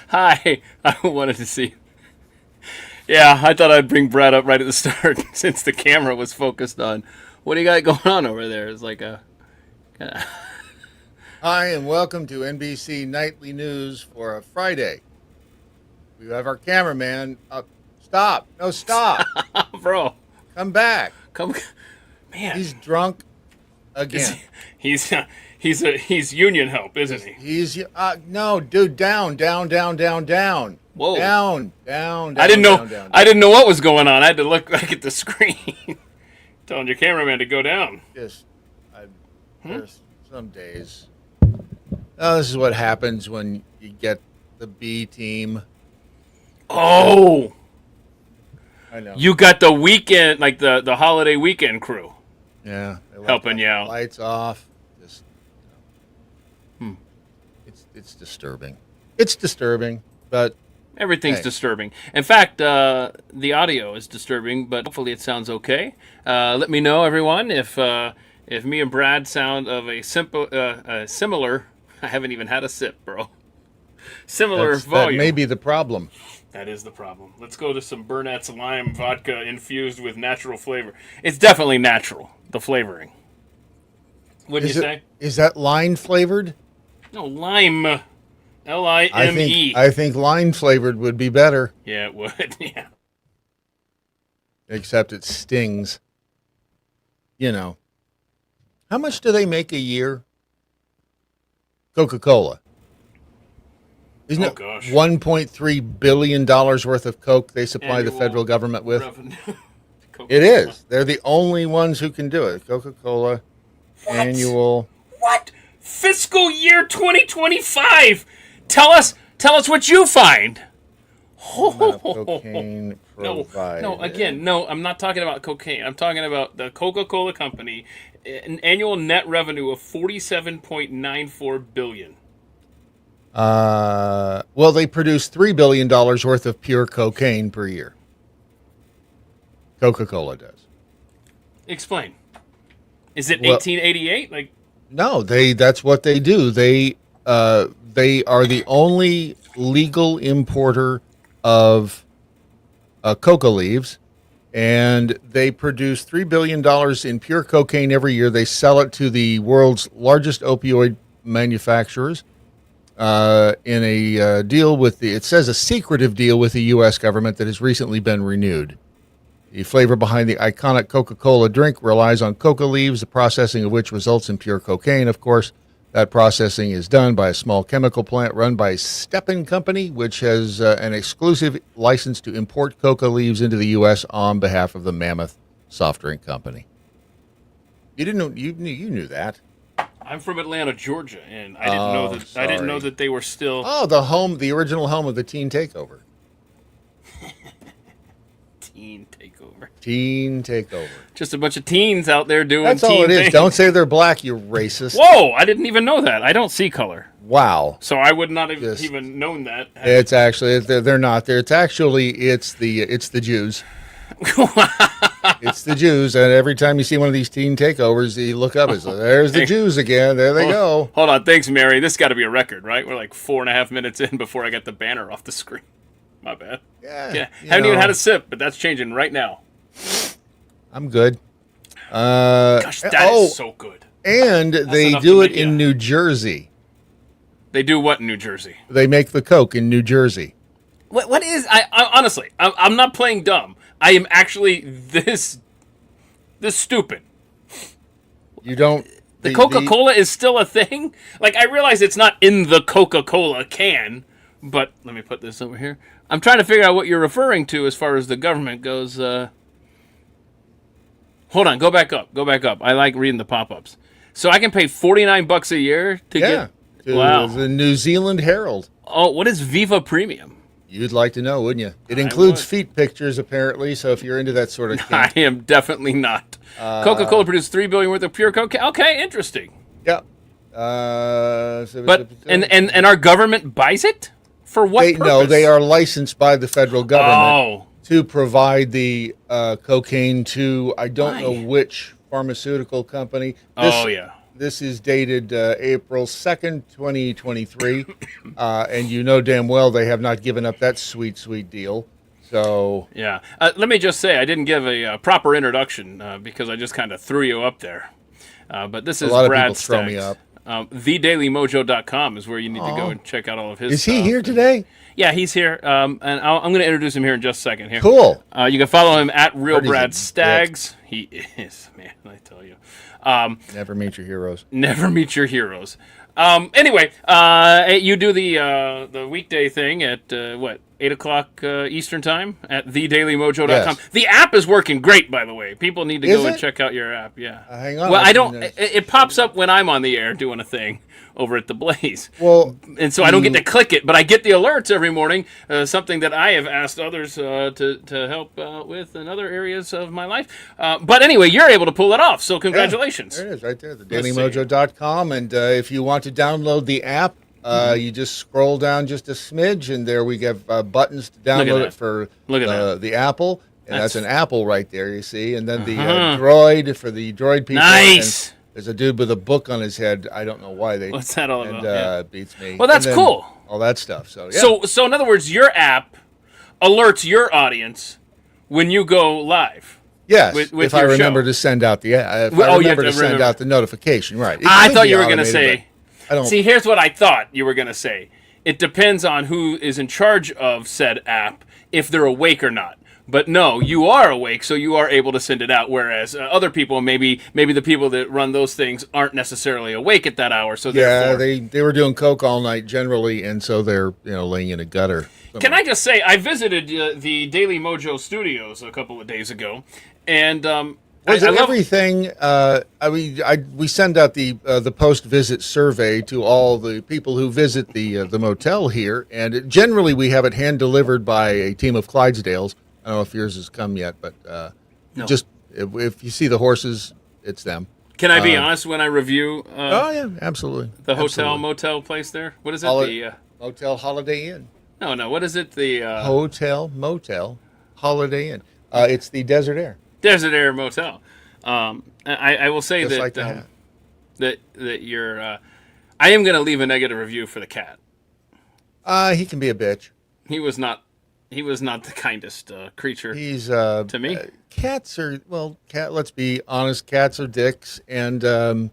Hi. I wanted to see. Yeah, I thought I'd bring Brad up right at the start since the camera was focused on. What do you got going on over there? It's like a. Hi, and welcome to NBC Nightly News for a Friday. We have our cameraman up. Stop. No, stop. Bro, Come back. come. Man. He's drunk again. He's union help, isn't he? No, dude, down. Whoa. Down. I didn't know. Down. I didn't know what was going on. I had to look back at the screen, telling your cameraman to go down. There's some days. Oh, this is what happens when you get the B team. Oh, I know. you got the weekend, like the holiday weekend crew. Yeah. Helping you out. Lights off. Just, It's disturbing. It's disturbing, but Everything's hey. disturbing. In fact, the audio is disturbing, but hopefully it sounds okay. Let me know, everyone, if me and Brad sound of a similar. I haven't even had a sip, bro. Similar volume. That may be the problem. That is the problem. Let's go to some Burnett's lime vodka infused with natural flavor. It's definitely natural, the flavoring. Wouldn't you say? Is that line flavored? No, lime. Lime. I think line flavored would be better. Yeah, it would. Yeah. Except it stings. You know. How much do they make a year? Coca-Cola. Isn't it gosh. $1.3 billion worth of Coke they supply the Annual federal government with? revenue. It is. They're the only ones who can do it. Coca-Cola annual. What? Fiscal year 2025. Tell us what you find. Amount of cocaine No, provided. again, no, I'm not talking about cocaine. I'm talking about the Coca-Cola Company, an annual net revenue of $47.94 billion. Well, they produce $3 billion worth of pure cocaine per year. Coca-Cola does. Explain. Is it 1888? Like, no, that's what they do. They are the only legal importer of coca leaves, and they produce $3 billion in pure cocaine every year. They sell it to the world's largest opioid manufacturers in a deal with it says a secretive deal with the U.S. government that has recently been renewed. The flavor behind the iconic Coca-Cola drink relies on coca leaves, the processing of which results in pure cocaine. Of course, that processing is done by a small chemical plant run by Stepan Company, which has an exclusive license to import coca leaves into the U.S. on behalf of the Mammoth Soft Drink Company. You didn't know? You knew that. I'm from Atlanta, Georgia, and I didn't know that. Sorry. I didn't know that they were still. Oh, the original home of the Teen Takeover. Teen Takeover. Just a bunch of teens out there doing. That's teen all it is. things. Don't say they're black, you racist. Whoa! I didn't even know that. I don't see color, Wow. so I would not have Just- even known that. It's actually they're not there. It's the Jews. It's the Jews, and every time you see one of these teen takeovers, you look up. It's like, there's the Jews again. There they go. Hold on, thanks, Mary. This got to be a record, right? We're like 4.5 minutes in before I got the banner off the screen. My bad. Yeah. Haven't even had a sip, but that's changing right now. I'm good. Gosh, that is so good. And they enough do to it make in ya. New Jersey. They do what in New Jersey? They make the Coke in New Jersey. What is? I honestly, I'm not playing dumb. I am actually this stupid. You don't. The Coca-Cola is still a thing? Like, I realize it's not in the Coca-Cola can, but let me put this over here. I'm trying to figure out what you're referring to as far as the government goes. Hold on, go back up. I like reading the pop-ups. So I can pay $49 a year to get... to the New Zealand Herald. Oh, what is Viva Premium? You'd like to know, wouldn't you? It I includes would. feet pictures, apparently, so if you're into that sort of I thing. am definitely not. Coca-Cola produced $3 billion worth of pure cocaine. Okay, interesting. Yeah. But and our government buys it for what purpose? No, they are licensed by the federal government Oh, to provide the cocaine to I don't Why? know which pharmaceutical company. oh yeah. This is dated April 2nd, 2023. And you know damn well they have not given up that sweet, sweet deal. So Yeah. Let me just say, I didn't give a proper introduction because I just kind of threw you up there. But this is a lot of Brad people throw me Staggs. up. TheDailyMojo.com is where you need to go and check out all of his Is he stuff. here today? Yeah, he's here. And I'm going to introduce him here in just a second. Here. Cool. You can follow him at Real Heard he's a Brad dick. Staggs. He is, man, I tell you. Never meet your heroes. Never meet your heroes. Anyway, you do the weekday thing at 8 o'clock Eastern time at thedailymojo.com. Yes. The app is working great, by the way. People need to Is go and it? check out your app. Yeah. Hang on. Well, I I don't. can, It pops up when I'm on the air doing a thing over at the Blaze. Well, And so I don't get to click it, but I get the alerts every morning. Something that I have asked others to help with in other areas of my life. But anyway, you're able to pull it off. So congratulations. there it is, right there, Let's see. thedailymojo.com. And if you want to download the app, you just scroll down just a smidge, and there we have buttons to download that. it for Look at the Apple. And That's- that's an Apple right there, you see. And then the Droid for the Droid people. Nice. And there's a dude with a book on his head. I don't know why they. What's that all and, about? Yeah. beats me. Well, that's And then cool. All that stuff. So yeah. So in other words, your app alerts your audience when you go live. yes, with if I your remember show. to send out the if Well, I oh, you have remember to to send remember. out the notification, right? It I could thought be you were going to automated, say. but I don't. See, here's what I thought you were going to say. It depends on who is in charge of said app, if they're awake or not. But no, you are awake, so you are able to send it out. Whereas other people, maybe the people that run those things aren't necessarily awake at that hour. So Yeah, therefore, they were doing coke all night generally, and so they're laying in a gutter. Can I just say, I visited the Daily Mojo studios a couple of days ago, and Was I it love everything? We send out the post-visit survey to all the people who visit the motel here, and generally we have it hand delivered by a team of Clydesdales. I don't know if yours has come yet, but No. just if you see the horses, it's them. Can I be honest when I review Oh yeah, absolutely. the hotel Absolutely. motel place there? What is it? Motel Holiday Inn. No. What is it? The Hotel Motel Holiday Inn. It's the Desert Air. Desert Air Motel. I will say Just that like the hat. that you're. I am going to leave a negative review for the cat. He can be a bitch. He was not the kindest creature. He's to me. Cats are let's be honest. Cats are dicks, and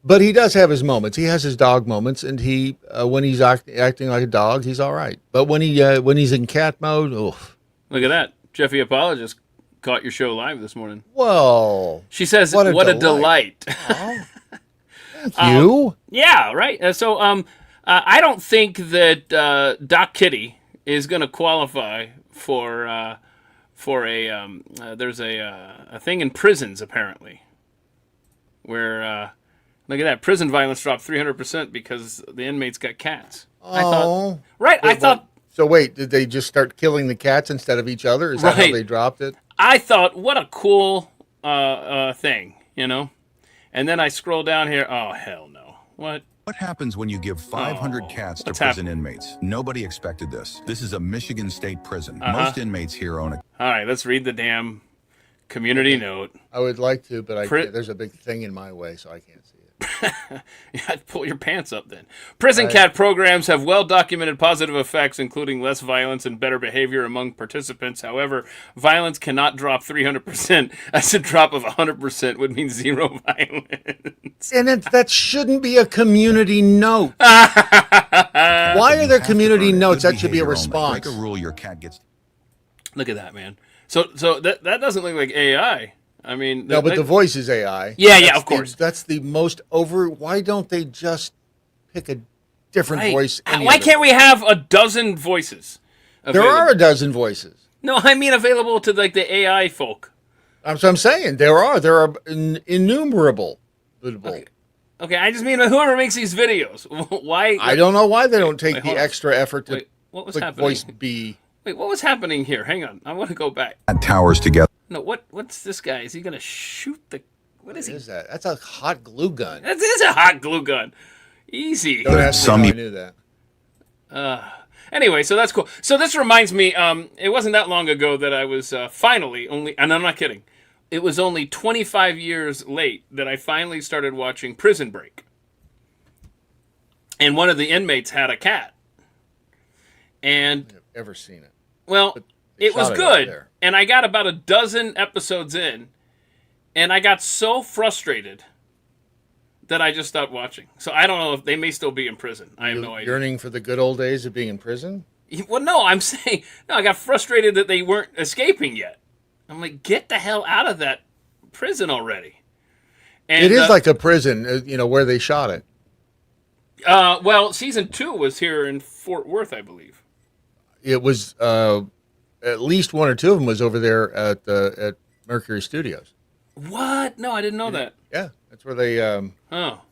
but he does have his moments. He has his dog moments, and he when he's acting like a dog, he's all right. But when he's in cat mode, oof. Look at that. Jeffy Apologist caught your show live this morning. Well, She says, What a "What a delight." delight." thank you. Yeah, right. So, I don't think that Doc Kitty is going to qualify for a. There's a thing in prisons apparently, where look at that, prison violence dropped 300% because the inmates got cats. I thought, right? I thought. So wait, did they just start killing the cats instead of each other? Is that how Right. they dropped it? I thought, what a cool thing, you know. And then I scroll down here. Oh hell no! What? What happens when you give 500 cats to what's prison inmates? Nobody expected this. This is a Michigan state prison. Most inmates here own a All right, let's read the damn community note. I would like to, but I Pri- can't. There's a big thing in my way, so I can't see it. Yeah, pull your pants up then. Prison cat programs have well-documented positive effects, including less violence and better behavior among participants. However, violence cannot drop 300%, as a drop of 100% would mean zero violence. And that shouldn't be a community note. Why are there community notes? That should be a response. Break a rule, your cat gets. Look at that, man. So that doesn't look like AI. I mean, No, but the voice is AI. Yeah, That's of course. That's the most over. Why don't they just pick a different Right. voice? Why can't we have a dozen voices? There available? are a dozen voices. No, I mean available to like the AI folk. That's what I'm saying. There are innumerable. Okay, I just mean whoever makes these videos. Why? I don't know why they don't take Wait, the hold on. extra effort to Wait, what was click happening? voice B. Wait, what was happening here? Hang on, I want to go back. Towers together. No, what's this guy? Is he gonna shoot the? What is he? What is that? That's a hot glue gun. That is a hot glue gun. Easy. Don't ask me Some- how I knew that. Anyway, so that's cool. So this reminds me, it wasn't that long ago that I was finally and I'm not kidding, it was only 25 years late that I finally started watching Prison Break. And one of the inmates had a cat. And I've ever seen it. well, They it was shot up good. there. And I got about a dozen episodes in, and I got so frustrated that I just stopped watching. So I don't know if they may still be in prison. I have no idea. Yearning for the good old days of being in prison? Well, no, I'm saying, no, I got frustrated that they weren't escaping yet. I'm like, get the hell out of that prison already. And, It is like a prison, where they shot it. well, season 2 was here in Fort Worth, I believe. It was at least one or two of them was over there at Mercury Studios. What? No, I didn't know that. Yeah, that's where they. Oh, well.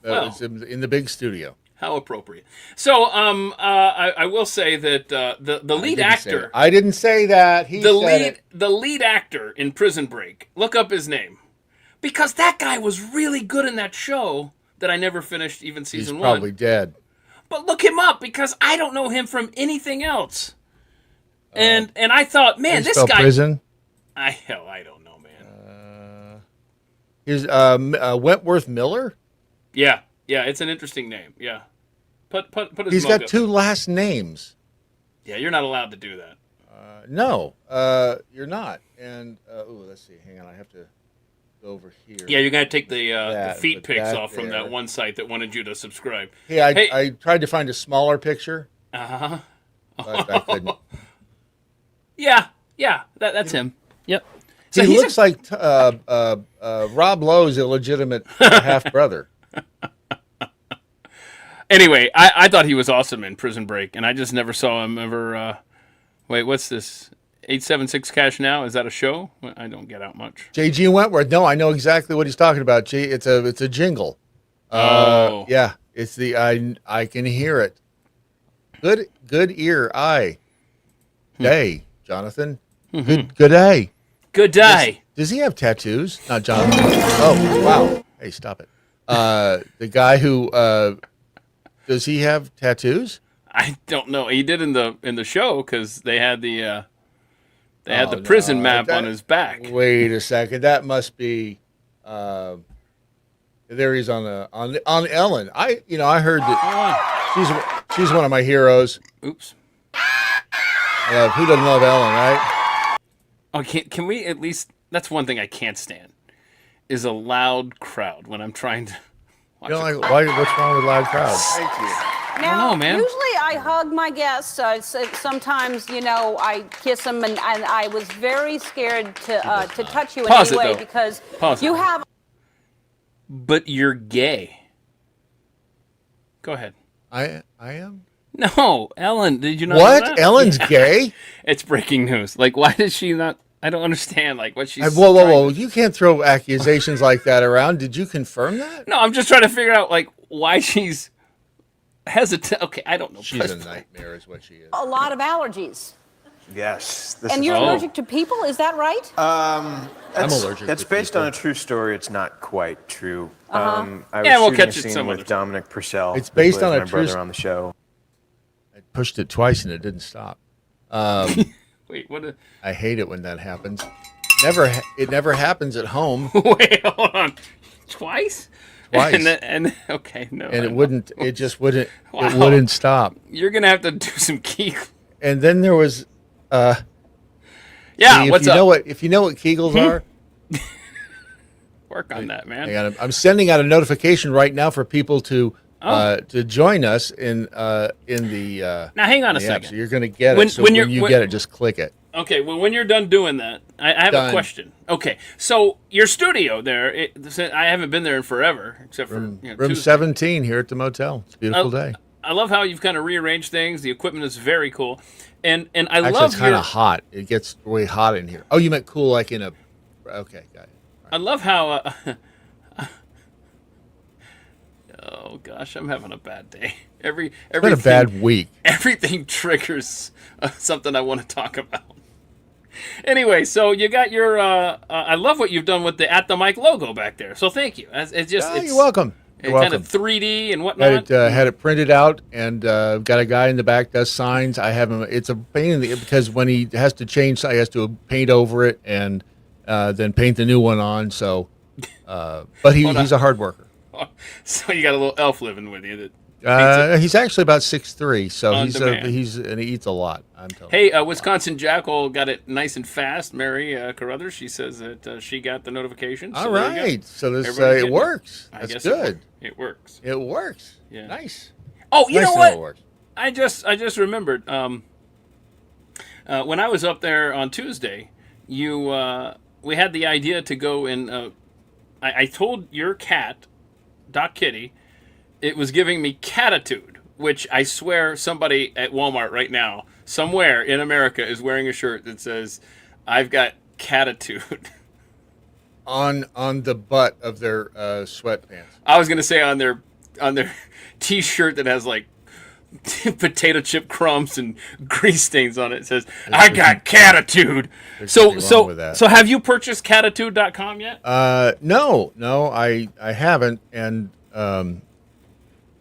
It's in the big studio. How appropriate. So, I will say that the lead actor. I didn't say that. He said it. The lead actor in Prison Break. Look up his name, because that guy was really good in that show that I never finished even season He's 1. probably dead. But look him up, because I don't know him from anything else. And I thought, man, this guy. Prison. I don't know, man. Here's Wentworth Miller. Yeah, it's an interesting name. Yeah, put his. He's mug got up. 2 last names. Yeah, you're not allowed to do that. No, you're not. And let's see. Hang on, I have to go over here. Yeah, you're gonna take the feet but pics that off from there. that one site that wanted you to subscribe. Hey, I tried to find a smaller picture, Uh-huh. but I couldn't. Yeah, that's him. Yep. So He he's looks like Rob Lowe's illegitimate half brother. Anyway, I thought he was awesome in Prison Break, and I just never saw him ever. Wait, what's this? 876 Cash Now? Is that a show? I don't get out much. J.G. Wentworth. No, I know exactly what he's talking about. It's a jingle. Oh. Yeah. It's the I can hear it. Good ear eye. Day, Jonathan. Good day. Good day. Does he have tattoos? Not Jonathan. Oh, wow. Hey, stop it. The guy who does he have tattoos? I don't know. He did in the show, because they had the prison map on his back. Wait a second. That must be there he's on Ellen. I heard that she's one of my heroes. Oops. Who doesn't love Ellen, right? Oh, can we at least? That's one thing I can't stand, is a loud crowd when I'm trying to watch. What's wrong with loud crowds? Thank you. Now, man. Usually I hug my guests. Sometimes, I kiss them, and I was very scared to touch you in Pause any it, way though. because Pause you it. have. But you're gay. Go ahead. I am? No, Ellen, did you not know What? that? Ellen's gay? It's breaking news. Like, why does she not? I don't understand. Like, what she's. Whoa. You can't throw accusations like that around. Did you confirm that? No, I'm just trying to figure out, like, why she's hesitant. Okay, I don't know. She's a nightmare is what she is. A lot of allergies. Yes. And you're allergic to people, is that right? I'm allergic That's to based people. on a true story. It's not quite true. Uh-huh. I was Yeah, we'll shooting catch a it scene some with other time. Dominic Purcell. It's based who on plays a my true brother on the show. I pushed it twice and it didn't stop. Wait, what? I hate it when that happens. It never happens at home. Wait, hold on. Twice? Twice. And okay, no. And it wouldn't. It just wouldn't. Wow. It wouldn't stop. You're gonna have to do some Kegel. And then there was. Yeah, if what's you up? know what? If you know what Kegels are, Work on that, man. hang on, I'm sending out a notification right now for people to join us in the. Now, hang on a the app. second. So you're going to get When- it. So when when you're- you when- get it, just click it. Okay, well, when you're done doing that, I have a Done. question. Okay, so your studio there, I haven't been there in forever, except for Room Tuesday. 17 here at the motel. It's a beautiful day. I love how you've kind of rearranged things. The equipment is very cool, and I Actually, love it's kind your. of hot. It gets way hot in here. Oh, you meant cool, like in a. Okay, got it. I love how. Oh gosh, I'm having a bad day. It's been a bad week. Everything triggers something I want to talk about. Anyway, so you got your. I love what you've done with the At the Mic logo back there. So thank you. It's just. Oh, you're welcome. You're Kind welcome. of 3D and whatnot. Had it printed out, and got a guy in the back does signs. I have him. It's a pain in the because when he has to change, he has to paint over it, and then paint the new one on. So, but he's a hard worker. So you got a little elf living with you. That He's actually about 6'3", so On and he eats a lot. I'm telling you. Hey, Wisconsin Jackal got it nice and fast. Mary Carruthers, she says that she got the notification. So All right, so this Everybody's it getting works. I That's guess good. It works. It works. Yeah. Nice. Oh, you Nice know to what? it works. I just remembered. When I was up there on Tuesday, we had the idea to go and I told your cat, Doc Kitty, it was giving me catitude, which I swear somebody at Walmart right now, somewhere in America, is wearing a shirt that says, "I've got catitude." On the butt of their sweatpants. I was gonna say on their T-shirt that has like potato chip crumbs and grease stains on it. It says, "I got catitude." something wrong with that. So have you purchased catitude.com yet? No, I haven't, and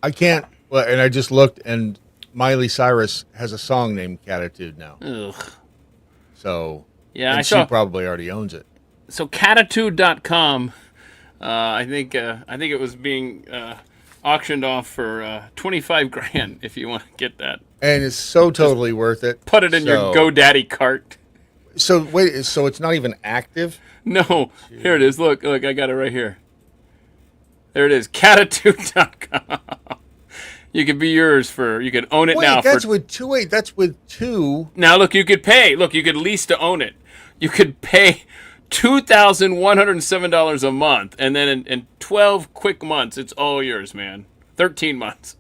I can't. Well, and I just looked, and Miley Cyrus has a song named "Catitude" now. Ugh. So Yeah, and I she saw. probably already owns it. So catitude.com, I think it was being auctioned off for 25 grand if you want to get that. And it's so totally worth it. Put it in your GoDaddy cart. So wait, so it's not even active? No, here it is. Look, I got it right here. There it is, catitude.com. You could be yours you can own it now. That's with two. Wait, that's with two. Now, look, you could pay. Look, you could lease to own it. You could pay $2,107 a month, and then in 12 quick months, it's all yours, man. 13 months.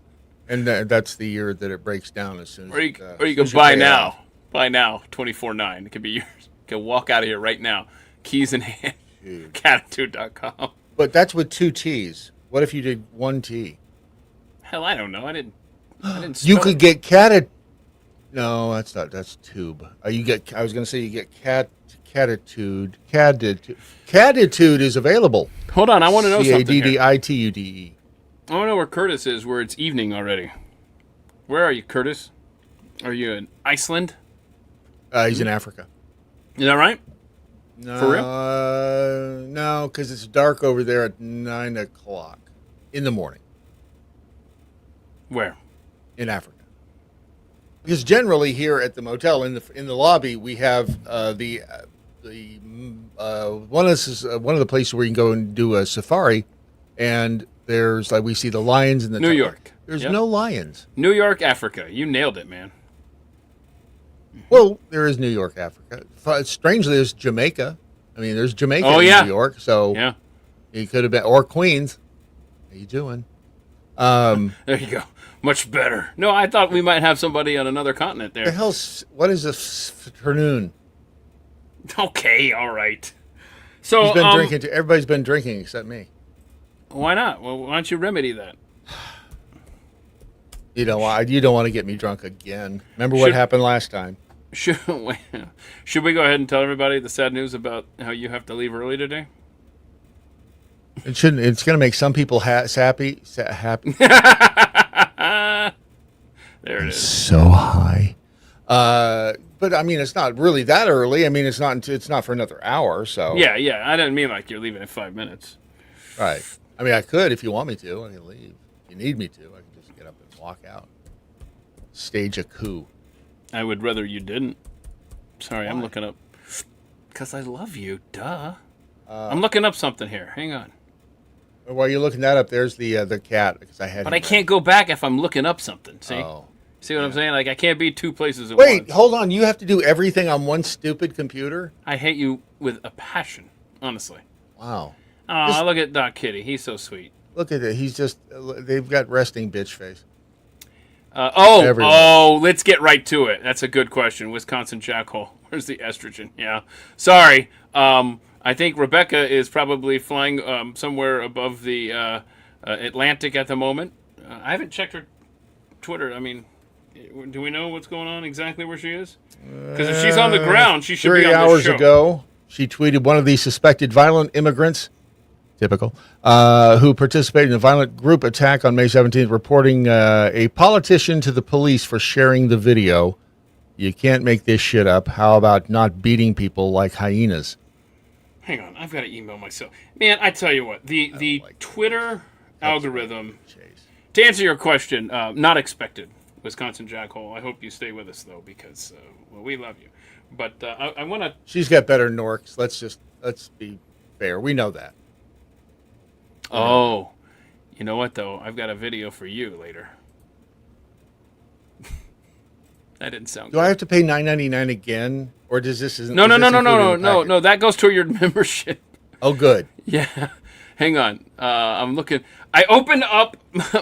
And that's the year that it breaks down as soon as Or you as can you buy pay now. off. Buy now, $24.9. It could be yours. You can walk out of here right now. Keys in hand. Catitude.com. But that's with two T's. What if you did one T? Hell, I don't know. I didn't You spell could it. get No, that's not. That's tube. I was going to say you get catitude. Catitude is available. Hold on, I want to know something here. CADDITUDE. I want to know where Curtis is, where it's evening already. Where are you, Curtis? Are you in Iceland? He's in Africa. Is that right? No, For real? No, because it's dark over there at 9 o'clock in the morning Where? in Africa. Because generally here at the motel in the lobby we have one of the places where you can go and do a safari, and there's we see the lions in the New York. There's Yep. no lions. New York, Africa. You nailed it, man. Well, there is New York, Africa. Strangely, there's Jamaica. I mean, there's Jamaica Oh, in yeah. New York, so Yeah. he could have been, or Queens. How you doing? There you go. Much better. No, I thought we might have somebody on another continent The there. hell's what is this afternoon? Okay, all right. So He's been drinking. Everybody's been drinking except me. why not? Well, why don't you remedy that? You don't want to get me drunk again. Remember what Should- happened last time? Should we go ahead and tell everybody the sad news about how you have to leave early today? It shouldn't. It's going to make some people happy. Happy. There it is. So high. But I mean, it's not really that early. I mean, it's not for another hour. So Yeah. I didn't mean like you're leaving in 5 minutes. right. I mean, I could if you want me to. I can leave. If you need me to, I can just get up and walk out. Stage a coup. I would rather you didn't. Sorry, I'm Why? looking up. Because I love you, duh. I'm looking up something here. Hang on. While you're looking that up, there's the cat because I had. But I can't go back if I'm looking up something. See? Oh. See what I'm saying? Like, I can't be two places at Wait, once. hold on. You have to do everything on one stupid computer? I hate you with a passion, honestly. Wow. Oh, look at Doc Kitty. He's so sweet. Look at it. He's just. They've got resting bitch face. Oh, let's get right to it. That's a good question. Wisconsin Jackhole. Where's the estrogen? Yeah. Sorry. I think Rebecca is probably flying somewhere above the Atlantic at the moment. I haven't checked her Twitter. I mean, do we know what's going on exactly where she is? Because if she's on the ground, she should be 3 on this hours show. ago, she tweeted one of the suspected violent immigrants, typical, who participated in a violent group attack on May 17th, reporting a politician to the police for sharing the video. You can't make this shit up. How about not beating people like hyenas? Hang on, I've got to email myself. Man, I tell you what, the Twitter algorithm. To answer your question, not expected, Wisconsin Jackhole. I hope you stay with us though, because we love you. But I want to. She's got better Norks. Let's be fair. We know that. Oh, you know what though? I've got a video for you later. That didn't sound. Do I have to pay $9.99 again, or does this isn't? No. That goes toward your membership. Oh, good. Yeah. Hang on. I'm looking. I opened up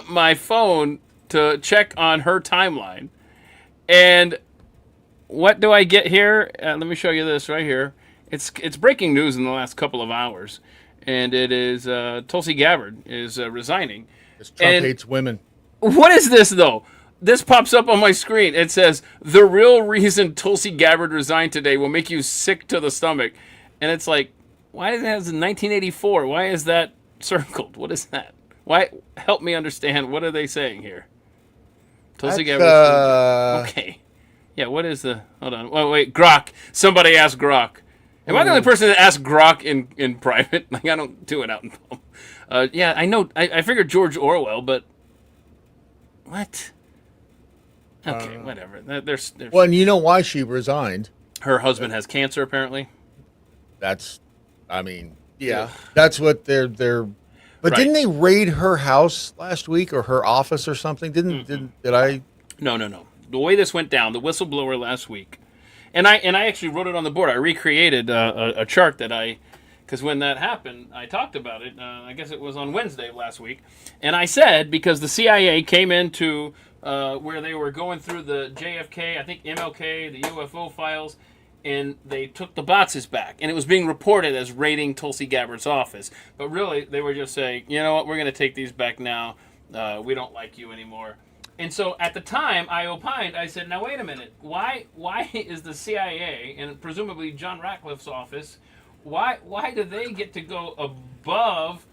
my phone to check on her timeline, and what do I get here? Let me show you this right here. It's breaking news in the last couple of hours, and it is Tulsi Gabbard is resigning. Trump hates women. What is this though? This pops up on my screen. It says, the real reason Tulsi Gabbard resigned today will make you sick to the stomach. And it's like, why does it have 1984? Why is that circled? What is that? Why? Help me understand. What are they saying here? Tulsi Gabbard. Okay. Yeah, what is the... Hold on. Wait. Grok. Somebody asked Grok. Am I the only person that asks Grok in private? Like, I don't do it out in public. Yeah, I know. I figured George Orwell, but... What? Okay, whatever. There's well, and you know why she resigned? Her husband has cancer, apparently. That's what they're. But right. Didn't they raid her house last week or her office or something? Did I? No. The way this went down, the whistleblower last week, and I actually wrote it on the board. I recreated a chart that because when that happened, I talked about it. I guess it was on Wednesday of last week, and I said because the CIA came into where they were going through the JFK, I think MLK, the UFO files, and they took the boxes back. And it was being reported as raiding Tulsi Gabbard's office. But really, they were just saying, you know what, we're going to take these back now. We don't like you anymore. And so at the time, I opined, I said, now wait a minute. Why is the CIA, and presumably John Ratcliffe's office, why do they get to go above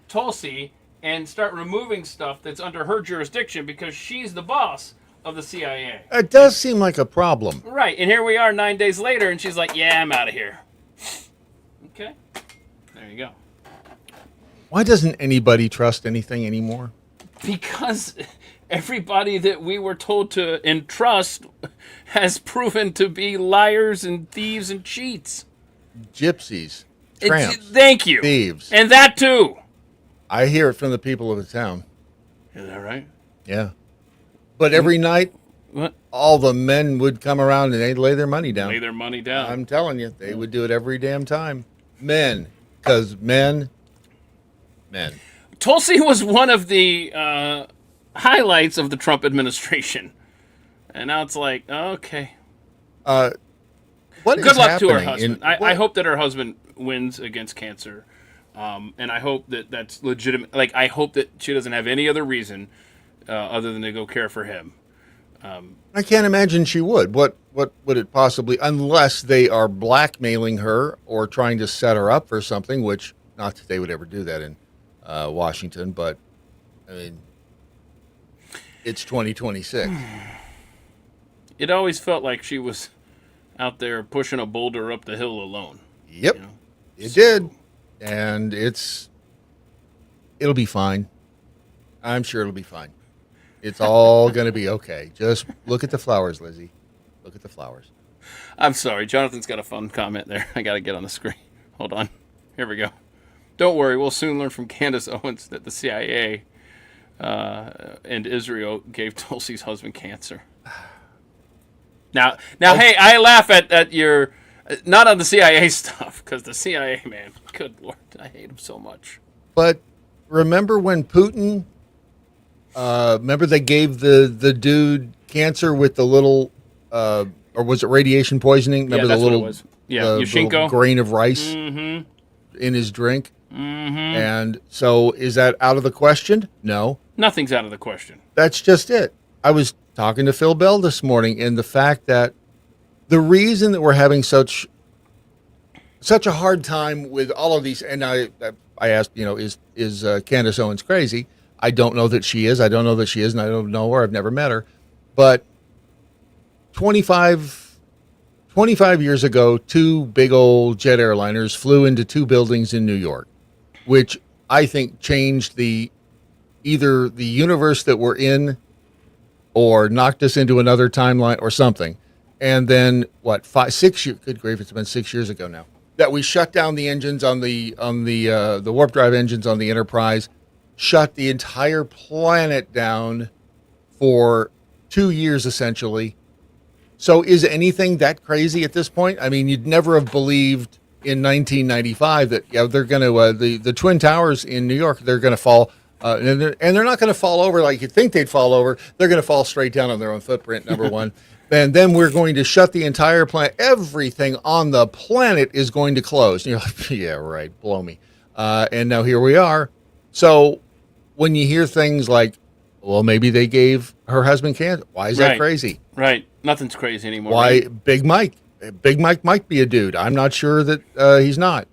Tulsi and start removing stuff that's under her jurisdiction because she's the boss of the CIA? It does seem like a problem. Right, and here we are 9 days later, and she's like, yeah, I'm out of here. Okay, there you go. Why doesn't anybody trust anything anymore? Because everybody that we were told to entrust has proven to be liars and thieves and cheats. Gypsies, tramps, thank you. Thieves. And that too. I hear it from the people of the town. Is that right? Yeah. But every night, What? all the men would come around and they'd lay their money down. Lay their money down. I'm telling you, they would do it every damn time. Men. Because men. Tulsi was one of the highlights of the Trump administration. And now it's like, okay. What Good luck to her happening husband. I hope that her husband wins against cancer. And I hope that that's legitimate. Like, I hope that she doesn't have any other reason other than to go care for him. I can't imagine she would. What would it possibly, unless they are blackmailing her or trying to set her up for something, which not that they would ever do that in Washington, but I mean, it's 2026. It always felt like she was out there pushing a boulder up the hill alone. Yep, You know? it did. And it'll be fine. I'm sure it'll be fine. It's all going to be okay. Just look at the flowers, Lizzie. Look at the flowers. I'm sorry. Jonathan's got a fun comment there. I got to get on the screen. Hold on. Here we go. Don't worry. We'll soon learn from Candace Owens that the CIA and Israel gave Tulsi's husband cancer. Now, hey, I laugh at your... Not on the CIA stuff, because the CIA, man, good Lord, I hate him so much. But remember when Putin... remember they gave the dude cancer with the little... or was it radiation poisoning? Remember that's the little, what it was. Yeah, the Yushchenko. little grain of rice in his drink? And so is that out of the question? No. Nothing's out of the question. That's just it. I was talking to Phil Bell this morning, and the fact that the reason that we're having such a hard time with all of these, and I asked, is Candace Owens crazy? I don't know that she is. I don't know that she is, and I don't know her. I've never met her. But 25 25 years ago, two big old jet airliners flew into two buildings in New York, which I think changed either the universe that we're in or knocked us into another timeline or something. And then what, 6 years, good grief, it's been 6 years ago now, that we shut down the engines on the warp drive engines on the Enterprise, shut the entire planet down for 2 years essentially. So is anything that crazy at this point? I mean, you'd never have believed in 1995 that they're going to the Twin Towers in New York, they're going to fall, and they're not going to fall over like you'd think they'd fall over. They're going to fall straight down on their own footprint. Number one, and then we're going to shut the entire planet. Everything on the planet is going to close. And you're like, yeah, right, blow me. And now here we are. So when you hear things like, well, maybe they gave her husband cancer. Why is that crazy? Right. Nothing's crazy anymore. Why right? Big Mike? Big Mike might be a dude. I'm not sure that he's not.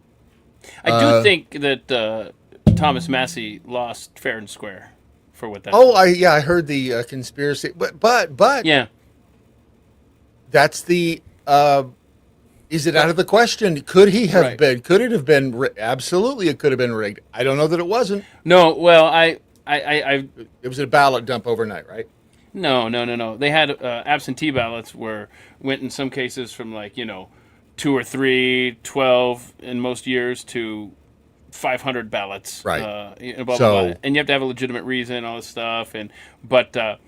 I do think that Thomas Massey lost fair and square for what that. Oh, I heard the conspiracy, but yeah, that's the. Is it out of the question? Could he have been? Could it have been? Absolutely, it could have been rigged. I don't know that it wasn't. No, well, I it was a ballot dump overnight, right? No. They had absentee ballots went in some cases from 2 or 3, 12 in most years to 500 ballots. Right. Blah, blah, blah. And you have to have a legitimate reason, all this stuff. But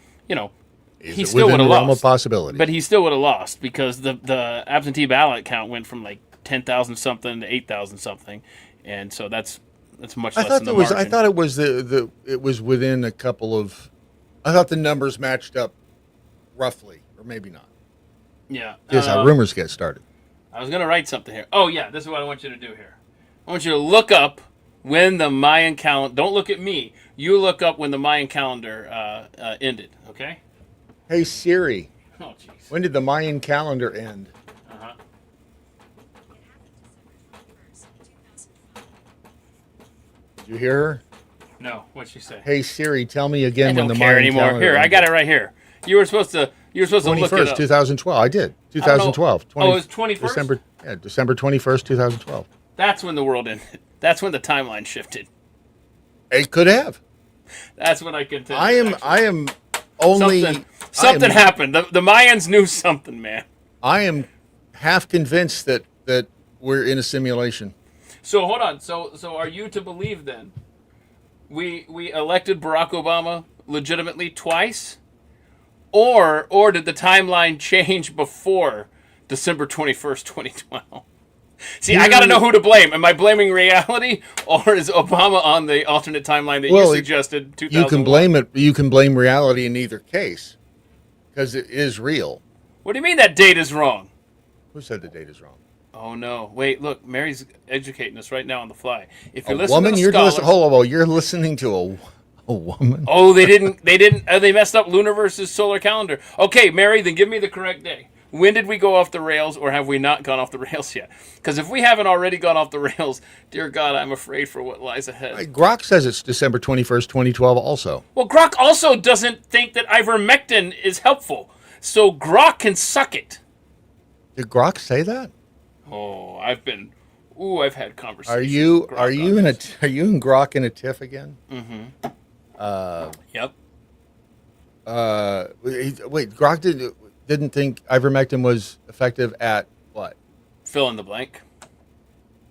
he still would have lost. Possibility. But he still would have lost because the absentee ballot count went from 10,000 something to 8,000 something, and so that's much less than the margin. I thought it was it was within a couple of. I thought the numbers matched up roughly, or maybe not. Yeah. Here's how rumors get started. I was going to write something here. Oh, yeah, this is what I want you to do here. I want you to look up when the Mayan calendar... Don't look at me. You look up when the Mayan calendar ended, okay? Hey, Siri. Oh, jeez. When did the Mayan calendar end? Uh-huh. Did you hear her? No, what'd she say? Hey Siri, tell me again when the Mayan calendar anymore. Here, I got it right here. You were supposed to look it up. 2012. I did. 2012. Oh, it was 21st? December 21st, 2012. That's when the world ended. That's when the timeline shifted. It could have. That's what I could tell. I am only something happened. The Mayans knew something, man. I am half convinced that we're in a simulation. So hold on. So are you to believe then? We elected Barack Obama legitimately twice, or did the timeline change before December 21st, 2012? See, I got to know who to blame. Am I blaming reality, or is Obama on the alternate timeline that you suggested? 2001? You can blame it. You can blame reality in either case, because it is real. What do you mean that date is wrong? Who said the date is wrong? Oh no! Wait, look, Mary's educating us right now on the fly. If you're listening to scholars, hold on, you're listening to a woman. Oh, they didn't. They messed up lunar versus solar calendar. Okay, Mary, then give me the correct day. When did we go off the rails, or have we not gone off the rails yet? Because if we haven't already gone off the rails, dear God, I'm afraid for what lies ahead. Grok says it's December 21st, 2012 also. Well, Grok also doesn't think that ivermectin is helpful, so Grok can suck it. Did Grok say that? Oh, I've had conversations. Are you and Grok in a tiff again? Mm-hmm. Yep. Wait, Grok didn't think ivermectin was effective at what? Fill in the blank.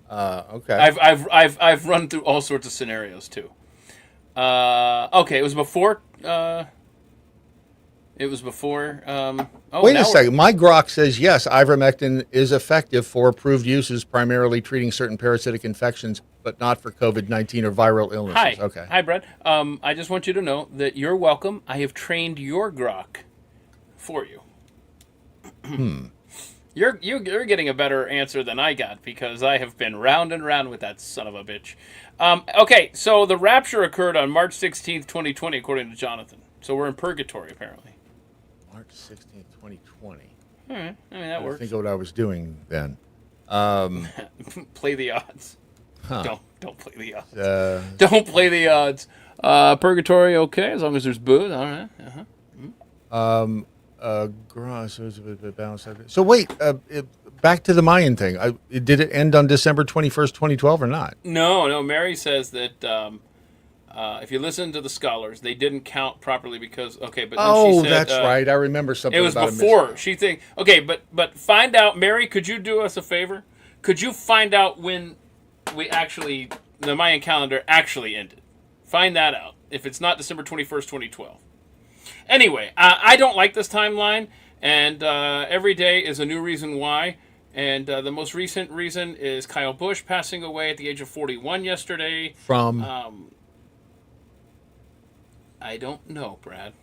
Okay. I've run through all sorts of scenarios too. Okay, it was before. Wait a second. My Grok says yes, ivermectin is effective for approved uses, primarily treating certain parasitic infections, but not for COVID-19 or viral illnesses. Hi. Okay. Hi, Brad. I just want you to know that you're welcome. I have trained your Grok for you. You're getting a better answer than I got because I have been round and round with that son of a bitch. Okay, so the rapture occurred on March 16th, 2020, according to Jonathan. So we're in purgatory, apparently. March 16th, 2020. All right. I mean, that works. Think of what I was doing then. Play the odds. Huh. Don't play the odds. Don't play the odds. Purgatory, okay, as long as there's booze. All right. Gross. So wait, back to the Mayan thing. Did it end on December 21st, 2012 or not? No. Mary says that if you listen to the scholars, they didn't count properly because but then she said, that's right. I remember something. It was about before. She think but find out, Mary. Could you do us a favor? Could you find out when the Mayan calendar actually ended? Find that out. If it's not December 21st, 2012. Anyway, I don't like this timeline, and every day is a new reason why. And the most recent reason is Kyle Busch passing away at the age of 41 yesterday. From? I don't know, Brad.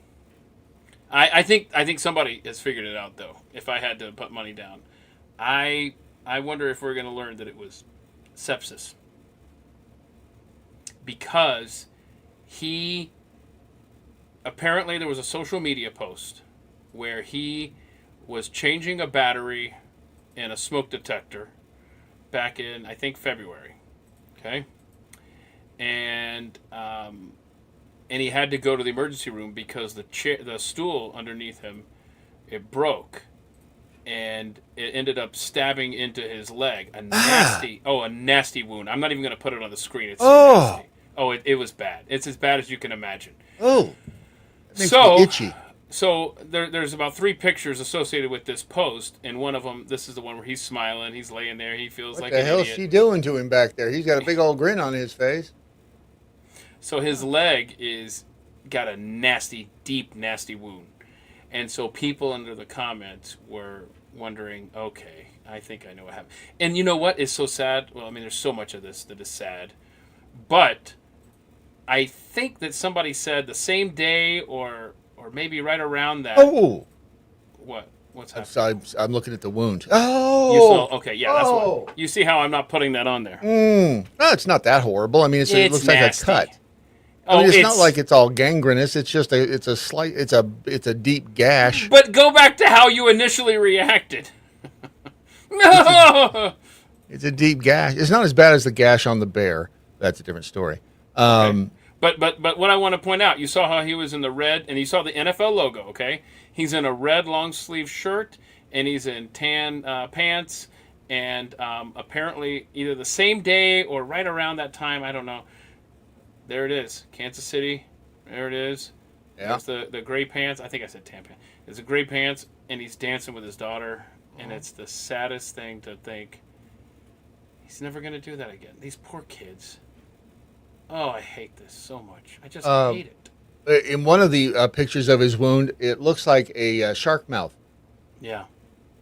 I think somebody has figured it out, though. If I had to put money down, I wonder if we're going to learn that it was sepsis, because apparently there was a social media post where he was changing a battery in a smoke detector back in, I think, February. Okay, and he had to go to the emergency room because the stool underneath him, it broke, and it ended up stabbing into his leg. A nasty wound. I'm not even going to put it on the screen. It's so nasty. Oh, it was bad. It's as bad as you can imagine. Oh, it makes me itchy. So there's about 3 pictures associated with this post, and one of them, this is the one where he's smiling, he's laying there, he feels like an idiot. What the hell is she doing to him back there? He's got a big old grin on his face. So his leg got a nasty, deep, nasty wound. And so people under the comments were wondering, okay, I think I know what happened. And you know what is so sad? Well, I mean, there's so much of this that is sad. But I think that somebody said the same day or maybe right around that. Oh! What's happening? I'm looking at the wound. Oh! You saw, okay, yeah, that's what. You see how I'm not putting that on there. No, it's not that horrible. I mean, it looks nasty. like a cut. Oh, I mean, it's not like it's all gangrenous. It's just it's a deep gash. But go back to how you initially reacted. No. It's a deep gash. It's not as bad as the gash on the bear. That's a different story. Okay. But what I want to point out, you saw how he was in the red, and you saw the NFL logo. Okay, he's in a red long sleeve shirt, and he's in tan pants, and apparently either the same day or right around that time, I don't know. There it is, Kansas City. There it is. Yeah. There's the gray pants. I think I said tan pants. It's the gray pants, and he's dancing with his daughter, and it's the saddest thing to think. He's never going to do that again. These poor kids. Oh, I hate this so much. I just hate it. In one of the pictures of his wound, it looks like a shark mouth. Yeah.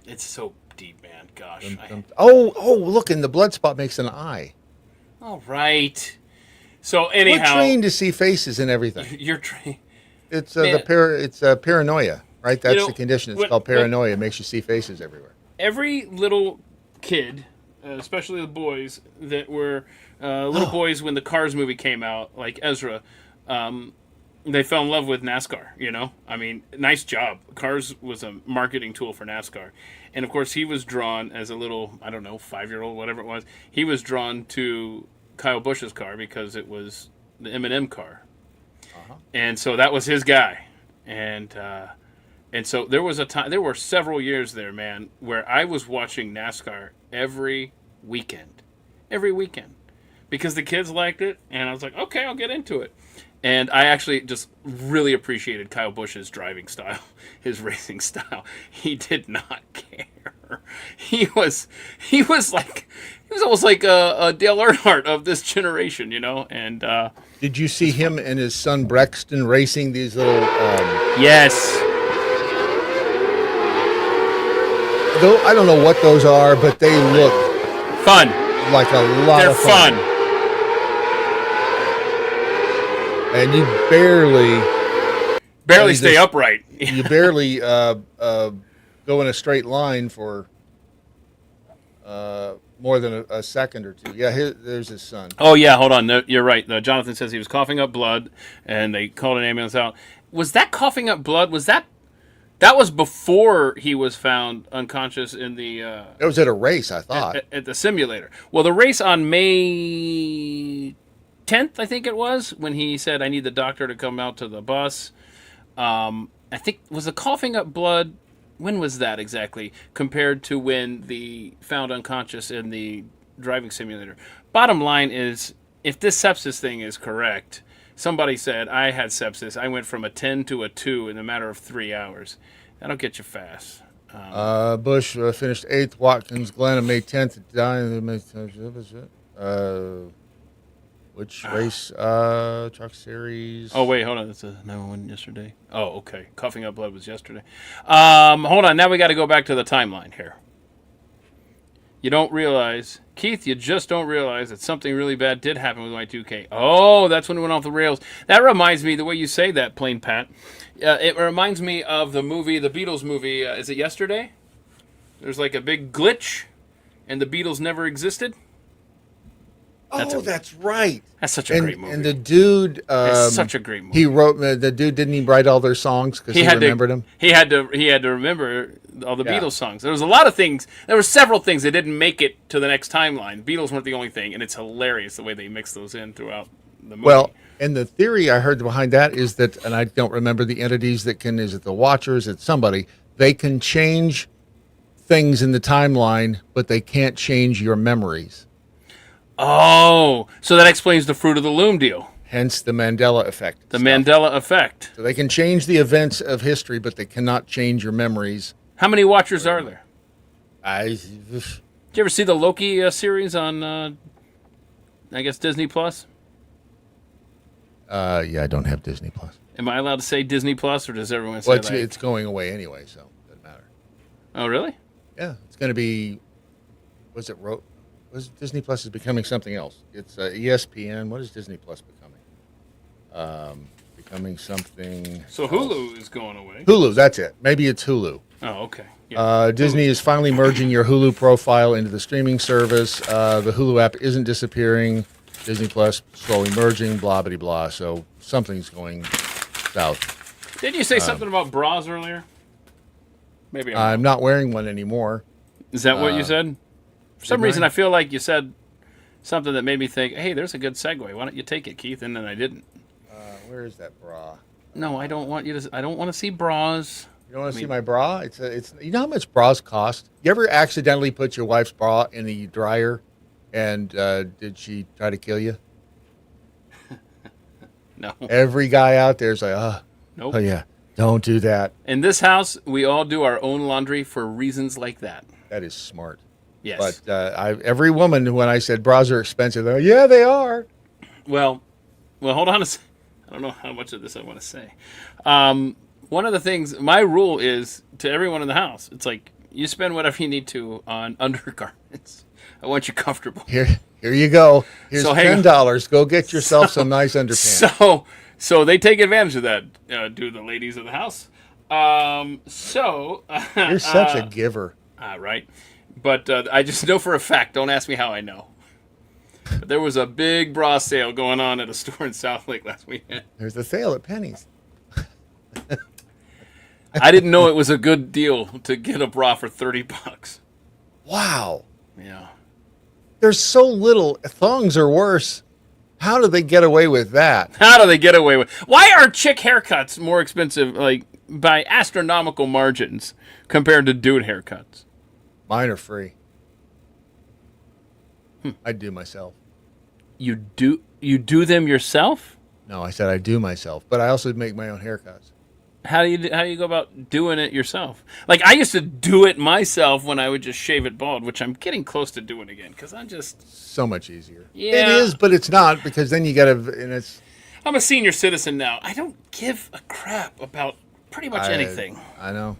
It's so deep, man. Gosh. Look, and the blood spot makes an eye. All right. So anyhow, we're trained to see faces and everything. You're trained. It's paranoia, right? That's the condition. It's called paranoia. It makes you see faces everywhere. Every little kid, especially the boys that were little boys when the Cars movie came out, like Ezra, they fell in love with NASCAR. You know, I mean, nice job. Cars was a marketing tool for NASCAR, and of course, he was drawn as a little, I don't know, 5-year-old, whatever it was. He was drawn to Kyle Busch's car because it was the M&M car, and so that was his guy, and so there was a time. There were several years there, man, where I was watching NASCAR every weekend, because the kids liked it, and I was like, okay, I'll get into it. And I actually just really appreciated Kyle Busch's driving style, his racing style. He did not care. He was almost like a Dale Earnhardt of this generation, you know. And did you see him and his son Brexton racing these little? Yes. Though I don't know what those are, but they look fun. Like a lot of fun. They're fun. And you barely stay upright. You barely go in a straight line for more than a second or two. Yeah, there's his son. Oh, yeah, hold on. No, you're right. Jonathan says he was coughing up blood, and they called an ambulance out. Was that coughing up blood? That was before he was found unconscious in the... it was at a race, I thought. At the simulator. Well, the race on May 10th, I think it was, when he said, I need the doctor to come out to the bus. I think, was the coughing up blood, when was that exactly, compared to when the found unconscious in the driving simulator? Bottom line is, if this sepsis thing is correct, somebody said, I had sepsis. I went from a 10 to a 2 in a matter of 3 hours. That'll get you fast. Bush finished 8th. Watkins Glen on May 10th. Which race? Truck Series. Oh, wait, hold on. That's another one yesterday. Oh, okay. Coughing up blood was yesterday. Hold on. Now we got to go back to the timeline here. You don't realize, Keith, you just don't realize that something really bad did happen with my 2K. Oh, that's when it went off the rails. That reminds me, the way you say that, Plain Pat, it reminds me of the movie, the Beatles movie, is it Yesterday? There's like a big glitch, and the Beatles never existed. That's right. That's such a great movie. And the dude, it's such a great movie. he wrote. The dude didn't he write all their songs because he remembered them? He had to remember all the Yeah. Beatles songs. There was a lot of things. There were several things that didn't make it to the next timeline. Beatles weren't the only thing, and it's hilarious the way they mix those in throughout the movie. Well, and the theory I heard behind that is that, and I don't remember the entities that can. Is it the Watchers? It's somebody. They can change things in the timeline, but they can't change your memories. Oh, so that explains the Fruit of the Loom deal. Hence the Mandela effect. The Mandela effect. So they can change the events of history, but they cannot change your memories. How many Watchers are there? I Did you ever see the Loki series on, I guess, Disney Plus? I don't have Disney Plus. Am I allowed to say Disney Plus, or does everyone say Well, that? it's going away anyway, so it doesn't matter. Oh, really? Yeah, it's going to be. Disney Plus is becoming something else. It's ESPN. What is Disney Plus becoming? Becoming something. So Hulu is going away. Hulu, that's it. Maybe it's Hulu. Oh, okay. Yeah. Disney is finally merging your Hulu profile into the streaming service. The Hulu app isn't disappearing. Disney Plus slowly merging, blah, blah, blah. So something's going south. Didn't you say something about bras earlier? Maybe I'm not wearing one anymore. Is that what you said? For some didn't reason, I? I feel like you said something that made me think, hey, there's a good segue. Why don't you take it, Keith? And then I didn't. Where is that bra? No, I don't want you to. I don't want to see bras. You don't want to see my bra? It's. You know how much bras cost? You ever accidentally put your wife's bra in the dryer, and did she try to kill you? No. Every guy out there is like, Nope. oh yeah, don't do that. In this house, we all do our own laundry for reasons like that. That is smart. Yes. But every woman, when I said bras are expensive, they're like, yeah, they are. Well, hold on a second. I don't know how much of this I want to say. One of the things, my rule is to everyone in the house, it's like, you spend whatever you need to on undergarments. I want you comfortable. Here you go. Here's So hang on. $10. Go get yourself some nice underpants. So they take advantage of that, do the ladies of the house. You're such a giver. Right. But I just know for a fact, don't ask me how I know. But there was a big bra sale going on at a store in South Lake last weekend. There's a sale at Penny's. I didn't know it was a good deal to get a bra for $30. Wow. Yeah. There's so little. Thongs are worse. How do they get away with that? How do they get away with? Why are chick haircuts more expensive, like by astronomical margins, compared to dude haircuts? Mine are free. I do myself. You do them yourself? No, I said I do myself, but I also make my own haircuts. How do you go about doing it yourself? Like, I used to do it myself when I would just shave it bald, which I'm getting close to doing again because I'm just... So much easier. Yeah. It is, but it's not because then you got to, and it's... I'm a senior citizen now. I don't give a crap about pretty much anything. I know.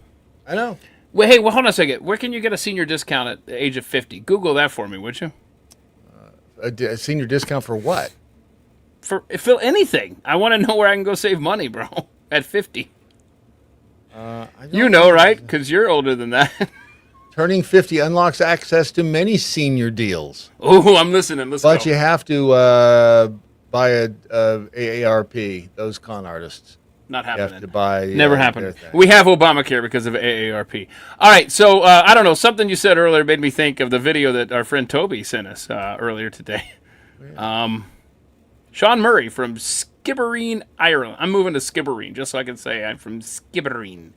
Well, hey, hold on a second. Where can you get a senior discount at the age of 50? Google that for me, would you? A senior discount for what? For anything. I want to know where I can go save money, bro, at 50. You know, right? Because you're older than that. Turning 50 unlocks access to many senior deals. Oh, I'm listening. Let's But go. you have to buy a AARP, those con artists. Not You happening. have to buy... Never their happened. thing. We have Obamacare because of AARP. All right, so I don't know. Something you said earlier made me think of the video that our friend Toby sent us earlier today. Sean Murray from Skibbereen, Ireland. I'm moving to Skibbereen just so I can say I'm from Skibbereen,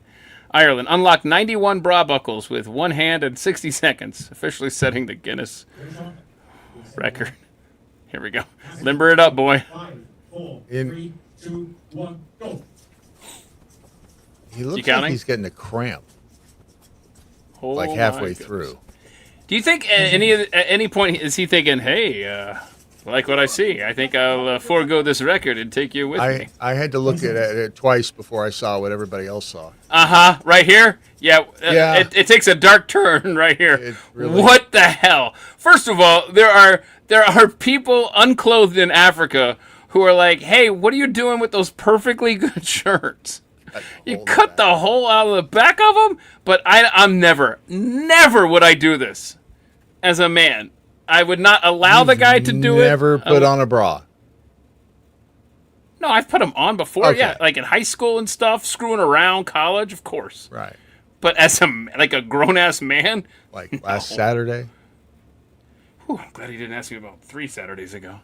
Ireland. Unlocked 91 bra buckles with one hand in 60 seconds, officially setting the Guinness record. Here we go. Limber it up, boy. 5, 4, In- 3, 2, 1, go. He looks like counting? he's getting a cramp, Oh like my halfway goodness. through. Do you think at any point is he thinking, hey, like what I see, I think I'll forego this record and take you with me? I had to look at it twice before I saw what everybody else saw. Uh-huh, right here? Yeah, Yeah. It takes a dark turn right here. It really- What the hell? First of all, there are people unclothed in Africa who are like, hey, what are you doing with those perfectly good shirts? You cut the hole out of the back of them? But I'm never would I do this as a man. I would not allow the guy to do it. Never put on a bra. No, I've put them on before. Okay. Yeah, like in high school and stuff, screwing around, college, of course. Right. But as a grown ass man, Like last Saturday. whew, I'm glad he didn't ask me about 3 Saturdays ago.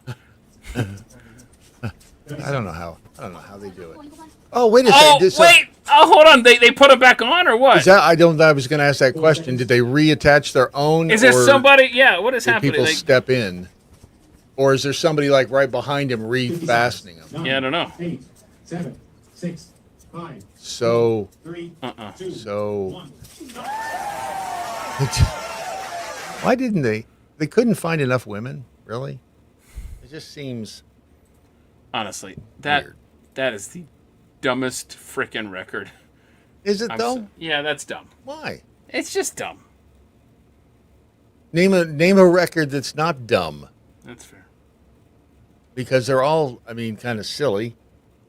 I don't know how they do it. Oh, wait a Oh, second. wait! Oh, hold on. They put them back on or what? Is that, I was going to ask that question. Did they reattach their own? Is there or somebody? Yeah, what is did happening? people Like, step in? Or is there somebody like right behind him refastening them? 9, Yeah, I don't know. 8, 7, 6, 5, So, 3, Uh-uh. 2, so 1. why didn't they? They couldn't find enough women, really? It just seems honestly, weird. that is the dumbest frickin' record. Is it though? Yeah, that's dumb. Why? It's just dumb. Name a record that's not dumb, That's fair. because they're all, I mean, kind of silly.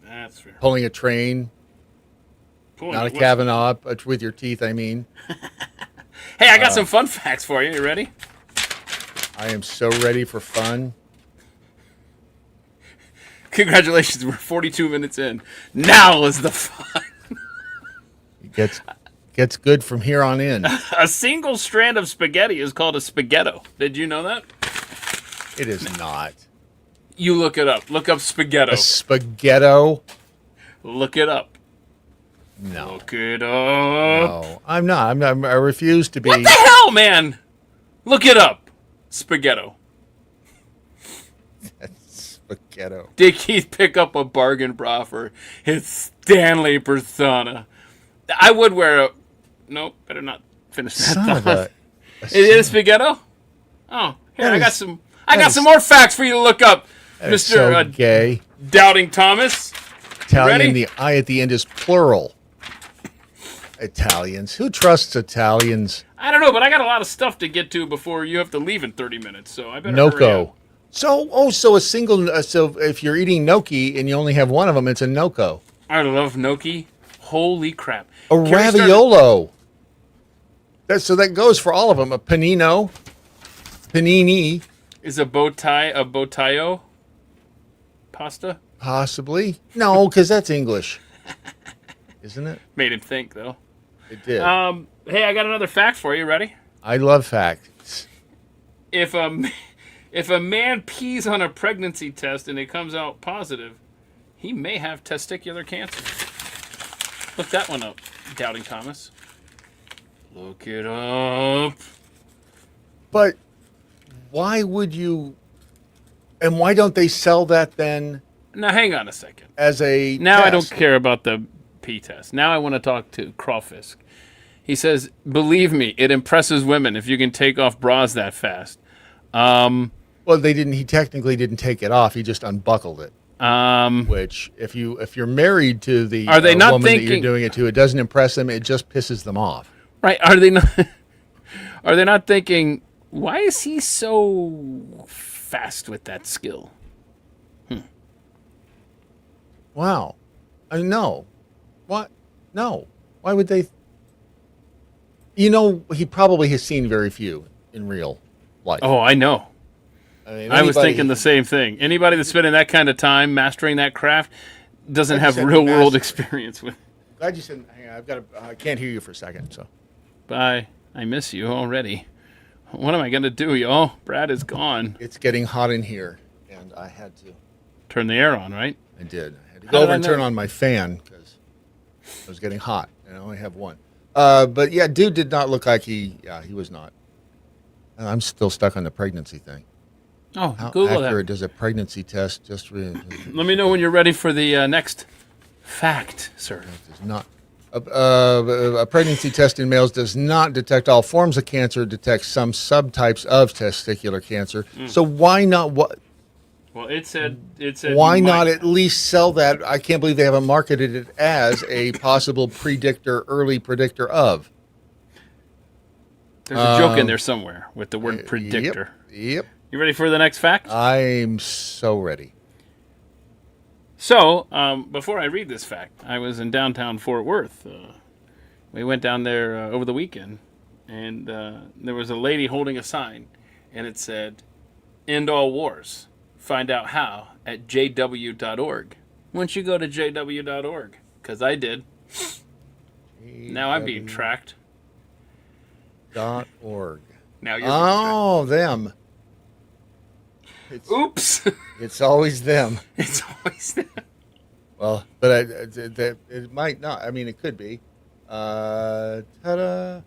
That's fair. Pulling a train, Pulling not a the- Kavanaugh, but with your teeth, I mean. Hey, I got some fun facts for you. You ready? I am so ready for fun. Congratulations, we're 42 minutes in. Now is the fun. It gets good from here on in. A single strand of spaghetti is called a spaghetto. Did you know that? It is not. You look it up. Look up A spaghetto. spaghetto? Look it up. No. Look it up. No, I'm not. I refuse to be. What the hell, man? Look it up. Spaghetto. Spaghetto. Did Keith pick up a bargain bra for his Stanley persona? I would wear a... Nope, better not finish that Son of thought. a. Is it a spaghetto? Oh, here, That I got is- some... that I got is- some more facts for you to look up, That is Mr. so gay. Doubting Thomas. Italian, ready? the I at the end is plural. Italians. Who trusts Italians? I don't know, but I got a lot of stuff to get to before you have to leave in 30 minutes, so I better hurry Noco. up. So a single. So if you're eating gnocchi and you only have one of them, it's a noco. I love gnocchi. Holy crap. A Carrie started- raviolo. So that goes for all of them. A panino. Panini, Is a botaio pasta? possibly. No, because that's English. Isn't it? Made him think, though. It did. Hey, I got another fact for you. Ready? I love facts. If a man pees on a pregnancy test and it comes out positive, he may have testicular cancer. Look that one up, Doubting Thomas. Look it up. But why would you? And why don't they sell that then Now, hang on a second. as a? Now I don't test? care about the pee test. Now I want to talk to Crawfisk. He says, believe me, it impresses women if you can take off bras that fast. Well, they didn't. He technically didn't take it off. He just unbuckled it. Which, if you're married to the Are they not woman that you're thinking- doing it to, it doesn't impress them. It just pisses them off. Right? Are they not? Are they not thinking? Why is he so fast with that skill? Wow. No. What? No. Why would they? You know, he probably has seen very few in real life. Oh, I know. mean, I was anybody- thinking the same thing. Anybody that's spending that kind of time mastering that craft doesn't Like you have said, real world master. experience with. Glad you said. Hang on, I've got. I can't hear you for a second. So. Bye. I miss you already. What am I gonna do, y'all? Brad is gone. It's getting hot in here, and I had to Turn the air on, right? I did. I had to How go did over I and turn know? on my fan because it was getting hot, and I only have one. But yeah, dude did not look like he was not. And I'm still stuck on the pregnancy thing. Oh, How Google accurate that. does a pregnancy test Let me know when you're ready for the next fact, sir. does not a pregnancy test in males does not detect all forms of cancer. It detects some subtypes of testicular cancer. So why not? What? Well, it said. Why you not might- at least sell that? I can't believe they haven't marketed it as a possible predictor, early predictor of. There's a joke in there somewhere with the word predictor. Yep. You ready for the next fact? I'm so ready. So, before I read this fact, I was in downtown Fort Worth. We went down there over the weekend, and there was a lady holding a sign, and it said, "End all wars. Find out how at jw.org." Why don't you go to jw.org? Because I did. Now I'm being tracked. .org. Now you're Oh, them. being tracked. Oops. It's always them. It's always that. Well, but it might not. I mean, it could be. Ta-da.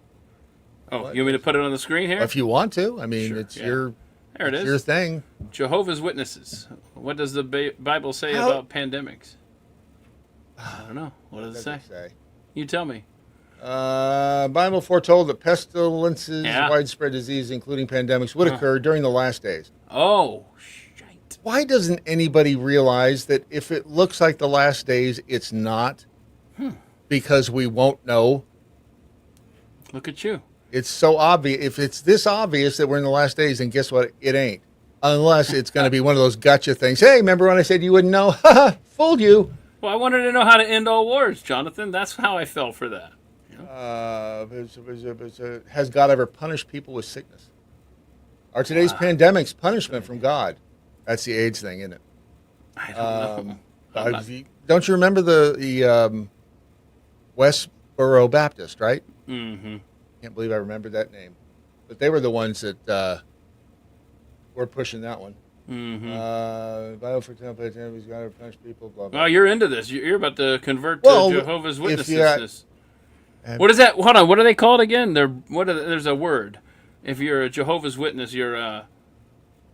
Oh, you want me to put it on the screen here? If you want to. I mean, Sure, it's yeah. your There it it's is. your thing. Jehovah's Witnesses. What does the Bible say How- about pandemics? I don't know. What does it say? You tell me. Bible foretold that pestilences, Yeah. widespread disease, including pandemics, would occur during the last days. Oh, shite. Why doesn't anybody realize that if it looks like the last days, it's not? Because we won't know. Look at you. It's so obvious. If it's this obvious that we're in the last days, then guess what? It ain't. Unless it's going to be one of those gotcha things. Hey, remember when I said you wouldn't know? Haha, fooled you. Well, I wanted to know how to end all wars, Jonathan. That's how I fell for that. Has God ever punished people with sickness? Are today's pandemics punishment from God? That's the AIDS thing, isn't it? I don't know. I'm not- Don't you remember the Westboro Baptist, right? Mm-hmm. Can't believe I remembered that name. But they were the ones that were pushing that one. Mm-hmm. Bible for temple, he's got to punish people, blah, blah. Well, you're into this. You're about to convert Well, to Jehovah's if Witnesses. you- What is that? Hold on. What are they called again? There's a word. If you're a Jehovah's Witness, you're A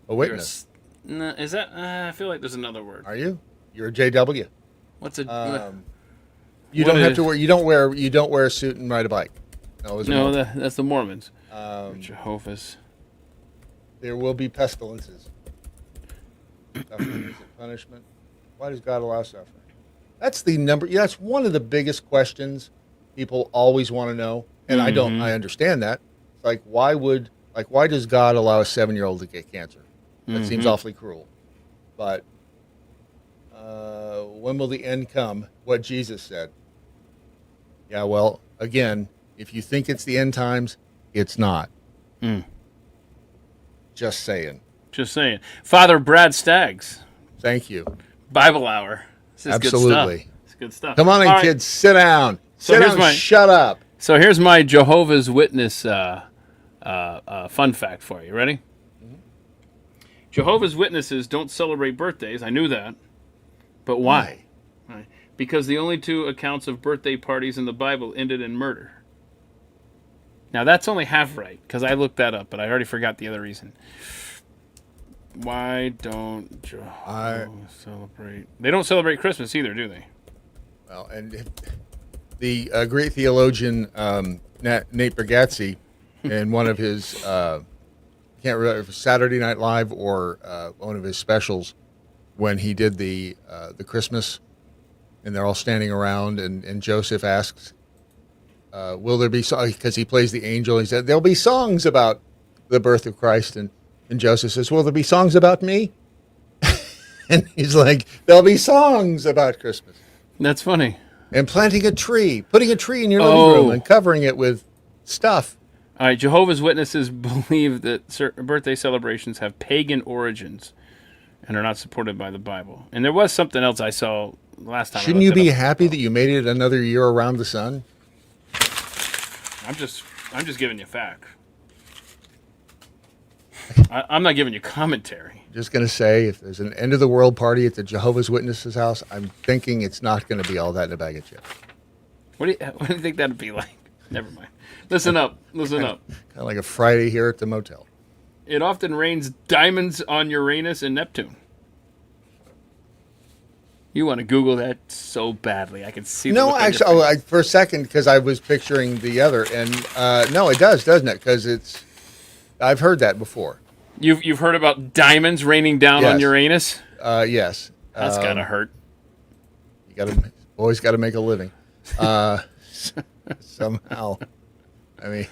witness. Is that? I feel like there's another word. Are you? You're a JW. What's a? You What don't have is- to wear. You don't wear a suit and ride a bike. No, it's a no, Mormon. that's the Mormons. Um, Jehovah's. There will be pestilences. Suffering is a punishment. Why does God allow suffering? That's the number. Yeah, that's one of the biggest questions people always want to know, and I don't. I understand that. It's like, why does God allow a 7-year-old to get cancer? That seems awfully cruel. But when will the end come? What Jesus said. Yeah, well, again, if you think it's the end times, it's not. Just saying. Just saying. Father Brad Staggs, Thank you. Bible Hour. This is Absolutely. good stuff. It's good stuff. Come on in, All right, kids. Sit down. So Sit here's down. my- Shut up. So here's my Jehovah's Witness fun fact for you. Ready? Jehovah's Witnesses don't celebrate birthdays. I knew that. But why? Why? Because the only 2 accounts of birthday parties in the Bible ended in murder. Now, that's only half right, because I looked that up, but I already forgot the other reason. Why don't Jehovah celebrate? They don't celebrate Christmas either, do they? Well, and the great theologian Nate Bargatze, in one of his can't remember if it was Saturday Night Live or one of his specials, when he did the Christmas, and they're all standing around, and Joseph asks, "Will there be songs?" Because he plays the angel. He said, "There'll be songs about the birth of Christ," and Joseph says, "Will there be songs about me?" And he's like, "There'll be songs about Christmas." That's funny. And planting a tree, putting a tree in your living room and covering it with stuff. All right, Jehovah's Witnesses believe that certain birthday celebrations have pagan origins and are not supported by the Bible. And there was something else I saw last time. I Shouldn't you looked it be up. happy that you made it another year around the sun? I'm just giving you facts. I'm not giving you commentary. Just going to say, if there's an end of the world party at the Jehovah's Witnesses house, I'm thinking it's not going to be all that in a bag of chips. What do you think that'd be like? Never mind. Listen up. Listen up. Kind of like a Friday here at the motel. It often rains diamonds on Uranus and Neptune. You want to Google that so badly. I can see the No, look on your actually, face. for a second, because I was picturing the other, and no, it does, doesn't it? Because I've heard that before. You've heard about diamonds raining down on Yes. Uranus? Yes, That's gotta hurt. Always got to make a living, somehow. I mean,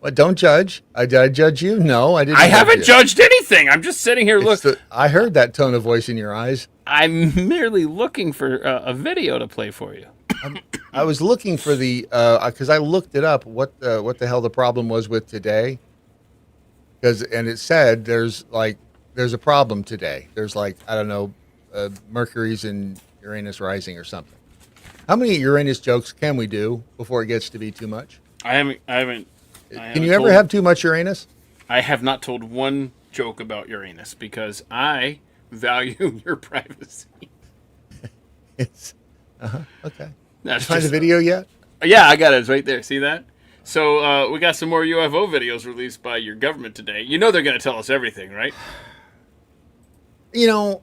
what? Don't judge. Did I judge you? No, I didn't. I judge haven't you. judged anything. I'm just sitting here looking. I heard that tone of voice in your eyes. I'm merely looking for a video to play for you. I was looking for the because I looked it up. What the hell the problem was with today? And it said there's a problem today. There's I don't know, Mercury's in Uranus rising or something. How many Uranus jokes can we do before it gets to be too much? I haven't. Can you ever have too much Uranus? I have not told one joke about Uranus because I value your privacy. It's okay. That's Find the just, video yet? yeah, I got it. It's right there. See that? So we got some more UFO videos released by your government today. You know they're going to tell us everything, right? You know,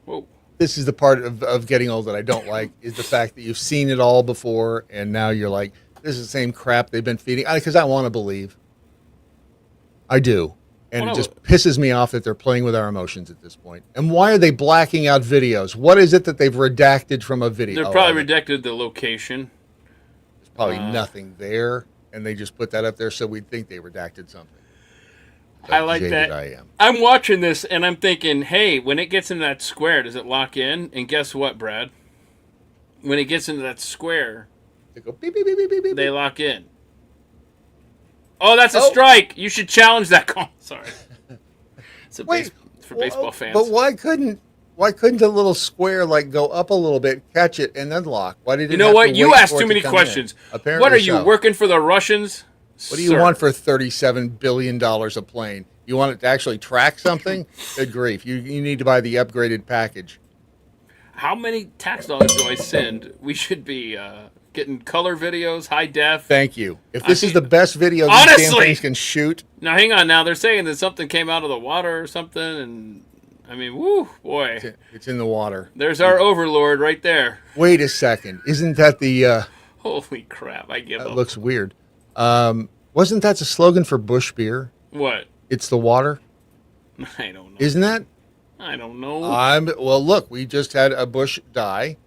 Whoa. this is the part of getting old that I don't like is the fact that you've seen it all before and now you're like, this is the same crap they've been feeding. Because I want to believe. I do. And Well, it no. just pisses me off that they're playing with our emotions at this point. And why are they blacking out videos? What is it that they've redacted from a video? They're probably redacted the location. There's probably nothing there. And they just put that up there so we'd think they redacted something. I like Jaded that. I am. I'm watching this and I'm thinking, hey, when it gets into that square, does it lock in? And guess what, Brad? When it gets into that square, They go beep, beep, beep, beep, beep, beep. they lock in. Oh, that's a Oh. strike. You should challenge that call. Sorry. It's Wait, for baseball fans. But why couldn't the little square go up a little bit, catch it, and then lock? Why did it You know have what? to You wait asked for it too to many come in? questions. Apparently What are you, so. working for the Russians? What do you Sir. want for $37 billion a plane? You want it to actually track something? Good grief. You need to buy the upgraded package. How many tax dollars do I send? We should be getting color videos, high def. Thank you. If this is the best video these damn Honestly! things can shoot, Now, hang on. Now, they're saying that something came out of the water or something. And, I mean, woo, boy. it's in the water. There's our overlord right there. Wait a second. Isn't that the... Holy crap. I give that up. looks weird. Wasn't that the slogan for Busch beer? What? It's the water? I don't know. Isn't that? I don't know. Well, look, we just had a Busch die.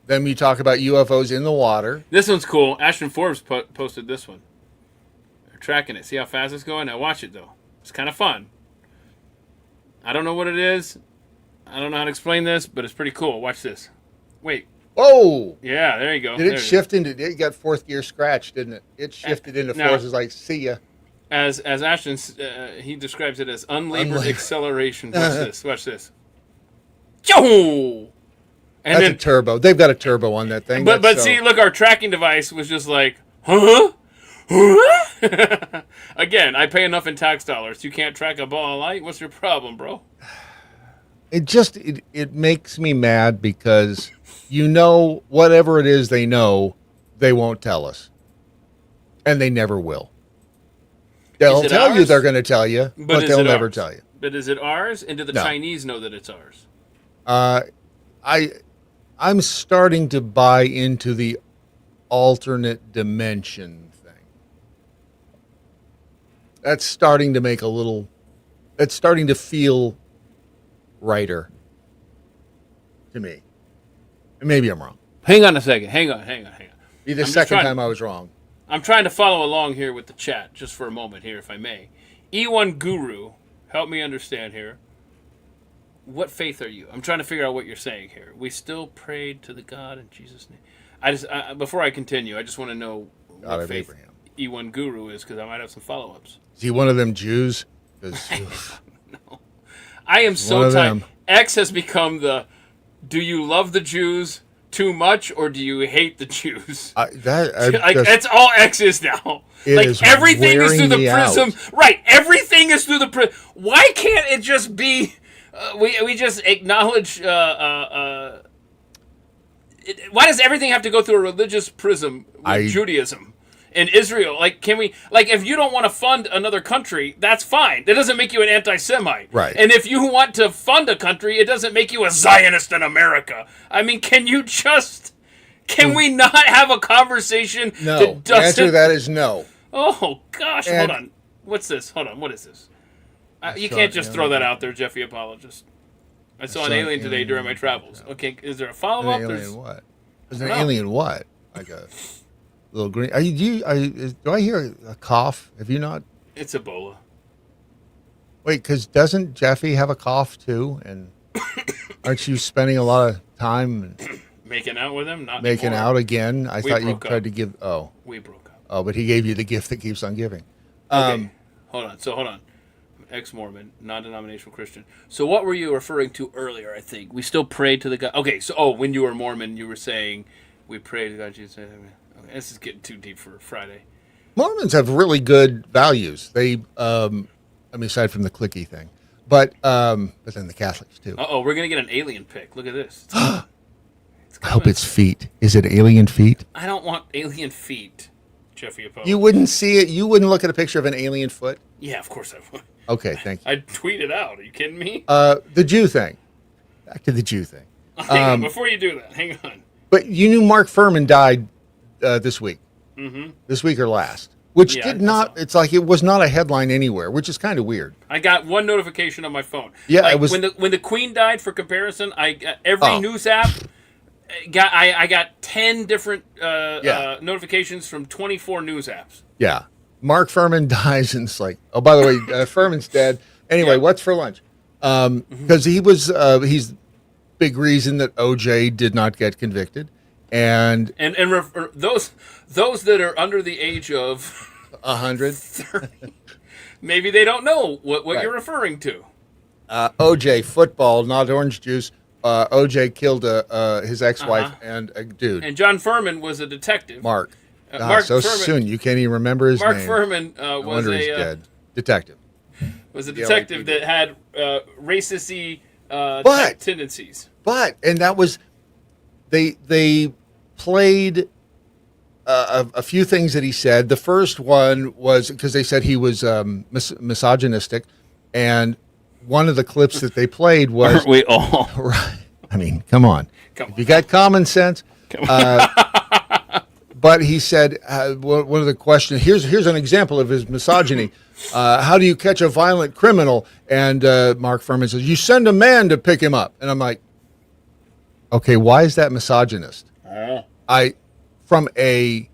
Then we talk about UFOs in the water. This one's cool. Ashton Forbes posted this one. They're tracking it. See how fast it's going? Now watch it, though. It's kind of fun. I don't know what it is. I don't know how to explain this, but it's pretty cool. Watch this. Wait. Oh! Yeah, there you go. Did There it is. shift into... It got fourth gear scratch, didn't it? It shifted into no. fourth. It's like, see ya. As Ashton, he describes it as unlabored acceleration. Watch this. Watch this. Yo! And That's then, a turbo. They've got a turbo on that thing. but That's see, so- look, our tracking device was just like, huh? Huh? Again, I pay enough in tax dollars. You can't track a ball of light? What's your problem, bro? It makes me mad because whatever it is they know, they won't tell us. And they never will. They'll Is it tell you ours? they're going to tell you, but is they'll it never ours? tell you. But is it ours? And do the No. Chinese know that it's ours? I'm starting to buy into the alternate dimension thing. That's starting to make that's starting to feel righter to me. And maybe I'm wrong. Hang on a second. Hang on. Be the I'm just second trying- time I was wrong. I'm trying to follow along here with the chat just for a moment here, if I may. E1 Guru, help me understand here. What faith are you? I'm trying to figure out what you're saying here. We still prayed to the God in Jesus' name. Before I continue, I just want to know God what of faith Abraham. E1 Guru is, because I might have some follow-ups. Is he one of them Jews? 'Cause, I am one so of tired. them. X has become the, do you love the Jews? too much, or do you hate the Jews? Like that's all X is now. It like is everything is through the wearing me prism, right? Everything is through the prism. Why can't it just be? We just acknowledge. Why does everything have to go through a religious prism with Judaism and Israel? Like, can we? Like, if you don't want to fund another country, that's fine. That doesn't make you an anti-Semite, right? And if you want to fund a country, it doesn't make you a Zionist in America. I mean, can you just? Can we not have a conversation? No. The answer to that is no. Oh gosh! Hold on. What's this? Hold on. What is this? You can't just throw that out there, Jeffy Apologist. I saw an alien today during my travels. Okay, is there a follow-up? An alien what? Is there an alien what? Like a little green? Do I hear a cough? Have you not? It's Ebola. Wait, because doesn't Jeffy have a cough too? And aren't you spending a lot of time making out with him? Not making anymore. out again? I thought you tried to give. Oh, we broke up. Oh, but he gave you the gift that keeps on giving. Okay, hold on. Ex-Mormon, non-denominational Christian. So what were you referring to earlier, I think? We still prayed to the God. Okay, so, when you were Mormon, you were saying, we pray to God, Jesus. Okay, this is getting too deep for Friday. Mormons have really good values. They, aside from the clicky thing. But then the Catholics, too. We're going to get an alien pic. Look at this. I hope it's feet. Is it alien feet? I don't want alien feet, Jeffy Apollo. You wouldn't see it? You wouldn't look at a picture of an alien foot? Yeah, of course I would. Okay, thank you. I'd tweet it out. Are you kidding me? The Jew thing. Back to the Jew thing. Hang on, before you do that, hang on. But you knew Mark Furman died this week. Mm-hmm. This week or last. Which did not, it's like it was not a headline anywhere, which is kind of weird. I got one notification on my phone. Yeah, like, it was. When the Queen died, for comparison, I got every news app. I got 10 different notifications from 24 news apps. Yeah. Mark Furman dies, and it's like, oh, by the way, Furman's dead. Anyway, what's for lunch? Because he's big reason that OJ did not get convicted, and those that are under the age of 100, 30, maybe they don't know what you're referring to. OJ football, not orange juice. OJ killed his ex-wife and a dude. And John Furman was a detective. Mark. Mark so Furman, soon you can't even remember his Mark name. Furman was dead. Detective. Was a detective that had racist-y tendencies. And that was they played a few things that he said. The first one was because they said he was misogynistic, and one of the clips that they played was Aren't we all? Right. I mean, come on. If you got common sense. But he said, one of the questions, here's an example of his misogyny. How do you catch a violent criminal? And Mark Furman says, you send a man to pick him up. And I'm like, okay, why is that misogynist? From a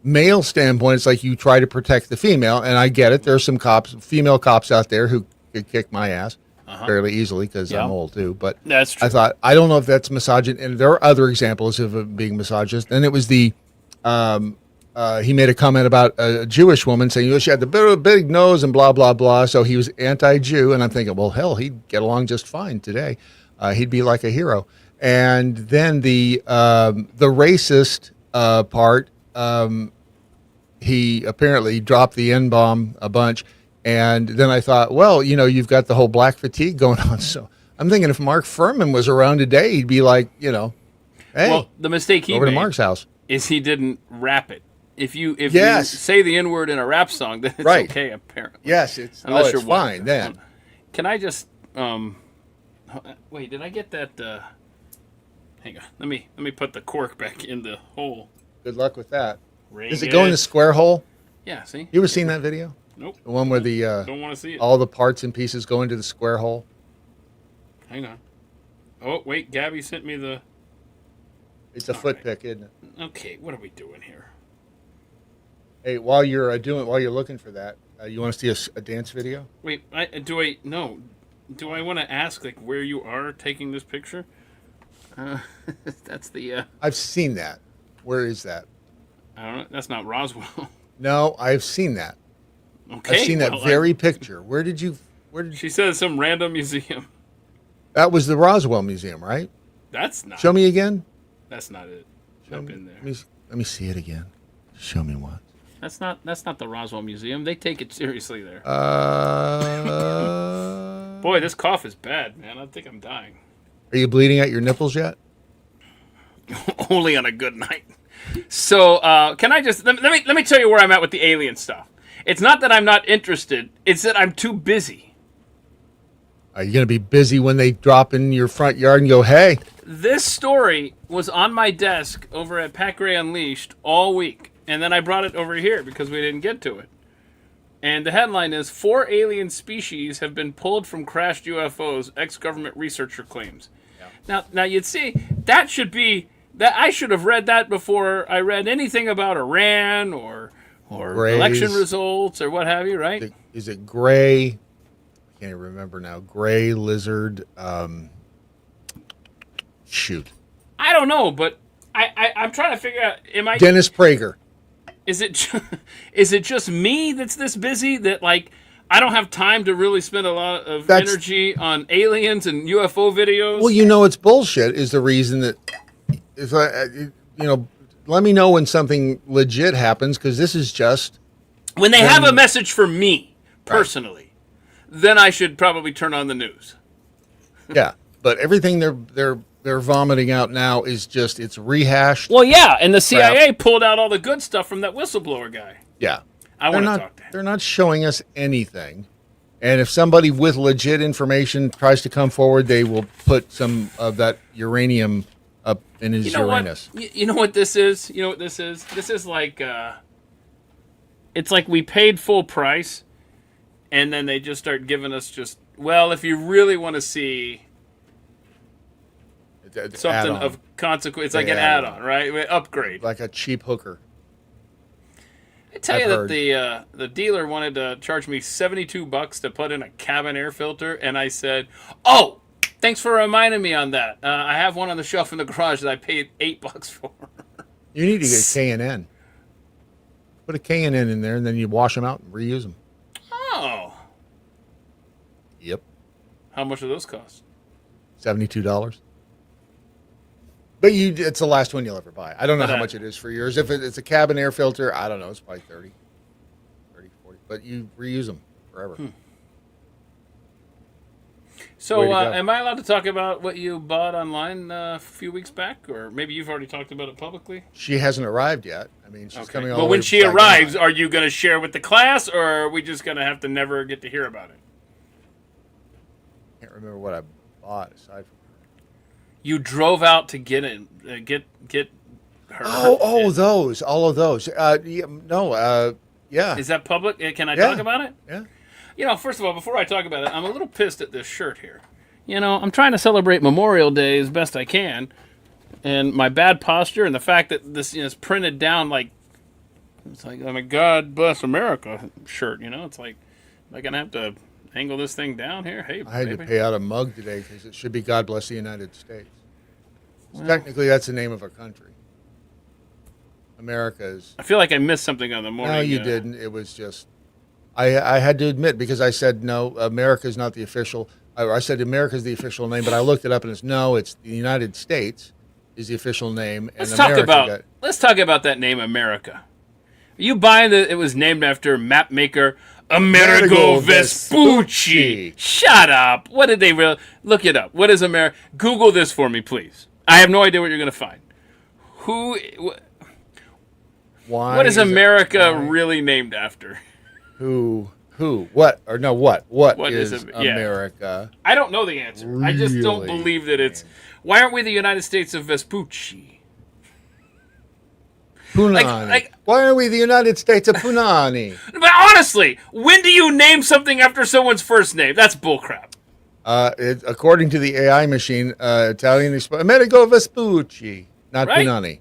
male standpoint, it's like you try to protect the female, and I get it. There's some female cops out there who could kick my ass fairly easily because I'm old too. But that's true. I thought, I don't know if that's misogynist. And there are other examples of it being misogynist. And it was he made a comment about a Jewish woman saying, she had the big nose and blah, blah, blah. So he was anti-Jew. And I'm thinking, well, hell, he'd get along just fine today. He'd be like a hero. And then the racist part, he apparently dropped the N-bomb a bunch. And then I thought, well, you've got the whole black fatigue going on. So I'm thinking if Mark Furman was around today, he'd be like, hey, well, the mistake he over made to Mark's house is he didn't rap it. If you say the N-word in a rap song, then it's okay, apparently. Yes, it's fine then. Can I just wait? Did I get that? Hang on. Let me put the cork back in the hole. Good luck with that. Ring Does it go in the square hole? Yeah. See. You ever seen that video? Nope. The one where the don't want to see it. All the parts and pieces go into the square hole. Hang on. Oh wait, Gabby sent me the. It's a foot pick, isn't it? Okay, what are we doing here? Hey, while you're looking for that, you want to see a dance video? Wait, do I want to ask like where you are taking this picture? That's the. I've seen that. Where is that? I don't know. That's not Roswell. No, I've seen that. Okay, I've seen that very picture. Where did She said some random museum. That was the Roswell Museum, right? That's not. Show me again. That's not it. Jump in there. Let me see it again. Show me one. That's not the Roswell Museum. They take it seriously there. Boy, this cough is bad, man. I think I'm dying. Are you bleeding out your nipples yet? Only on a good night. So, can I just let me tell you where I'm at with the alien stuff. It's not that I'm not interested. It's that I'm too busy. Are you going to be busy when they drop in your front yard and go, hey? This story was on my desk over at Pat Gray Unleashed all week, and then I brought it over here because we didn't get to it. And the headline is 4 alien species have been pulled from crashed UFOs, ex-government researcher claims. Yeah. Now you'd see that should be that I should have read that before I read anything about Iran or election results or what have you, right? Is it gray? I can't even remember now. Gray lizard. Shoot. I don't know, but I'm trying to figure out. Dennis Prager? Is it just me that's this busy that like I don't have time to really spend a lot of energy on aliens and UFO videos? Well, it's bullshit. Is the reason that if let me know when something legit happens because this is just when they have a message for me personally, then I should probably turn on the news. Yeah, but everything they're vomiting out now is just it's rehashed. Well, yeah, and the CIA pulled out all the good stuff from that whistleblower guy. Yeah, I want to talk to him. They're not showing us anything, and if somebody with legit information tries to come forward, they will put some of that uranium up in his Uranus. You know what this is? You know what this is? This is like it's like we paid full price, and then they just start giving us if you really want to see something of consequence, it's like an add-on, right? Upgrade, like a cheap hooker. I tell you that the dealer wanted to charge me $72 to put in a cabin air filter, and I said, "Oh, thanks for reminding me on that. I have one on the shelf in the garage that I paid $8 for." You need to get K&N. Put a K&N in there, and then you wash them out and reuse them. Oh. Yep. How much do those cost? $72. But it's the last one you'll ever buy. I don't know how much it is for yours. If it's a cabin air filter, I don't know. It's probably 30, 40. But you reuse them forever. So am I allowed to talk about what you bought online a few weeks back? Or maybe you've already talked about it publicly? She hasn't arrived yet. I mean, she's coming all the way. But when she arrives, are you going to share with the class, or are we just going to have to never get to hear about it? I can't remember what I bought aside from. You drove out to get her. Those, all of those. Yeah. Is that public? Can I talk about it? Yeah. First of all, before I talk about it, I'm a little pissed at this shirt here. I'm trying to celebrate Memorial Day as best I can, and my bad posture and the fact that this is printed down like it's like I'm a God Bless America shirt. It's like am I gonna have to angle this thing down here? Hey, I had to pay out a mug today because it should be God Bless the United States. So technically, that's the name of our country. America's. I feel like I missed something on the morning. No, you didn't. It was just. I had to admit because I said no, America is not the official. I said America is the official name, but I looked it up and it's the United States is the official name. Let's talk about that name, America. Are you buying that it was named after map maker Amerigo Vespucci? Shut up. What did they really... Look it up. What is America? Google this for me, please. I have no idea what you're going to find. What is America really named after? Who? What? Or no, what? What is America? I don't know the answer. Really? I just don't believe that it's... Why aren't we the United States of Vespucci? Punani. Why are we the United States of Punani? But honestly, when do you name something after someone's first name? That's bullcrap. According to the AI machine, Italian Amerigo Vespucci, not Punani.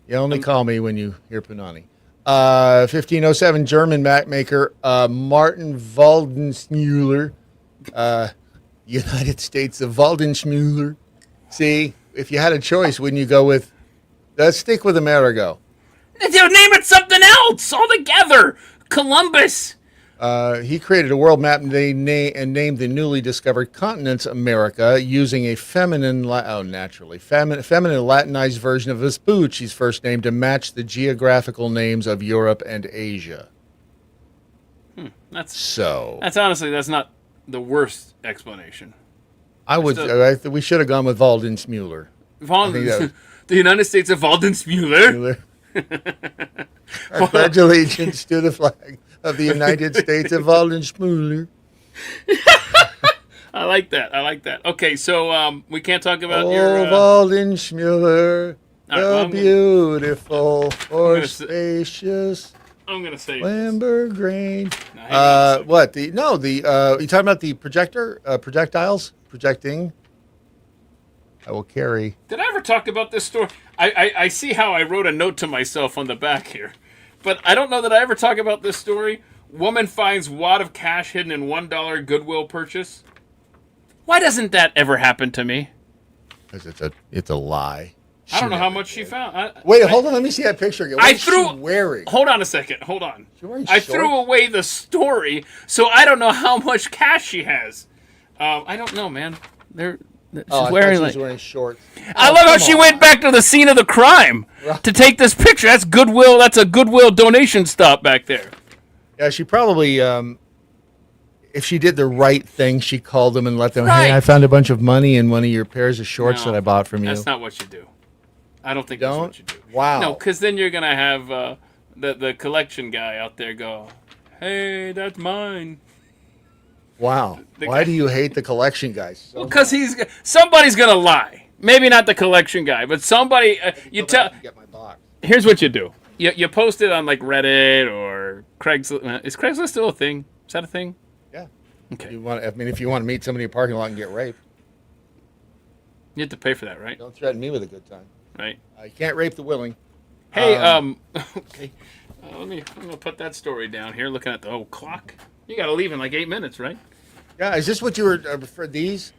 You only call me when you hear Punani. 1507 German map maker Martin Waldenschmuller, United States of Waldenschmuller. See, if you had a choice, wouldn't you go with? Let's stick with Amerigo. Name it something else altogether. Columbus. He created a world map and named the newly discovered continents America using a feminine Latinized version of Vespucci's first name to match the geographical names of Europe and Asia. That's honestly, that's not the worst explanation. We should have gone with Waldensmuller. The United States of Waldensmuller. I pledge allegiance to the flag of the United States of Waldensmuller. I like that. Okay, so we can't talk about Oh, your... Waldensmuller, well, the beautiful or gonna say- spacious I'm going to say... Lamberg grain. Now, hang on a second. What? You talking about the projectiles? Projecting. I will carry. Did I ever talk about this story? I see how I wrote a note to myself on the back here. But I don't know that I ever talk about this story. Woman finds wad of cash hidden in $1 Goodwill purchase. Why doesn't that ever happen to me? Because it's a lie. I don't know how much she found. Wait, hold on. Let me see that picture again. What is she wearing? Hold on a second. Hold on. She wearing I shorts? threw away the story, so I don't know how much cash she has. I don't know, man. She's I wearing thought like. she was wearing shorts. I love how she went back to the scene of the crime to take this picture. That's Goodwill. That's a Goodwill donation stop back there. Yeah, she probably, if she did the right thing, she called them and let them, Right. hey, I found a bunch of money in one of your pairs of shorts No, that I bought from you. That's not what you do. I don't think You that's don't? what you do. Wow. No, because then you're gonna have the collection guy out there go, "Hey, that's mine." Wow. The Why guy- do you hate the collection guys? So Because somebody's gonna lie. Maybe not the collection guy, but somebody. You tell. Get my box. Here's what you do. You post it on like Reddit or Craigslist. Is Craigslist still a thing? Is that a thing? Yeah. Okay. If you want to meet somebody in a parking lot and get raped, You have to pay for that, right? don't threaten me with a good time. Right. You can't rape the willing. Hey, okay. I'm gonna put that story down here. Looking at the old clock. You gotta leave in like 8 minutes, right? Yeah, is this what you were for these?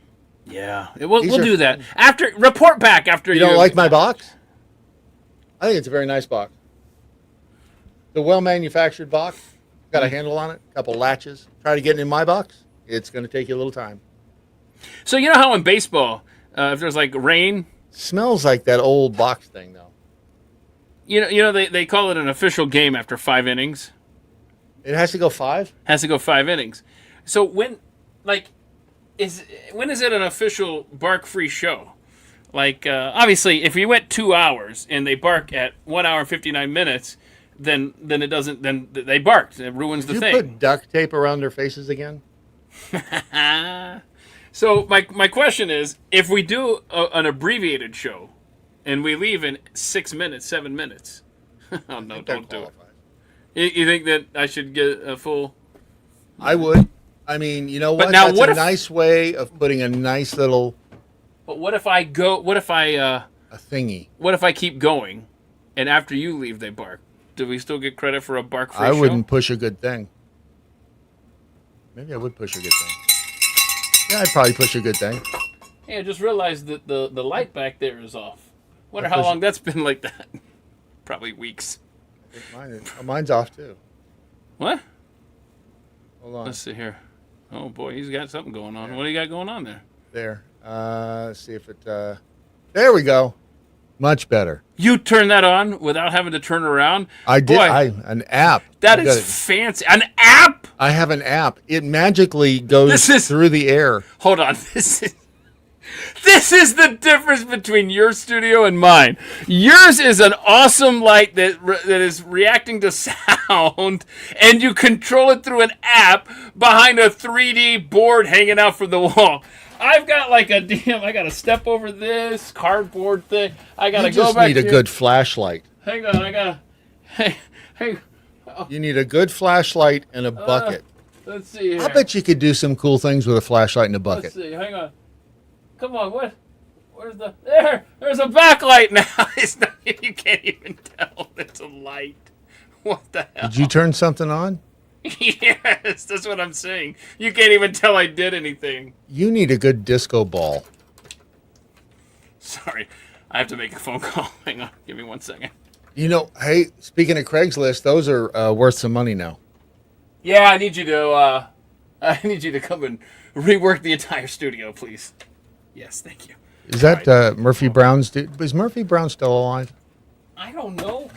Yeah. We'll These are- do that after. Report back after You don't like my box? I think it's a very nice box. The well-manufactured box. Got a handle on it, a couple latches. Try to get it in my box. It's going to take you a little time. So you know how in baseball, if there's like rain, Smells like that old box thing, though. you know they call it an official game after 5 innings. It has to go 5? Has to go 5 innings. So when is it an official bark-free show? Like obviously, if you went 2 hours and they bark at 1 hour and 59 minutes, then it doesn't. Then they barked. It ruins the Did you thing. put duct tape around their faces again? So my question is, if we do an abbreviated show, and we leave in 6 minutes, 7 minutes, oh no, don't do it. You think that I should get a full? I would. I mean, you know But what? now That's what a if- nice way of putting a nice little But what if I go? What if I? a thingy. What if I keep going, and after you leave, they bark? Do we still get credit for a bark-free I show? wouldn't push a good thing. Maybe I would push a good thing. Yeah, I'd probably push a good thing. Hey, I just realized that the light back there is off. Wonder I'll how push long it. that's been like that. Probably weeks. Mine's off too. What? Hold on. Let's see here. Oh boy, he's got something going on. What do you got going on there? There. Let's see if it. There we go. Much better. You turn that on without having to turn around? I did. Boy, An app. that I got is it. fancy. An app? I have an app. It magically goes This is- through the air. Hold on. This is the difference between your studio and mine. Yours is an awesome light that is reacting to sound, and you control it through an app behind a 3D board hanging out from the wall. I've got like a damn. I got to step over this cardboard thing. I got to You go just back. need a here. good flashlight. Hang on. I gotta. Hey. You need a good flashlight and a bucket. Let's see here. I bet you could do some cool things with a flashlight and a Let's bucket. see. Hang on. Come on. What? Where's the? There's a backlight now. It's not. You can't even tell. It's a light. What the hell? Did you turn something on? Yes, that's what I'm saying. You can't even tell I did anything. You need a good disco ball. Sorry, I have to make a phone call. Hang on. Give me 1 second. You know, hey, speaking of Craigslist, those are worth some money now. Yeah, I need you to. I need you to come and rework the entire studio, please. Yes, thank you. Is that Murphy Brown's dude? Is Murphy Brown still alive? I don't know.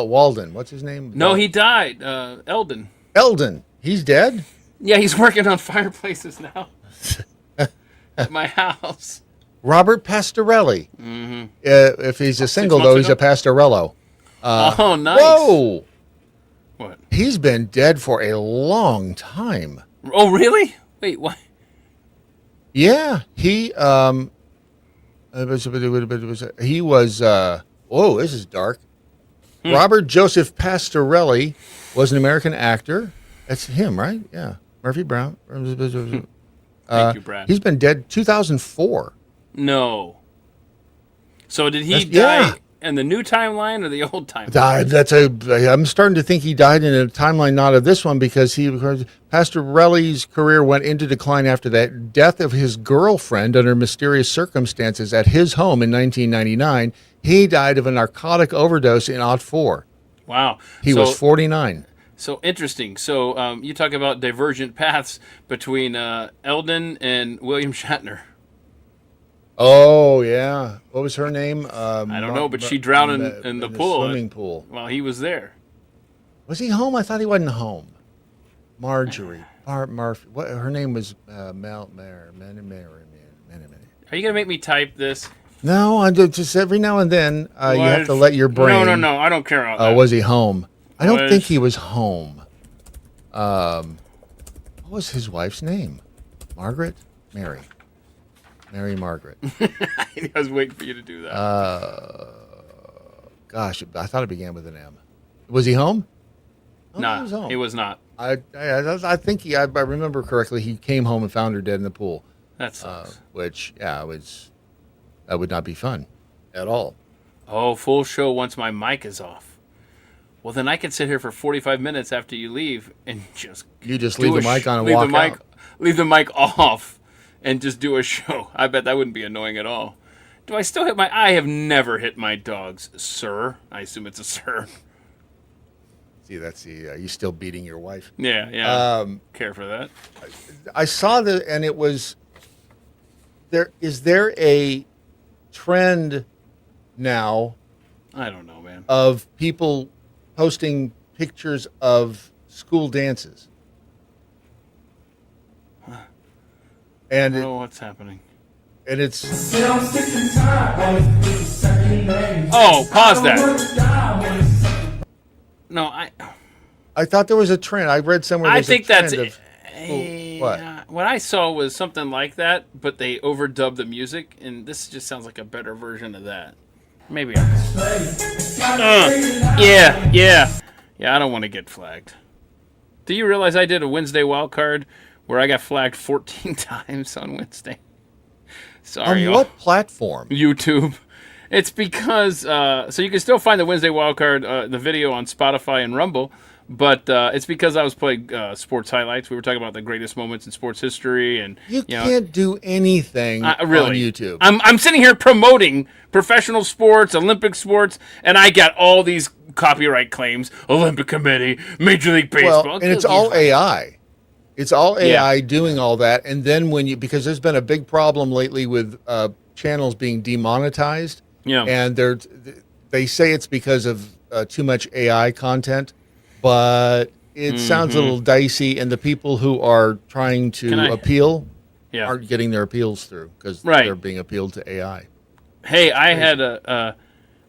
Walden. What's his name? No, he died. Eldon. Eldon. He's dead? Yeah, he's working on fireplaces now at my house. Robert Pastorelli. Mm-hmm. If he's a single, 6 though, months he's a ago? Pastorello. Oh, nice. Whoa! What? He's been dead for a long time. Oh, really? Wait, what? Yeah, he was. Whoa, this is dark. Robert Joseph Pastorelli was an American actor. That's him, right? Yeah, Murphy Brown. Thank you, Brad. He's been dead 2004. No. So did he die Yeah. in the new timeline or the old timeline? I'm starting to think he died in a timeline not of this one because Pastorelli's career went into decline after that death of his girlfriend under mysterious circumstances at his home in 1999. He died of a narcotic overdose in '04. Wow. He was 49. So interesting. So you talk about divergent paths between Eldon and William Shatner. Oh yeah, what was her name? I don't know, but she drowned in the pool. Swimming pool. While he was there. Was he home? I thought he wasn't home. Marjorie. Murphy. What? Her name was Mary. Are you gonna make me type this? No, I do just every now and then you have to let your brain. No. I don't care about that. Was he home? I don't think he was home. What was his wife's name? Margaret? Mary Margaret. I was waiting for you to do that. Gosh, I thought it began with an M. Was he home? No, he was home. he was not. I think I remember correctly. He came home and found her dead in the pool. That sucks. Which, that would not be fun at all. Oh, full show once my mic is off. Well, then I can sit here for 45 minutes after you leave and just leave the mic on and walk out. Leave the mic off and just do a show. I bet that wouldn't be annoying at all. Do I still hit my... I have never hit my dogs, sir. I assume it's a sir. See, that's the... you still beating your wife. Yeah. Care for that. I saw and it was... Is there a trend now... I don't know, man. ...of people posting pictures of school dances? And I don't know what's happening. And it's... Oh, pause that. No, I thought there was a trend. I read somewhere I there's think a trend that's... what? What I saw was something like that, but they overdubbed the music, and this just sounds like a better version of that. Maybe I'm wrong. Yeah, I don't want to get flagged. Do you realize I did a Wednesday wild card where I got flagged 14 times on Wednesday? Sorry, on what platform? YouTube. It's because so you can still find the Wednesday wildcard, the video on Spotify and Rumble, but it's because I was playing sports highlights. We were talking about the greatest moments in sports history, and you can't do anything really on YouTube. I'm sitting here promoting professional sports, Olympic sports, and I got all these copyright claims: Olympic Committee, Major League Baseball, well, and it's all AI. It's all AI doing all that, and then because there's been a big problem lately with channels being demonetized. Yeah, and they say it's because of too much AI content, but it sounds a little dicey, and the people who are trying to appeal aren't getting their appeals through because they're being appealed to AI. Hey, I had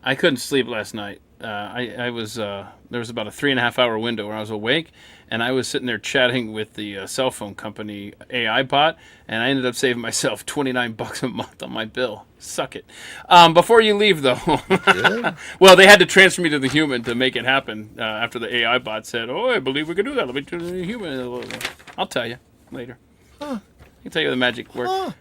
I couldn't sleep last night. I was there was about a 3.5 hour window where I was awake, and I was sitting there chatting with the cell phone company AI bot, and I ended up saving myself $29 a month on my bill. Suck it. Before you leave, though, well, they had to transfer me to the human to make it happen after the AI bot said, "Oh, I believe we can do that. Let me do the human." I'll tell you later. I can tell you the magic word.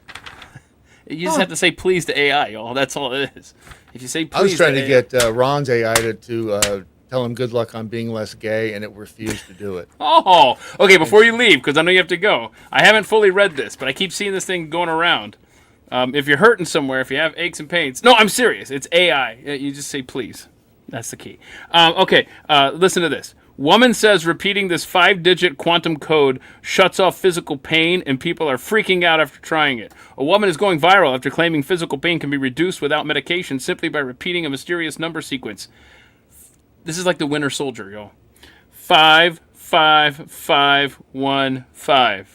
You just have to say please to AI, y'all. That's all it is. If you say please, I was trying to get Ron's AI to tell him good luck on being less gay, and it refused to do it. Oh, okay. Before you leave, because I know you have to go, I haven't fully read this, but I keep seeing this thing going around. If you're hurting somewhere, if you have aches and pains, no, I'm serious. It's AI. You just say please. That's the key. Okay, listen to this. Woman says repeating this 5-digit quantum code shuts off physical pain, and people are freaking out after trying it. A woman is going viral after claiming physical pain can be reduced without medication simply by repeating a mysterious number sequence. This is like the Winter Soldier, yo. 55515.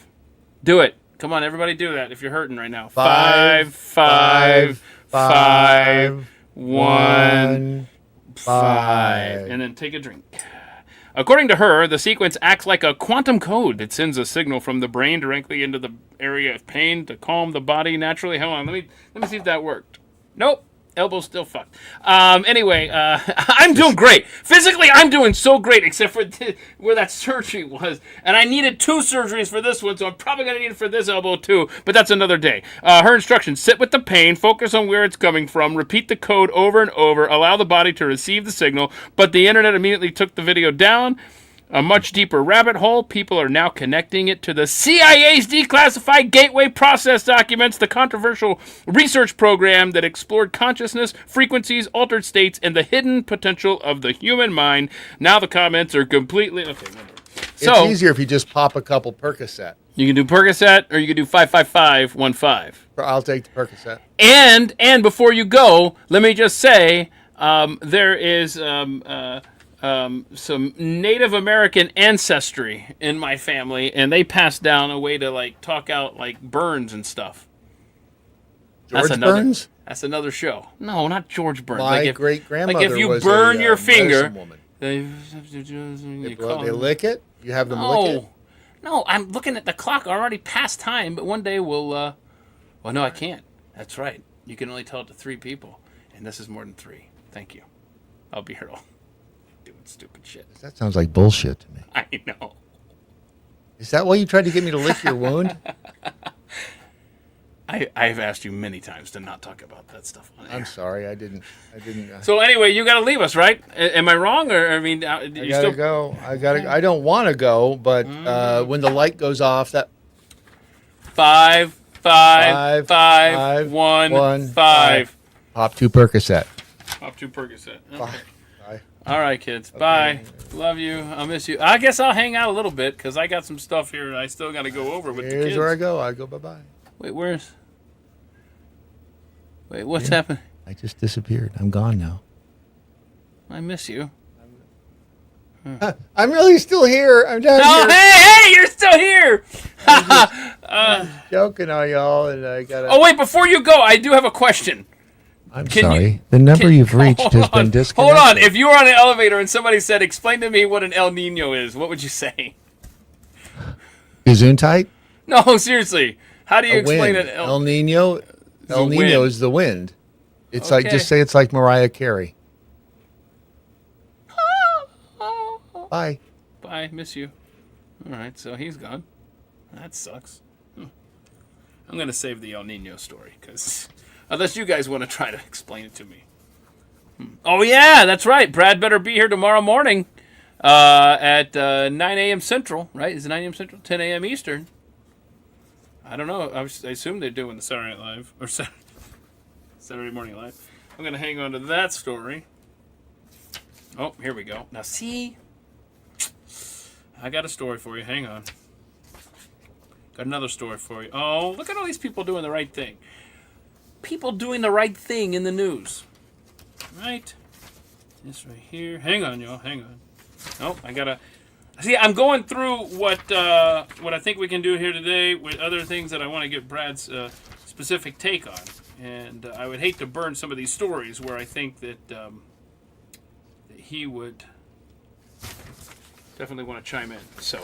Do it. Come on, everybody, do that if you're hurting right now. 55515. 5. And then take a drink. According to her, the sequence acts like a quantum code. It sends a signal from the brain directly into the area of pain to calm the body naturally. Hold on, let me see if that worked. Nope. Elbow's still fucked. Anyway, I'm doing great. Physically, I'm doing so great, except for where that surgery was. And I needed 2 surgeries for this one, so I'm probably going to need it for this elbow too. But that's another day. Her instructions: sit with the pain, focus on where it's coming from, repeat the code over and over, allow the body to receive the signal. But the internet immediately took the video down. A much deeper rabbit hole. People are now connecting it to the CIA's declassified Gateway Process documents, the controversial research program that explored consciousness, frequencies, altered states, and the hidden potential of the human mind. Now the comments are completely... Okay, whatever. So, It's easier if you just pop a couple Percocet. you can do Percocet, or you can do 55515. I'll take the Percocet. And before you go, let me just say, there is... some Native American ancestry in my family, and they passed down a way to like talk out like burns and stuff. George Burns? That's another show. No, not George Burns. My great-grandmother like if you was burn a, your finger, medicine woman. they They lick it? You have them lick it? No, I'm looking at the clock. Already past time, but one day we'll. Well, no, I can't. That's right. You can only tell it to 3 people, and this is more than 3. Thank you. I'll be here all doing stupid shit. That sounds like bullshit to me. I know. Is that why you tried to get me to lick your wound? I've asked you many times to not talk about that stuff on air. I'm sorry, I didn't. So anyway, you got to leave us, right? Am I wrong, or I mean, I gotta go. I don't want to go, but when the light goes off, that 5, 5, 5, Five, 1, one, 5. pop 2 Percocet. Pop 2 Percocet. Okay. Bye. All right, kids. Bye. Love you. I'll miss you. I guess I'll hang out a little bit because I got some stuff here I still got to go over with the kids. Here's where I go. I go bye-bye. Wait, what's happening? I just disappeared. I'm gone now. I miss you. I'm really still here. I'm down Oh, here. hey, you're still here. Joking on y'all, and I gotta. Oh, wait, before you go, I do have a question. I'm can sorry. you- The number you've reached Hold has on. been disconnected. Hold on. If you were on an elevator and somebody said, explain to me what an El Nino is, what would you say? Gesundheit? No, seriously. How do you A explain wind. it? El Nino. El wind. Nino is the wind. It's like, Okay. just say it's like Mariah Carey. Bye. Bye. Miss you. All right, so he's gone. That sucks. I'm going to save the El Nino story because unless you guys want to try to explain it to me. Oh, yeah, that's right. Brad better be here tomorrow morning at 9 a.m. Central, right? Is it 9 a.m. Central? 10 a.m. Eastern. I don't know. I assume they're doing the Saturday Night Live or Saturday Morning Live. I'm going to hang on to that story. Oh, here we go. Now, see? I got a story for you. Hang on. Got another story for you. Oh, look at all these people doing the right thing. People doing the right thing in the news. Right? This right here. Hang on, y'all. Hang on. Oh, I gotta... See, I'm going through what I think we can do here today with other things that I want to get Brad's specific take on. And I would hate to burn some of these stories where I think that, that he would definitely want to chime in. So,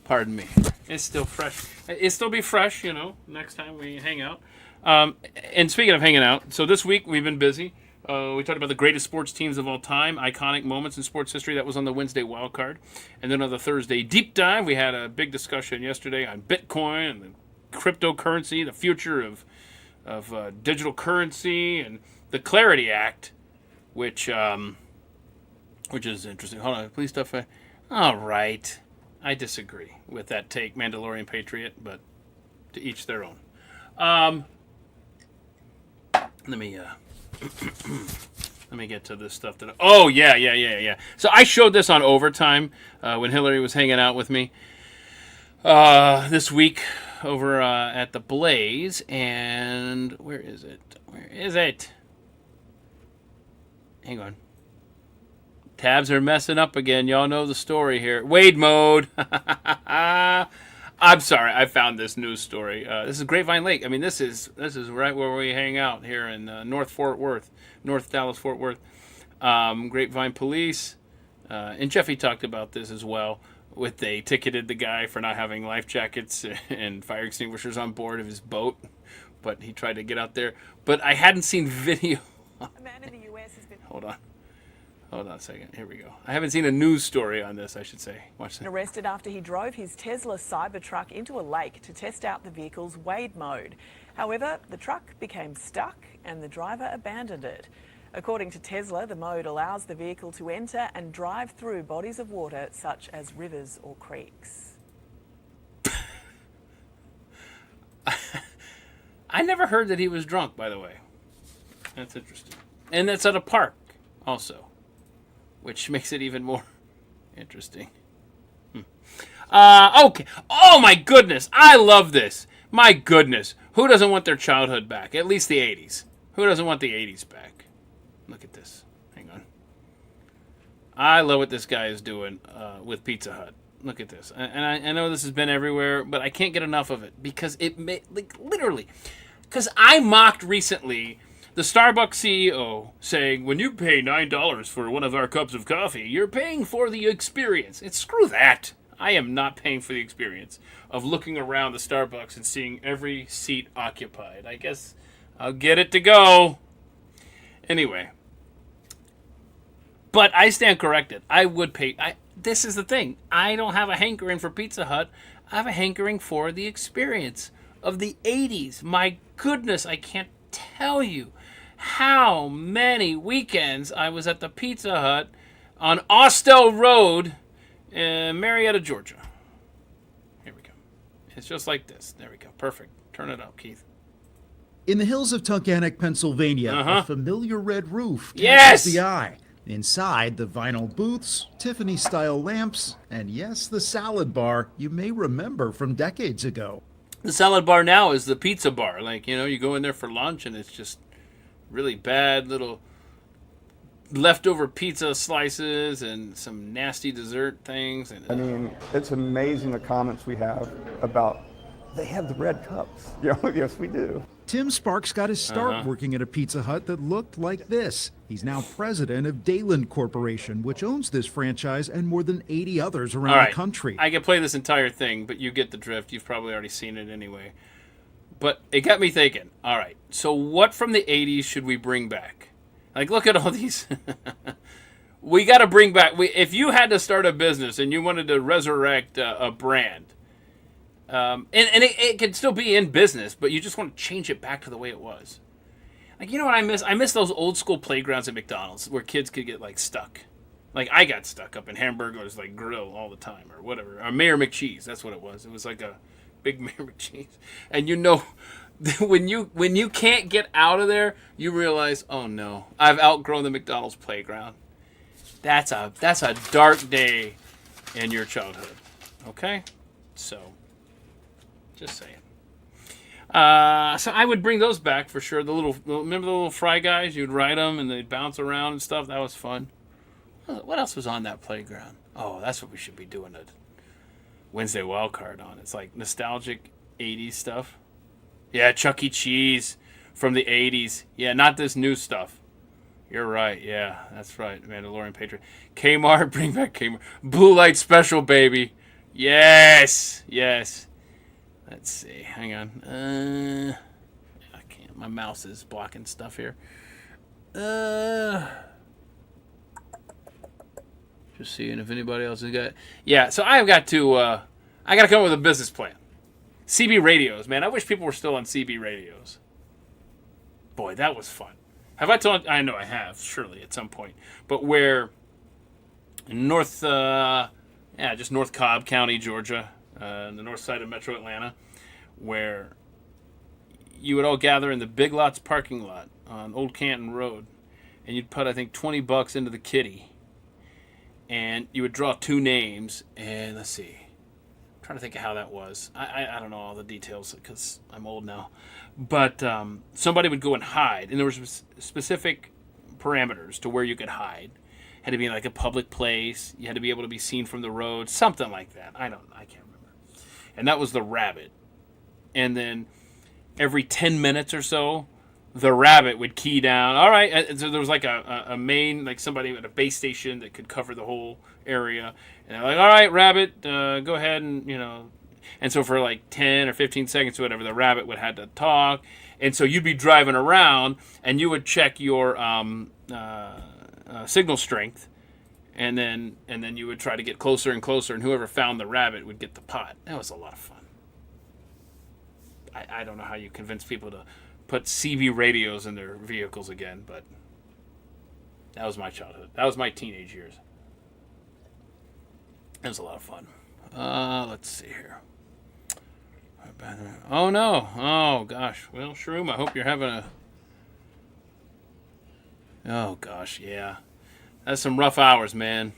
pardon me. It's still fresh. It'll still be fresh, you know, next time we hang out. And speaking of hanging out, so this week we've been busy. We talked about the greatest sports teams of all time, iconic moments in sports history. That was on the Wednesday wild card. And then on the Thursday deep dive, we had a big discussion yesterday on Bitcoin and the cryptocurrency, the future of digital currency, and the Clarity Act, which is interesting. Hold on, please stuff. All right, I disagree with that take, Mandalorian Patriot, but to each their own. Let me Let me get to this stuff. Oh, yeah. So I showed this on Overtime when Hillary was hanging out with me this week over at the Blaze. And where is it? Hang on. Tabs are messing up again. Y'all know the story here. Wade mode. I'm sorry. I found this news story. This is Grapevine Lake. I mean, this is right where we hang out here in North Dallas, Fort Worth. Grapevine Police. And Jeffy talked about this as well. They ticketed the guy for not having life jackets and fire extinguishers on board of his boat. But he tried to get out there. But I hadn't seen video. A man in the U.S. has been... Hold on a second. Here we go. I haven't seen a news story on this, I should say. Watch this. Arrested after he drove his Tesla Cybertruck into a lake to test out the vehicle's wade mode. However, the truck became stuck and the driver abandoned it. According to Tesla, the mode allows the vehicle to enter and drive through bodies of water such as rivers or creeks. I never heard that he was drunk, by the way. That's interesting. And that's at a park also, which makes it even more interesting. Okay. Oh, my goodness. I love this. My goodness. Who doesn't want their childhood back? At least the 80s. Who doesn't want the 80s back? Look at this. Hang on. I love what this guy is doing with Pizza Hut. Look at this. And I know this has been everywhere, but I can't get enough of it because literally. Because I mocked recently the Starbucks CEO saying, when you pay $9 for one of our cups of coffee, you're paying for the experience. And screw that. I am not paying for the experience of looking around the Starbucks and seeing every seat occupied. I guess I'll get it to go. Anyway. But I stand corrected. I would pay. This is the thing. I don't have a hankering for Pizza Hut. I have a hankering for the experience of the 80s. My goodness, I can't tell you how many weekends I was at the Pizza Hut on Austell Road in Marietta, Georgia. Here we go. It's just like this. There we go. Perfect. Turn it up, Keith. In the hills of Tunkhannock, Pennsylvania, a familiar red roof Yes! catches the eye. Inside, the vinyl booths, Tiffany-style lamps, and yes, the salad bar you may remember from decades ago. The salad bar now is the pizza bar. Like, you go in there for lunch and it's just really bad little leftover pizza slices and some nasty dessert things. And I mean, it's amazing the comments we have about they have the red cups. Yes, we do. Tim Sparks got his start working at a Pizza Hut that looked like this. He's now president of Dayland Corporation, which owns this franchise and more than 80 others around the country. I could play this entire thing, but you get the drift. You've probably already seen it anyway. But it got me thinking, all right, so what from the 80s should we bring back? Like, look at all these. We got to bring back, if you had to start a business and you wanted to resurrect a brand, and it could still be in business, but you just want to change it back to the way it was. Like, you know what I miss? I miss those old school playgrounds at McDonald's where kids could get, like, stuck. Like, I got stuck up in Hamburger's, like, grill all the time or whatever. Or Mayor McCheese, that's what it was. It was like a big Mayor McCheese. And when you can't get out of there, you realize, oh, no, I've outgrown the McDonald's playground. That's a dark day in your childhood. Okay? So... just saying. So I would bring those back for sure. Remember the little fry guys? You'd ride them and they'd bounce around and stuff. That was fun. What else was on that playground? Oh, that's what we should be doing a Wednesday wild card on. It's like nostalgic 80s stuff. Yeah, Chuck E. Cheese from the 80s. Yeah, not this new stuff. You're right. Yeah, that's right. Mandalorian Patriot. Kmart, bring back Kmart. Blue Light Special, baby. Yes. Yes. Let's see. Hang on. I can't. My mouse is blocking stuff here. Just seeing if anybody else has got. Yeah. So I've got to. I got to come up with a business plan. CB radios, man. I wish people were still on CB radios. Boy, that was fun. Have I told? I know I have, surely at some point. But where? North. Just North Cobb County, Georgia. On the north side of Metro Atlanta, where you would all gather in the Big Lots parking lot on Old Canton Road, and you'd put, I think, $20 into the kitty, and you would draw 2 names, and let's see. I'm trying to think of how that was. I don't know all the details because I'm old now. But somebody would go and hide, and there was specific parameters to where you could hide. Had to be in like a public place. You had to be able to be seen from the road, something like that. I can't remember. And that was the rabbit. And then every 10 minutes or so, the rabbit would key down. All right, and so there was like a main, like somebody at a base station that could cover the whole area. And they're like, all right, rabbit, go ahead and, And so for like 10 or 15 seconds or whatever, the rabbit would have to talk. And so you'd be driving around, and you would check your signal strength, and then you would try to get closer and closer, and whoever found the rabbit would get the pot. That was a lot of fun. I don't know how you convince people to put CB radios in their vehicles again, but that was my childhood. That was my teenage years. It was a lot of fun. Let's see here. Oh, no. Oh, gosh. Well, Shroom, I hope you're having a... Oh, gosh, yeah. That's some rough hours, man.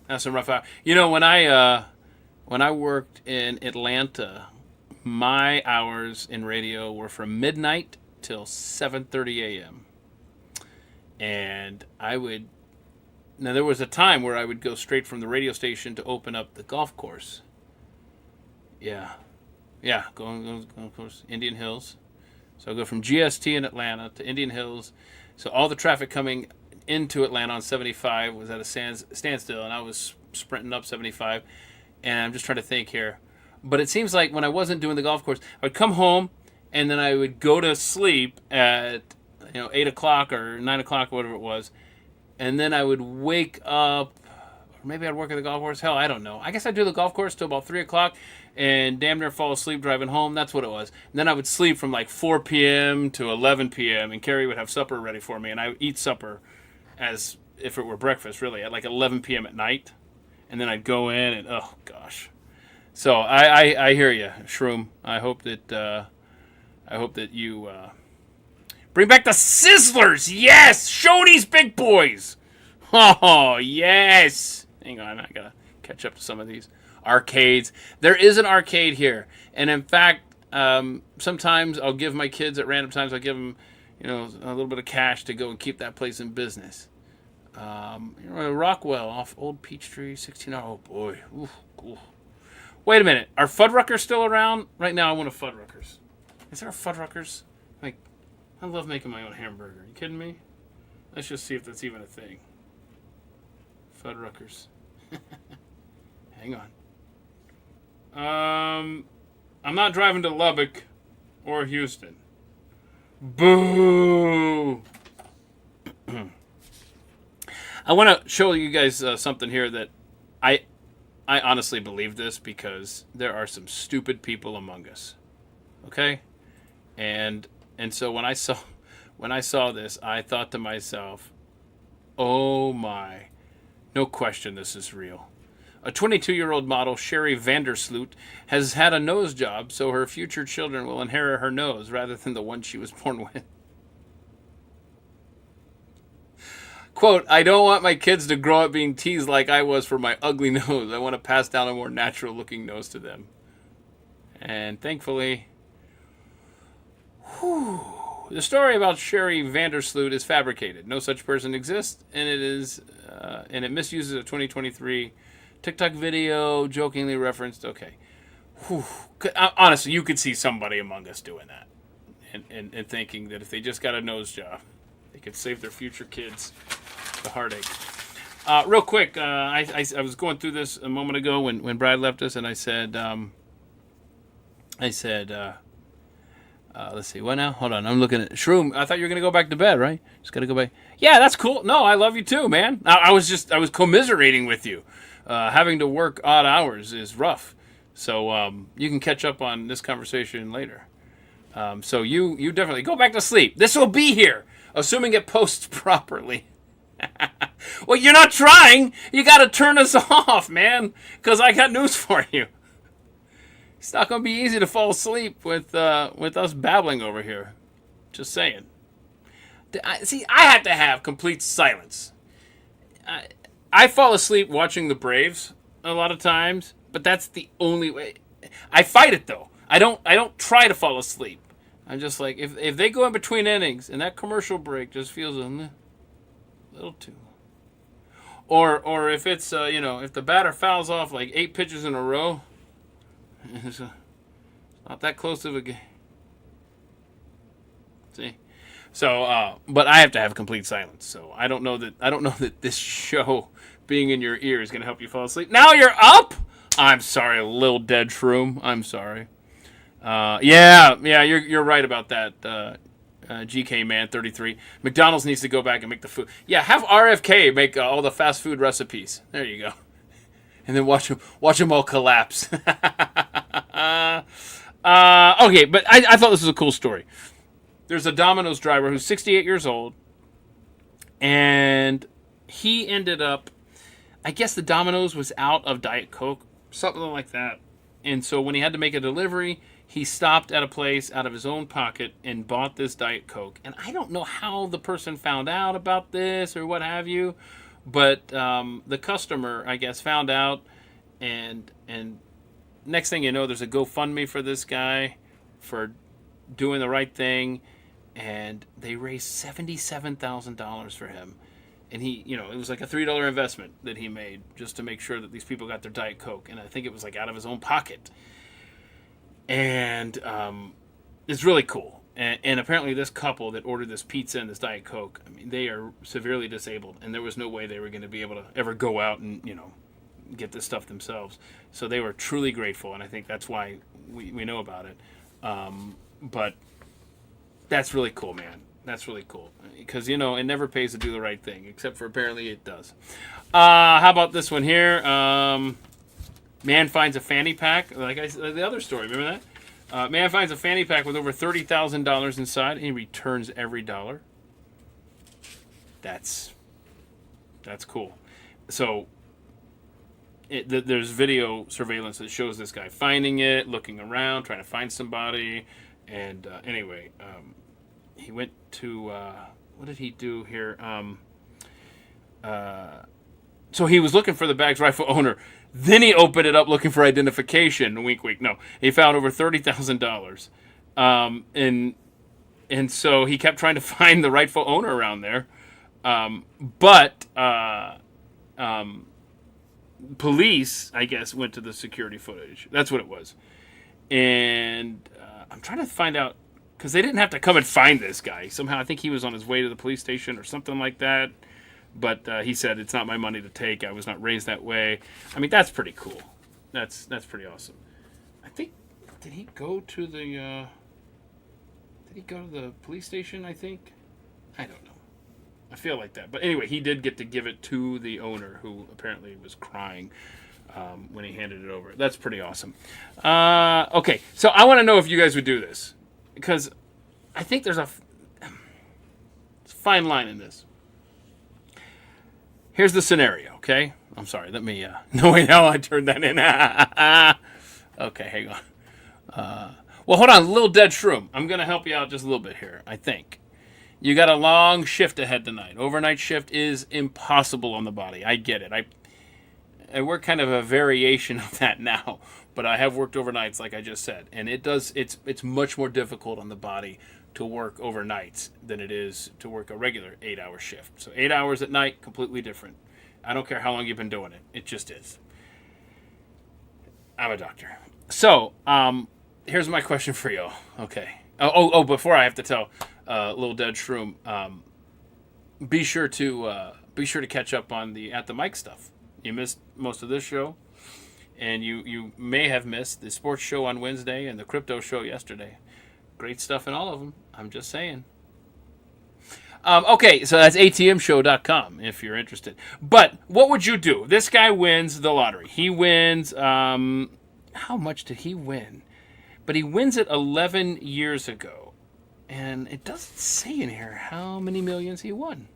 That's some rough hours. When I worked in Atlanta, my hours in radio were from midnight till 7:30 a.m. And now there was a time where I would go straight from the radio station to open up the golf course. Yeah, going golf course, Indian Hills. So I go from GST in Atlanta to Indian Hills. So all the traffic coming into Atlanta on 75 was at a standstill, and I was sprinting up 75. And I'm just trying to think here. But it seems like when I wasn't doing the golf course, I would come home, and then I would go to sleep at 8 o'clock or 9 o'clock, whatever it was. And then I would wake up, or maybe I'd work at the golf course. Hell, I don't know. I guess I'd do the golf course till about 3 o'clock and damn near fall asleep driving home. That's what it was. And then I would sleep from like 4 p.m. to 11 p.m. and Carrie would have supper ready for me. And I would eat supper as if it were breakfast, really, at like 11 p.m. at night. And then I'd go in and, oh, gosh. So I hear you, Shroom. I hope that you bring back the Sizzlers. Yes, show these big boys. Oh yes. Hang on, I gotta catch up to some of these arcades. There is an arcade here, and in fact, sometimes I'll give my kids at random times. I'll give them, a little bit of cash to go and keep that place in business. Rockwell off Old Peachtree, 16. Oh boy. Ooh. Wait a minute. Are Fuddruckers still around? Right now I want a Fuddruckers. Is there a Fuddruckers? Like, I love making my own hamburger. Are you kidding me? Let's just see if that's even a thing. Fuddruckers. Hang on. I'm not driving to Lubbock or Houston. Boo! I want to show you guys something here that I honestly believe this because there are some stupid people among us. Okay? And so when I saw this, I thought to myself, oh my, no question this is real. A 22-year-old model, Sherry Vandersloot, has had a nose job, so her future children will inherit her nose rather than the one she was born with. Quote, I don't want my kids to grow up being teased like I was for my ugly nose. I want to pass down a more natural-looking nose to them. And thankfully, the story about Sherry Vandersloot is fabricated. No such person exists, and it misuses a 2023 TikTok video, jokingly referenced. Okay. Honestly, you could see somebody among us doing that and thinking that if they just got a nose job, they could save their future kids the heartache. Real quick, I was going through this a moment ago when Brad left us, and I said, let's see, what now? Hold on, I'm looking at Shroom. I thought you were going to go back to bed, right? Just got to go back. Yeah, that's cool. No, I love you too, man. I was commiserating with you. Having to work odd hours is rough. So you can catch up on this conversation later. So you definitely go back to sleep. This will be here, assuming it posts properly. Well, you're not trying. You got to turn us off, man, because I got news for you. It's not going to be easy to fall asleep with us babbling over here. Just saying. See, I have to have complete silence. I fall asleep watching the Braves a lot of times, but that's the only way. I fight it though. I don't try to fall asleep. I'm just like, if they go in between innings and that commercial break just feels a little too. Or if it's if the batter fouls off like 8 pitches in a row, it's not that close of a game. See, so but I have to have complete silence. So I don't know that this show being in your ear is going to help you fall asleep. Now you're up. I'm sorry, little dead shroom. I'm sorry. Yeah, you're right about that. GK Man 33. McDonald's needs to go back and make the food. Yeah, have RFK make all the fast food recipes. There you go. And then watch them all collapse. Okay, but I thought this was a cool story. There's a Domino's driver who's 68 years old, and he ended up, I guess the Domino's was out of Diet Coke, something like that. And so when he had to make a delivery, he stopped at a place out of his own pocket and bought this Diet Coke. And I don't know how the person found out about this or what have you, but the customer, I guess, found out, and next thing you know, there's a GoFundMe for this guy for doing the right thing, and they raised $77,000 for him. And he, it was like a $3 investment that he made just to make sure that these people got their Diet Coke. And I think it was like out of his own pocket. And it's really cool. And apparently this couple that ordered this pizza and this Diet Coke, I mean, they are severely disabled. And there was no way they were going to be able to ever go out and, get this stuff themselves. So they were truly grateful. And I think that's why we know about it. But that's really cool, man. That's really cool. Because, it never pays to do the right thing. Except for apparently it does. How about this one here? Man finds a fanny pack. Like the other story. Remember that? Man finds a fanny pack with over $30,000 inside. And he returns every dollar. That's cool. So there's video surveillance that shows this guy finding it, looking around, trying to find somebody. And anyway, he went to, what did he do here? So he was looking for the bag's rightful owner. Then he opened it up looking for identification. Wink, wink. No, he found over $30,000. And so he kept trying to find the rightful owner around there. But police, I guess, went to the security footage. That's what it was. And I'm trying to find out, because they didn't have to come and find this guy. Somehow I think he was on his way to the police station or something like that. But he said, it's not my money to take. I was not raised that way. I mean, that's pretty cool. That's pretty awesome. I think, did he go to the police station, I think? I don't know. I feel like that. But anyway, he did get to give it to the owner, who apparently was crying when he handed it over. That's pretty awesome. Okay, so I want to know if you guys would do this. Because I think there's a fine line in this. Here's the scenario, okay? I'm sorry, let me... no, wait, how I turned that in. Okay, hang on. Well, hold on, little dead shroom. I'm going to help you out just a little bit here, I think. You got a long shift ahead tonight. Overnight shift is impossible on the body. I get it. I work kind of a variation of that now, but I have worked overnights, like I just said, and it's much more difficult on the body to work overnights than it is to work a regular 8-hour shift. So 8 hours at night, completely different. I don't care how long you've been doing it. It just is. I'm a doctor. So, here's my question for you. Okay. Before I have to tell little dead shroom, be sure to catch up on the At the Mic stuff. You missed most of this show, and you may have missed the sports show on Wednesday and the crypto show yesterday. Great stuff in all of them. I'm just saying. Okay, so that's atmshow.com if you're interested. But what would you do? This guy wins the lottery. He wins, how much did he win? But he wins it 11 years ago. And it doesn't say in here how many millions he won.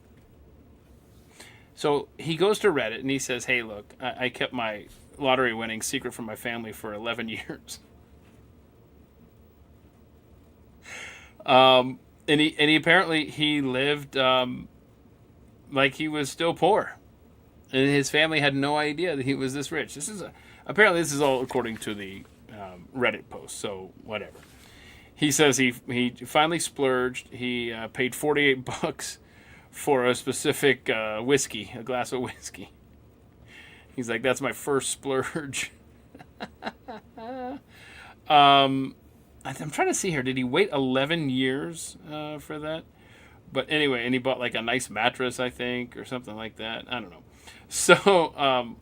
So he goes to Reddit and he says, hey, look, I kept my lottery winning secret from my family for 11 years. And he apparently he lived like he was still poor, and his family had no idea that he was this rich. Apparently this is all according to the Reddit post. So whatever. He says he finally splurged. He paid $48 for a specific whiskey, a glass of whiskey. He's like, that's my first splurge. I'm trying to see here. Did he wait 11 years for that? But anyway, and he bought like a nice mattress, I think, or something like that. I don't know. So,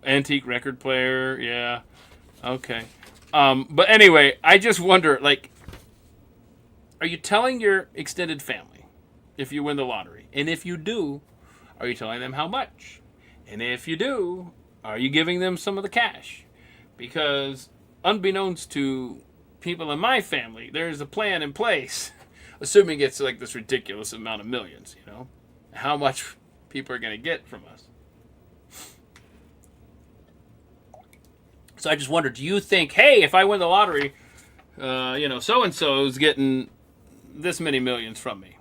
antique record player, yeah, okay. But anyway, I just wonder, like, are you telling your extended family if you win the lottery? And if you do, are you telling them how much? And if you do, are you giving them some of the cash? Because unbeknownst to people in my family, there's a plan in place, assuming it's like this ridiculous amount of millions, you know, how much people are going to get from us. So I just wonder, do you think, hey, if I win the lottery, so-and-so is getting this many millions from me,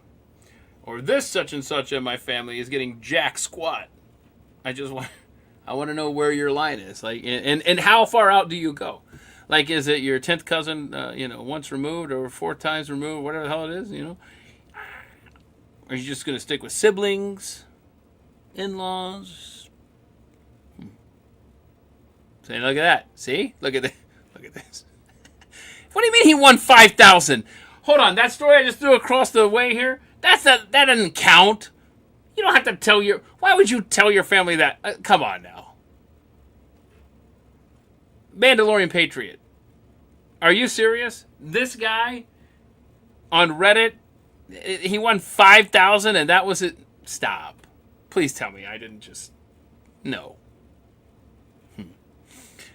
or this such and such in my family is getting jack squat? I want to know where your line is, like, and how far out do you go? Like, is it your 10th cousin, once removed or 4 times removed, whatever the hell it is, you know? Are you just going to stick with siblings, in-laws? Say, look at that. See? Look at this. Look at this. What do you mean he won 5,000? Hold on. That story I just threw across the way here, that doesn't count. You don't have to tell your... Why would you tell your family that? Come on now. Mandalorian Patriot. Are you serious? This guy on Reddit, he won 5,000 and that was it? Stop. Please tell me I didn't just... No.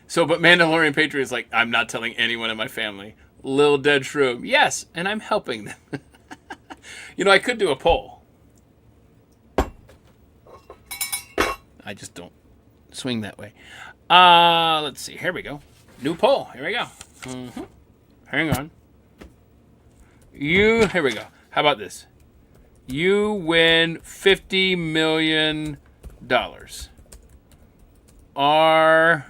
So, but Mandalorian Patriot is like, I'm not telling anyone in my family. Lil Dead Shroom. Yes, and I'm helping them. I could do a poll. I just don't swing that way. Let's see. Here we go. New poll. Here we go. Mm-hmm. Hang on. Here we go. How about this? You win $50 million. Are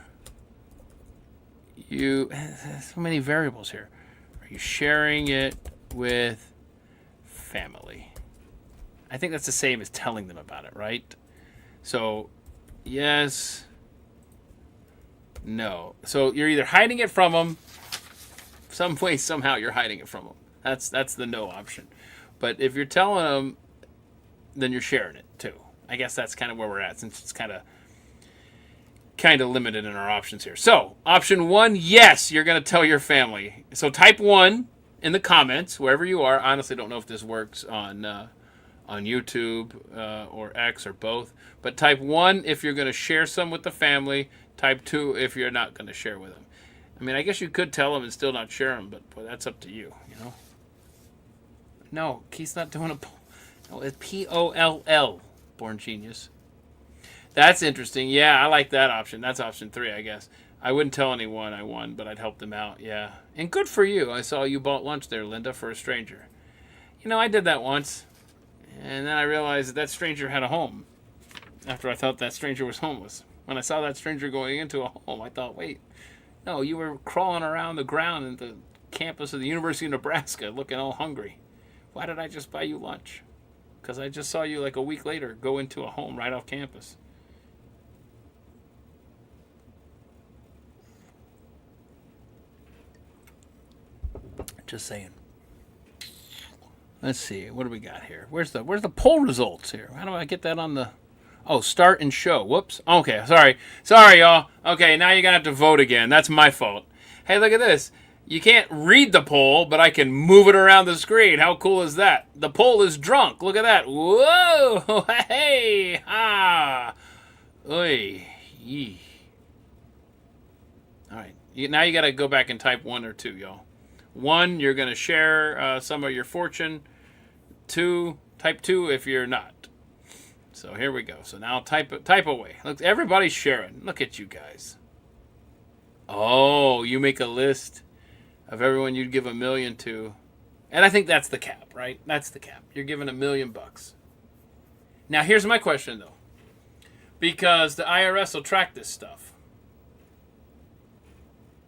you... So many variables here. Are you sharing it with family? I think that's the same as telling them about it, right? So, yes... No. So you're either hiding it from them, some way, somehow you're hiding it from them. That's the no option. But if you're telling them, then you're sharing it too. I guess that's kind of where we're at, since it's kind of limited in our options here. So option 1, yes, you're going to tell your family. So type 1 in the comments, wherever you are. I honestly don't know if this works on YouTube or X or both. But type 1 if you're going to share some with the family. Type 2 if you're not going to share with them. I mean, I guess you could tell them and still not share them, but boy, that's up to you, you know? No, Keith's not doing a poll. No, it's P-O-L-L, Born Genius. That's interesting. Yeah, I like that option. That's option 3, I guess. I wouldn't tell anyone I won, but I'd help them out, yeah. And good for you. I saw you bought lunch there, Linda, for a stranger. You know, I did that once, and then I realized that stranger had a home after I thought that stranger was homeless. When I saw that stranger going into a home, I thought, wait, no, you were crawling around the ground at the campus of the University of Nebraska looking all hungry. Why did I just buy you lunch? Because I just saw you like a week later go into a home right off campus. Just saying. Let's see. What do we got here? Where's the poll results here? How do I get that on the... Oh, start and show. Whoops. Okay, sorry, y'all. Okay, now you're going to have to vote again. That's my fault. Hey, look at this. You can't read the poll, but I can move it around the screen. How cool is that? The poll is drunk. Look at that. Whoa. Hey. Ah. Oy. Yee. All right. Now you got to go back and type 1 or 2, y'all. 1, you're going to share some of your fortune. 2, type 2 if you're not. So here we go. So now type away. Look, everybody's sharing. Look at you guys. Oh, you make a list of everyone you'd give $1 million to. And I think that's the cap, right? That's the cap. You're giving $1 million. Now, here's my question, though. Because the IRS will track this stuff.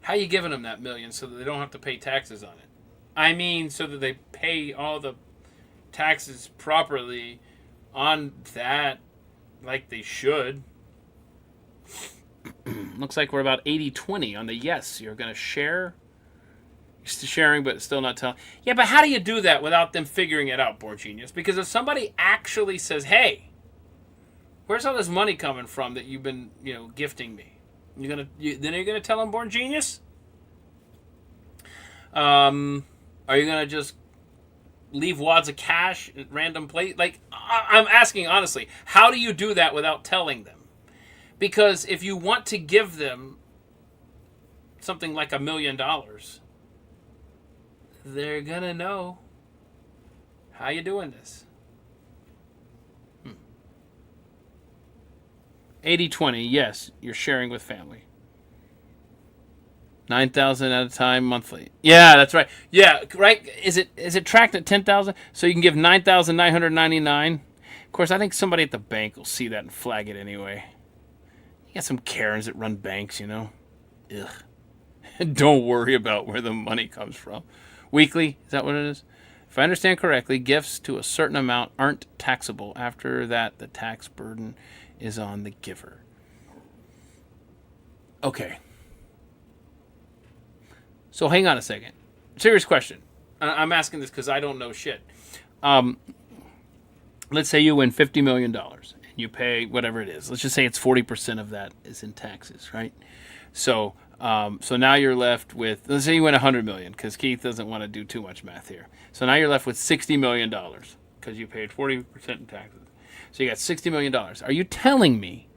How you giving them that $1 million so that they don't have to pay taxes on it? I mean, so that they pay all the taxes properly on that like they should. Looks like we're about 80-20 on the yes. You're going to share. You're still sharing, but still not telling. Yeah, but how do you do that without them figuring it out, Board Genius? Because if somebody actually says, hey, where's all this money coming from that you've been, gifting me? Then you're gonna tell them, Born Genius? Are you gonna just leave wads of cash at random place? Like, I'm asking honestly, how do you do that without telling them? Because if you want to give them something like $1 million, they're gonna know. How you doing this? 80-20, yes, you're sharing with family. 9,000 at a time monthly. Yeah, that's right. Yeah, right. Is it tracked at 10,000? So you can give 9,999. Of course, I think somebody at the bank will see that and flag it anyway. You got some Karens that run banks, Ugh. Don't worry about where the money comes from. Weekly, is that what it is? If I understand correctly, gifts to a certain amount aren't taxable. After that, the tax burden is on the giver. Okay. So hang on a second. Serious question. I'm asking this because I don't know shit. Let's say you win $50 million and you pay whatever it is. Let's just say it's 40% of that is in taxes, right? So now you're left with, let's say you win $100 million because Keith doesn't want to do too much math here. So now you're left with $60 million because you paid 40% in taxes. So you got $60 million. Are you telling me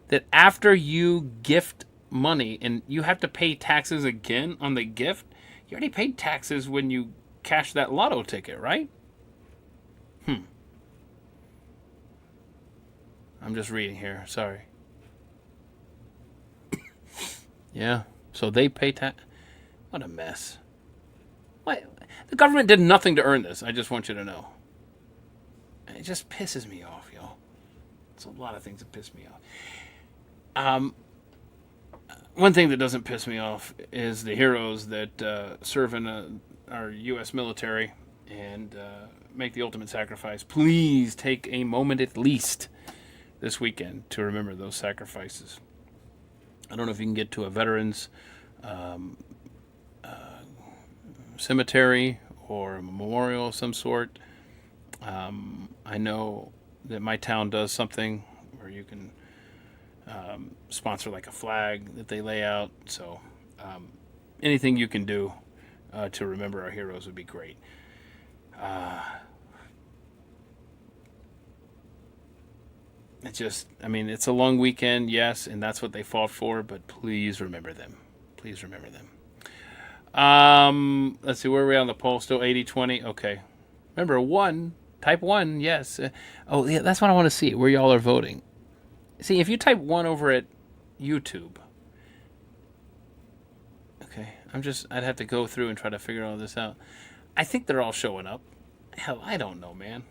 that after you gift money and you have to pay taxes again on the gift, you already paid taxes when you cashed that lotto ticket, right? I'm just reading here. Sorry. Yeah. So they pay tax. What a mess. What? The government did nothing to earn this. I just want you to know. It just pisses me off, y'all. It's a lot of things that piss me off. One thing that doesn't piss me off is the heroes that serve in our U.S. military and make the ultimate sacrifice. Please take a moment at least this weekend to remember those sacrifices. I don't know if you can get to a veterans cemetery or a memorial of some sort. I know that my town does something where you can sponsor like a flag that they lay out. So anything you can do to remember our heroes would be great. It's just, it's a long weekend, yes, and that's what they fought for, but please remember them. Please remember them. Let's see, where are we on the poll? Still 80-20? Okay. Remember, type 1, yes. Oh, yeah, that's what I want to see, where y'all are voting. See, if you type 1 over at YouTube, okay, I'd have to go through and try to figure all this out. I think they're all showing up. Hell, I don't know, man.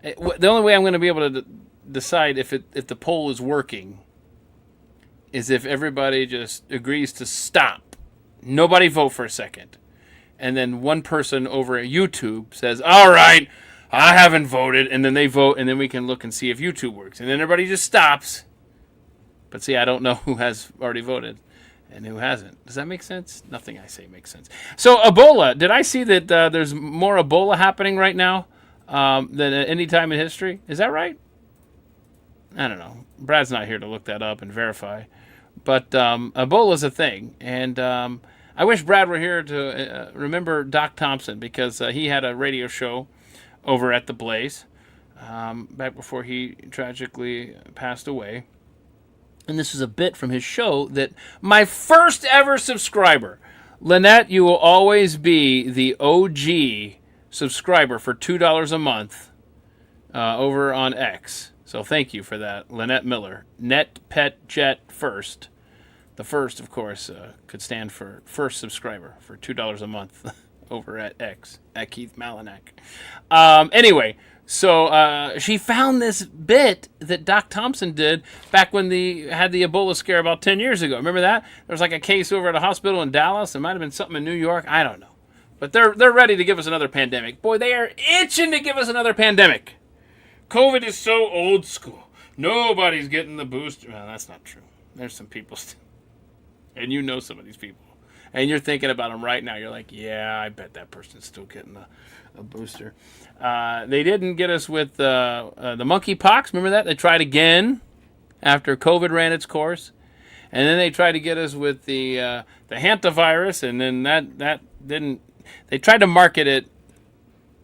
The only way I'm going to be able to decide if the poll is working is if everybody just agrees to stop. Nobody vote for a second. And then one person over at YouTube says, all right, I haven't voted. And then they vote, and then we can look and see if YouTube works. And then everybody just stops. But see, I don't know who has already voted and who hasn't. Does that make sense? Nothing I say makes sense. So Ebola, did I see that there's more Ebola happening right now than at any time in history? Is that right? I don't know. Brad's not here to look that up and verify. But Ebola's a thing. And I wish Brad were here to remember Doc Thompson because he had a radio show over at The Blaze back before he tragically passed away. And this is a bit from his show that my first ever subscriber, Lynette, you will always be the OG subscriber for $2 a month over on X. So thank you for that, Lynette Miller. Net Pet Jet First. The first, of course, could stand for first subscriber for $2 a month over at X, at Keith Malinak. Anyway, so she found this bit that Doc Thompson did back when they had the Ebola scare about 10 years ago. Remember that? There was like a case over at a hospital in Dallas. It might have been something in New York. I don't know. But they're ready to give us another pandemic. Boy, they are itching to give us another pandemic. COVID is so old school. Nobody's getting the booster. Well, that's not true. There's some people and you know some of these people. And you're thinking about them right now. You're like, yeah, I bet that person's still getting a booster. They didn't get us with the monkeypox. Remember that? They tried again after COVID ran its course. And then they tried to get us with the hantavirus, and then that didn't. They tried to market it,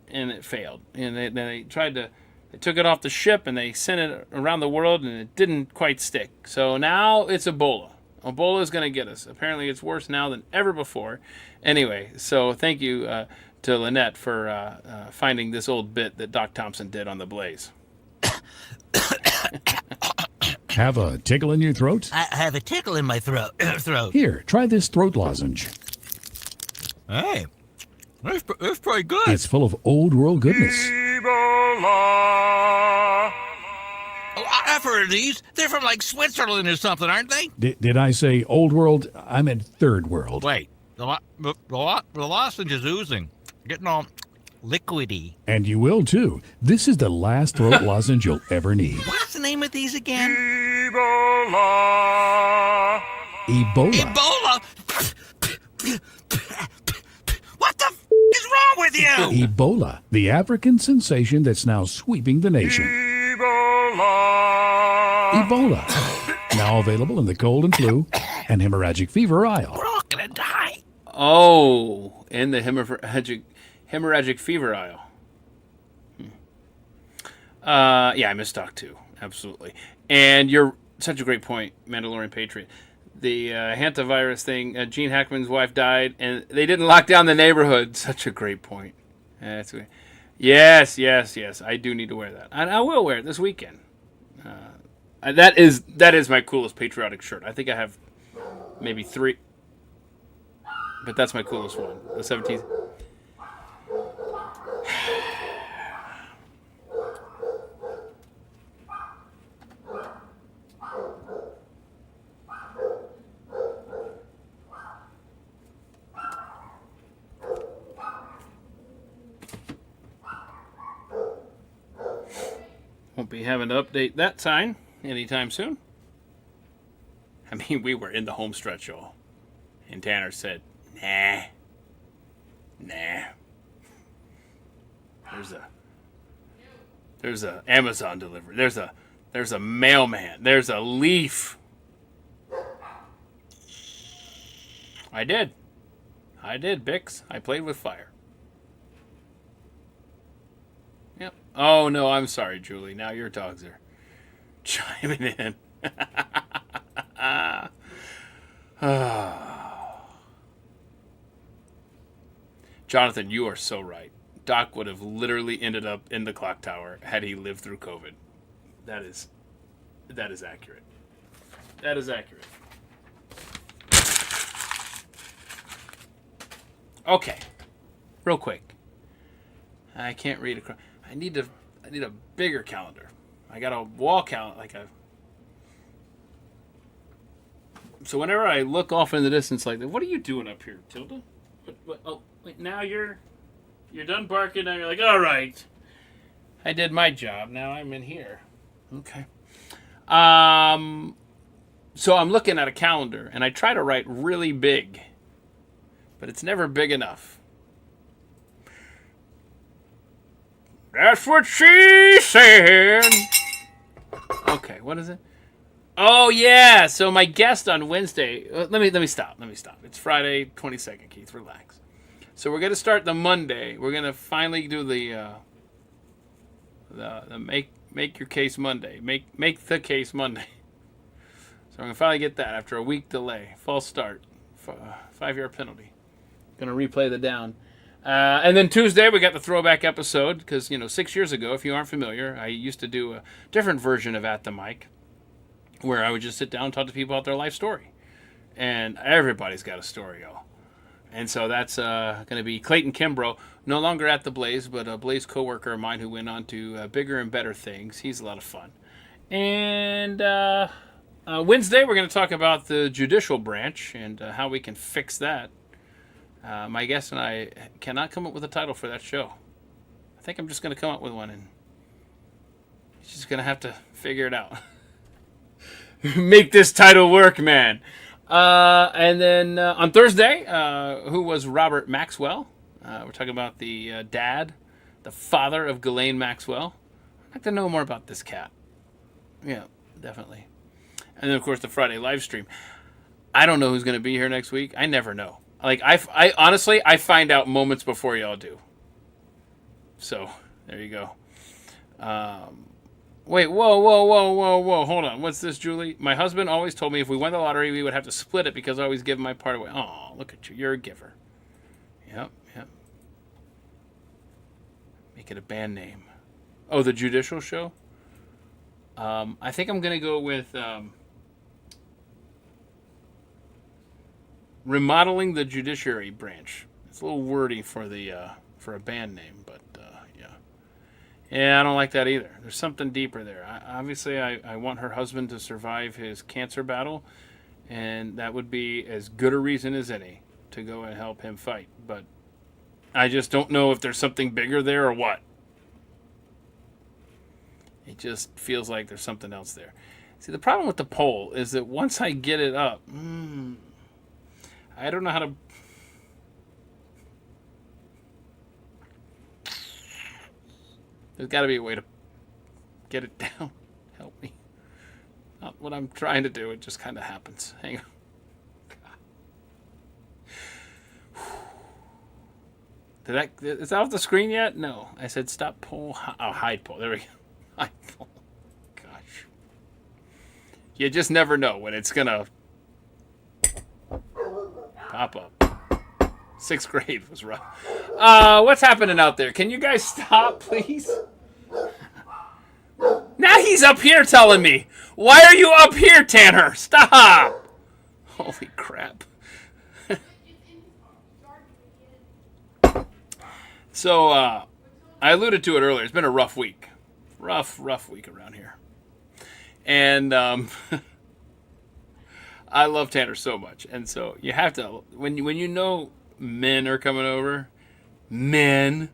and it failed. And they took it off the ship, and they sent it around the world, and it didn't quite stick. So now it's Ebola. Ebola is going to get us. Apparently, it's worse now than ever before. Anyway, so thank you to Lynette for finding this old bit that Doc Thompson did on the Blaze. Have a tickle in your throat? I have a tickle in my throat. Here, try this throat lozenge. Hey, that's pretty good. It's full of old world goodness. Oh, I've heard of these. They're from like Switzerland or something, aren't they? Did I say old world? I meant third world. Wait, the lozenge is oozing, getting all liquidy. And you will too. This is the last throat lozenge you'll ever need. What's the name of these again? Ebola. Ebola? What the is wrong with you? Ebola, the African sensation that's now sweeping the nation. Ebola. Now available in the cold and flu and hemorrhagic fever aisle. We're all gonna die. Oh, in the hemorrhagic fever aisle. Yeah, I missed Doc too. Absolutely. And you're such a great point, Mandalorian Patriot. The hantavirus thing, Gene Hackman's wife died, and they didn't lock down the neighborhood. Such a great point. That's great. Yes. I do need to wear that. And I will wear it this weekend. That is my coolest patriotic shirt. I think I have maybe 3. But that's my coolest one. The 17th. Won't be having to update that sign anytime soon. I mean, we were in the home stretch, y'all. And Tanner said, nah. There's a Amazon delivery. There's a mailman. There's a leaf. I did, Bix. I played with fire. Yep. Oh, no, I'm sorry, Julie. Now your dogs are chiming in. Jonathan, you are so right. Doc would have literally ended up in the clock tower had he lived through COVID. That is accurate. That is accurate. Okay. Real quick. I can't read across. I need a bigger calendar. I got a wall calendar, So whenever I look off in the distance like that, what are you doing up here, Tilda? What, oh, wait, now you're done barking. Now you're like, all right, I did my job. Now I'm in here. Okay. So I'm looking at a calendar, and I try to write really big, but it's never big enough. That's what she said. Okay, what is it? Oh yeah. So my guest on Wednesday. Let me stop. It's Friday, 22nd. Keith, relax. So we're gonna start the Monday. We're gonna finally do the make your case Monday. Make the case Monday. So I'm gonna finally get that after a week delay. False start. 5-yard penalty. Gonna replay the down. And then Tuesday, we got the throwback episode, because, 6 years ago, if you aren't familiar, I used to do a different version of At the Mic, where I would just sit down and talk to people about their life story. And everybody's got a story, y'all. And so that's going to be Clayton Kimbrough, no longer at the Blaze, but a Blaze coworker of mine who went on to bigger and better things. He's a lot of fun. And Wednesday, we're going to talk about the judicial branch and how we can fix that. My guest and I cannot come up with a title for that show. I think I'm just going to come up with one, and she's going to have to figure it out. Make this title work, man. And then on Thursday, who was Robert Maxwell? We're talking about the dad, the father of Ghislaine Maxwell. I'd like to know more about this cat. Yeah, definitely. And then, of course, the Friday live stream. I don't know who's going to be here next week. I never know. Like, I honestly, I find out moments before y'all do. So, there you go. Wait, whoa. Hold on. What's this, Julie? My husband always told me if we won the lottery, we would have to split it because I always give my part away. Oh, look at you. You're a giver. Yep. Make it a band name. Oh, the judicial show? I think I'm going to go with remodeling the judiciary branch. It's a little wordy for a band name, but yeah, I don't like that either. There's something deeper there. I want her husband to survive his cancer battle, and that would be as good a reason as any to go and help him fight. But I just don't know if there's something bigger there or what. It just feels like there's something else there. See, the problem with the poll is that once I get it up, I don't know how to... There's got to be a way to get it down. Help me. Not what I'm trying to do. It just kind of happens. Hang on. Is that off the screen yet? No. I said stop poll. Oh, hide poll. There we go. Hide poll. Gosh. You just never know when it's going to pop up. 6th grade was rough. What's happening out there? Can you guys stop, please? Now he's up here telling me. Why are you up here, Tanner? Stop. Holy crap. So, I alluded to it earlier. It's been a rough week. Rough week around here. And I love Tanner so much. And so you have to, when you know men are coming over, you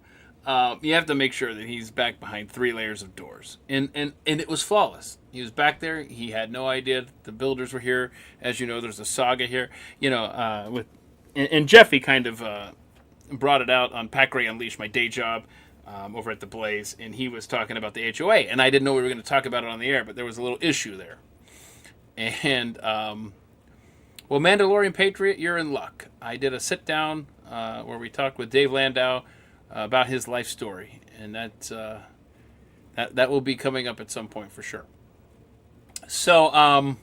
have to make sure that he's back behind 3 layers of doors. And it was flawless. He was back there. He had no idea the builders were here. As you know, there's a saga here. And Jeffy kind of brought it out on Pack Ray Unleashed, my day job over at the Blaze, and he was talking about the HOA. And I didn't know we were going to talk about it on the air, but there was a little issue there. And, well, Mandalorian Patriot, you're in luck. I did a sit-down where we talked with Dave Landau about his life story, and that will be coming up at some point for sure. So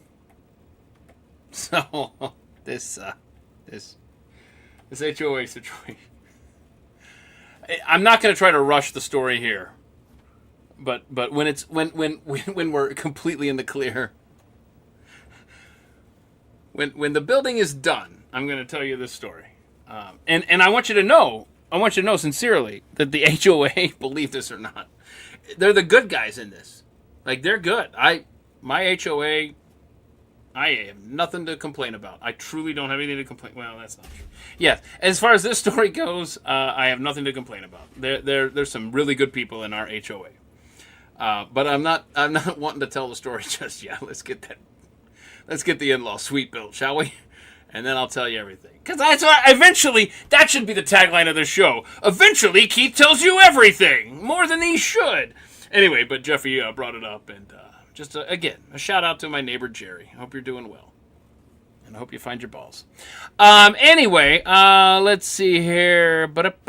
this HOA situation. I'm not going to try to rush the story here, but when we're completely in the clear, when the building is done, I'm going to tell you this story, and I want you to know sincerely that the HOA, believe this or not, they're the good guys in this. Like, they're good. My HOA, I have nothing to complain about. I truly don't have anything to complain. Well, that's not true. Yes, as far as this story goes, I have nothing to complain about. There's some really good people in our HOA, but I'm not wanting to tell the story just yet. Let's get the in-law suite built, shall we? And then I'll tell you everything. Because that's what eventually, that should be the tagline of the show. Eventually, Keith tells you everything more than he should. Anyway, but Jeffy brought it up, and just again, a shout out to my neighbor Jerry. I hope you're doing well, and I hope you find your balls. Anyway, let's see here. Don't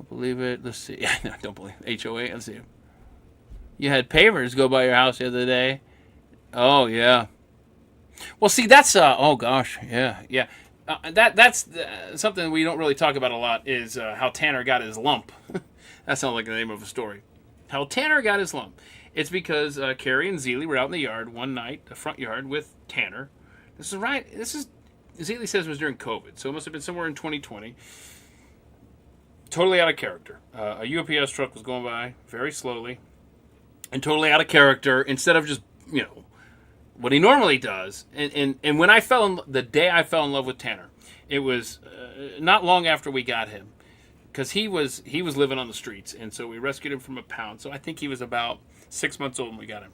believe it. Let's see. No, don't believe it. HOA. Let's see. You had pavers go by your house the other day. Oh yeah. Well, see, that's oh gosh, yeah. That's something we don't really talk about a lot is how Tanner got his lump. That sounds like the name of a story. How Tanner got his lump. It's because Carrie and Zeely were out in the yard one night, the front yard, with Tanner. This Zealy says it was during COVID, so it must have been somewhere in 2020. Totally out of character. A UPS truck was going by very slowly and totally out of character. Instead of just, what he normally does. And when the day I fell in love with Tanner, it was not long after we got him, because he was living on the streets, and so we rescued him from a pound. So I think he was about 6 months old when we got him.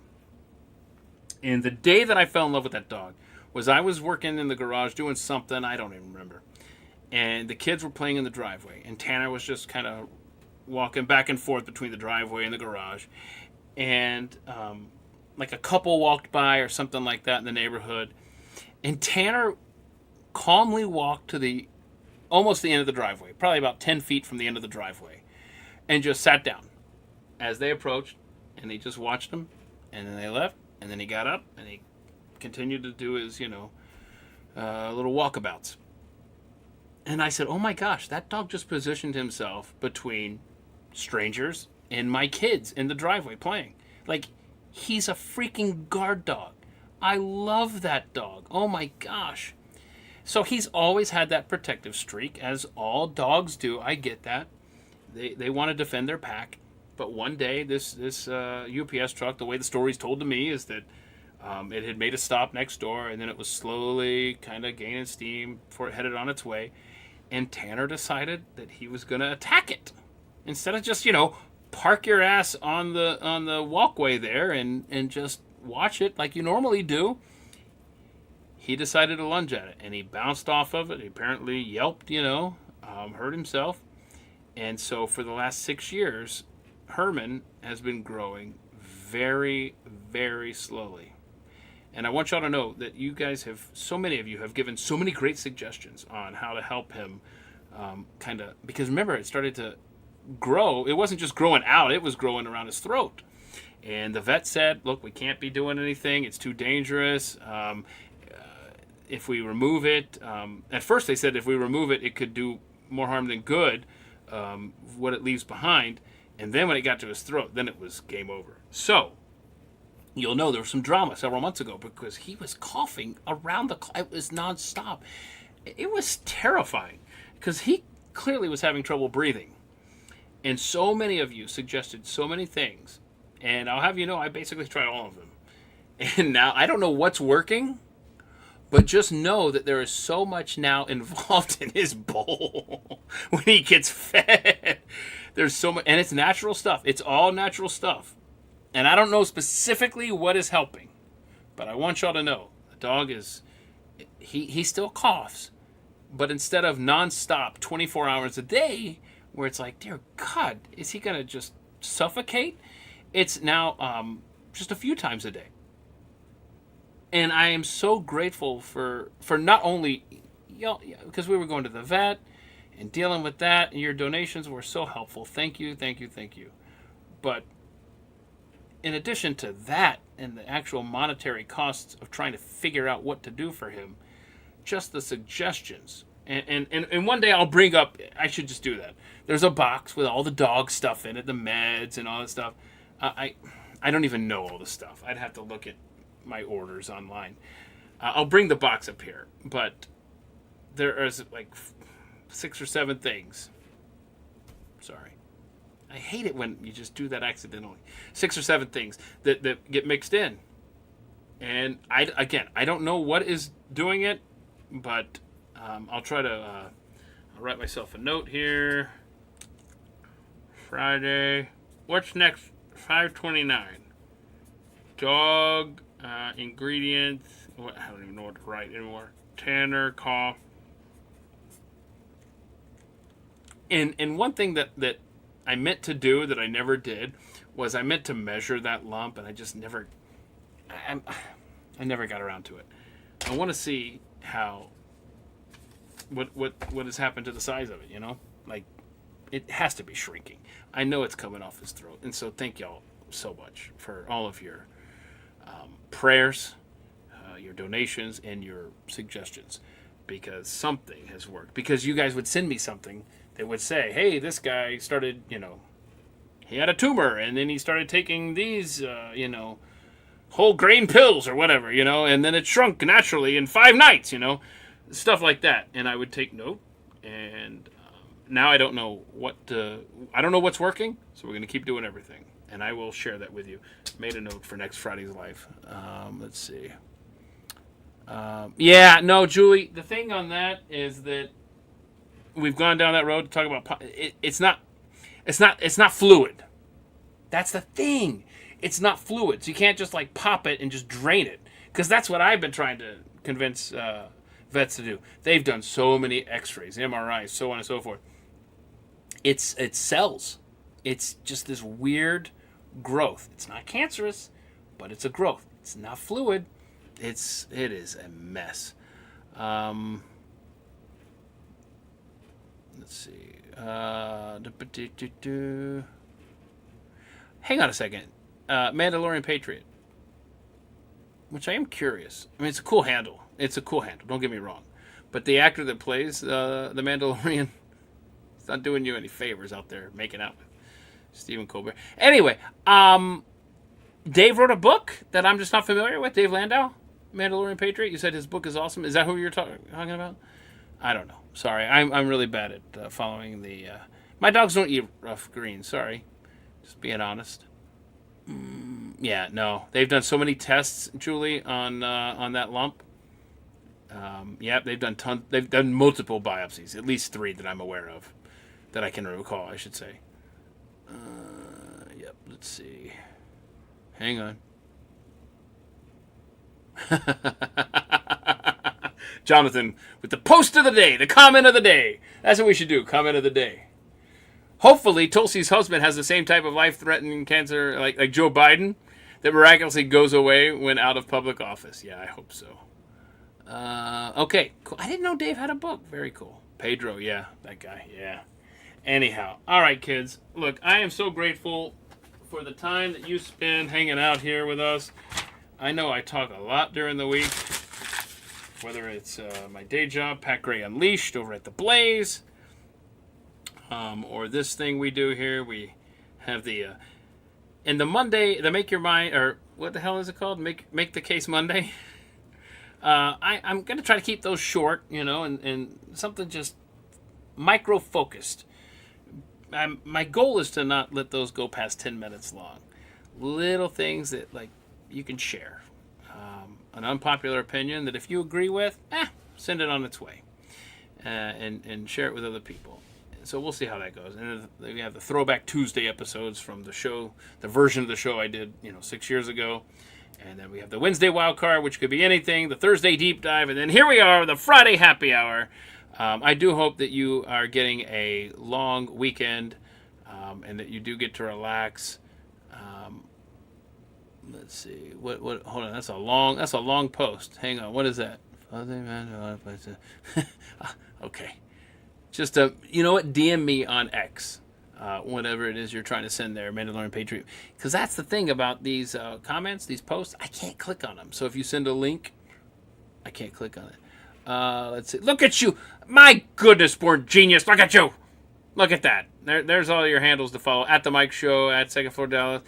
And the day that I fell in love with that dog was I was working in the garage doing something, I don't even remember. And the kids were playing in the driveway, and Tanner was just kind of walking back and forth between the driveway and the garage. And like a couple walked by or something like that in the neighborhood. And Tanner calmly walked to almost the end of the driveway, probably about 10 feet from the end of the driveway, and just sat down as they approached, and he just watched them, and then they left, and then he got up, and he continued to do his, little walkabouts. And I said, oh my gosh, that dog just positioned himself between strangers and my kids in the driveway playing. Like, he's a freaking guard dog. I love that dog. Oh my gosh. So he's always had that protective streak, as all dogs do. I get that. They want to defend their pack. But one day, this UPS truck, the way the story's told to me, is that it had made a stop next door, and then it was slowly kind of gaining steam before it headed on its way. And Tanner decided that he was going to attack it. Instead of just, park your ass on the walkway there and just watch it like you normally do, he decided to lunge at it, and he bounced off of it. He apparently yelped, hurt himself. And so for the last 6 years, Herman has been growing very, very slowly. And I want y'all to know that you guys so many of you have given so many great suggestions on how to help him because remember, it started to grow. It wasn't just growing out, it was growing around his throat. And the vet said, look, we can't be doing anything. It's too dangerous. If we remove it, at first they said if we remove it, it could do more harm than good, what it leaves behind. And then when it got to his throat, then it was game over. So you'll know there was some drama several months ago because he was coughing around the clock. It was nonstop. It was terrifying because he clearly was having trouble breathing. And so many of you suggested so many things. And I'll have you know, I basically tried all of them. And now I don't know what's working, but just know that there is so much now involved in his bowl when he gets fed. There's so much, and it's natural stuff. It's all natural stuff. And I don't know specifically what is helping, but I want y'all to know the dog he still coughs, but instead of nonstop 24 hours a day, where it's like, dear God, is he going to just suffocate? It's now just a few times a day. And I am so grateful for not only, because we were going to the vet and dealing with that, and your donations were so helpful. Thank you, thank you, thank you. But in addition to that and the actual monetary costs of trying to figure out what to do for him, just the suggestions. And one day I'll bring up, I should just do that. There's a box with all the dog stuff in it, the meds and all that stuff. I don't even know all the stuff. I'd have to look at my orders online. I'll bring the box up here, but there is like 6 or 7 things. Sorry. I hate it when you just do that accidentally. 6 or 7 things that get mixed in. And I don't know what is doing it, but I'll try to I'll write myself a note here. Friday. What's next? 5/29. Dog ingredients. I don't even know what to write anymore. Tanner cough. And one thing that I meant to do that I never did was I meant to measure that lump, and I just never. I never got around to it. I want to see how. What has happened to the size of it? Like it has to be shrinking. I know it's coming off his throat, and so thank y'all so much for all of your prayers, your donations, and your suggestions, because something has worked. Because you guys would send me something that would say, hey, this guy started, he had a tumor, and then he started taking these, whole grain pills or whatever, and then it shrunk naturally in 5 nights, stuff like that. And I would take note. And now I don't know I don't know what's working. So we're going to keep doing everything. And I will share that with you. Made a note for next Friday's Live. Let's see. Yeah, no, Julie, the thing on that is that we've gone down that road to talk about it's not fluid. That's the thing. It's not fluid. So you can't just like pop it and just drain it, because that's what I've been trying to convince vets to do. They've done so many x-rays, MRIs, so on and so forth. It's cells. It's just this weird growth. It's not cancerous, but it's a growth. It's not fluid. It is a mess. Let's see. Hang on a second. Mandalorian Patriot. Which I am curious. I mean, it's a cool handle. Don't get me wrong. But the actor that plays the Mandalorian, it's not doing you any favors out there making out with Stephen Colbert. Anyway, Dave wrote a book that I'm just not familiar with. Dave Landau, Mandalorian Patriot. You said his book is awesome. Is that who you're talking about? I don't know. Sorry, I'm really bad at following the. My dogs don't eat rough greens. Sorry, just being honest. Yeah, no, they've done so many tests, Julie, on that lump. Yeah, they've done multiple biopsies, at least 3 that I'm aware of, that I can recall, I should say. Yep, let's see. Hang on. Jonathan with the post of the day, the comment of the day. That's what we should do, comment of the day. Hopefully, Tulsi's husband has the same type of life-threatening cancer like Joe Biden that miraculously goes away when out of public office. Yeah, I hope so. Okay, cool. I didn't know Dave had a book. Very cool. Pedro, yeah, that guy, yeah. Anyhow, all right, kids. Look, I am so grateful for the time that you spend hanging out here with us. I know I talk a lot during the week, whether it's my day job, Pat Gray Unleashed over at The Blaze, or this thing we do here. We have the and the Monday, the Make Your Mind, or what the hell is it called? Make the Case Monday. I'm going to try to keep those short, and something just micro-focused. My goal is to not let those go past 10 minutes long. Little things that, you can share. An unpopular opinion that if you agree with, send it on its way. And share it with other people. So we'll see how that goes. And then we have the Throwback Tuesday episodes from the show, the version of the show I did, 6 years ago. And then we have the Wednesday Wild Card, which could be anything, the Thursday Deep Dive, and then here we are, the Friday Happy Hour. I do hope that you are getting a long weekend and that you do get to relax. Let's see. What? Hold on. That's a long post. Hang on. What is that? Okay. Just you know what? DM me on X. Whatever it is you're trying to send there, Mandalorian Patriot. Because that's the thing about these comments, these posts, I can't click on them. So if you send a link, I can't click on it. Let's see. Look at you. My goodness, born genius. Look at you. Look at that. There's all your handles to follow. At The Mike Show, at Second Floor Dallas.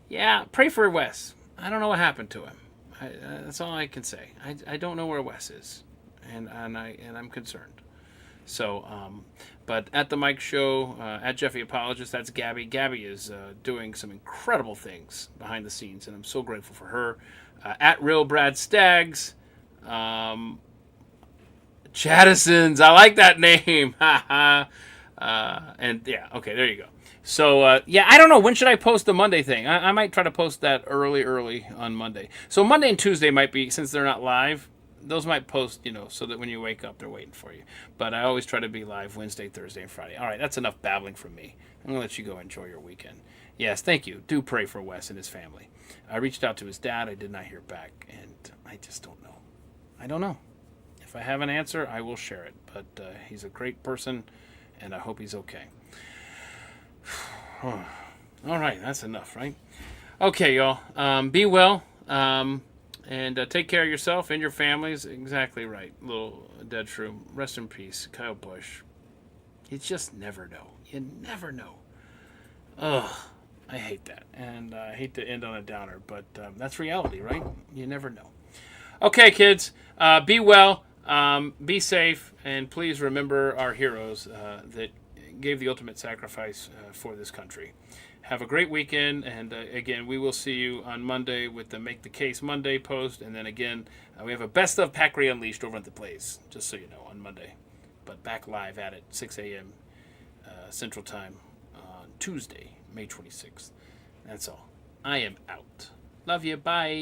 Yeah, pray for Wes. I don't know what happened to him. That's all I can say. I don't know where Wes is. And I'm concerned. So, but at The Mike Show, at Jeffy Apologist, that's Gabby. Gabby is doing some incredible things behind the scenes, and I'm so grateful for her. At Real Brad Staggs, Chaddisons, I like that name. And yeah, okay, there you go. So, yeah, I don't know. When should I post the Monday thing? I might try to post that early on Monday. So Monday and Tuesday might be, since they're not live, those might post, so that when you wake up, they're waiting for you. But I always try to be live Wednesday, Thursday, and Friday. All right, that's enough babbling from me. I'm going to let you go enjoy your weekend. Yes, thank you. Do pray for Wes and his family. I reached out to his dad. I did not hear back, and I just don't know. I don't know. If I have an answer, I will share it. But he's a great person, and I hope he's okay. All right, that's enough, right? Okay, y'all. Be well. And take care of yourself and your families. Exactly right. Little dead shrew. Rest in peace, Kyle Busch. You just never know. You never know. Ugh. I hate that. And I hate to end on a downer, but that's reality, right? You never know. Okay, kids. Be well. Be safe, and please remember our heroes that gave the ultimate sacrifice for this country. Have a great weekend, and again, we will see you on Monday with the Make the Case Monday post, and then again, we have a Best of Packery Unleashed over at the Place, just so you know, on Monday. But back live at it, 6 a.m. Central Time on Tuesday, May 26th. That's all. I am out. Love you. Bye.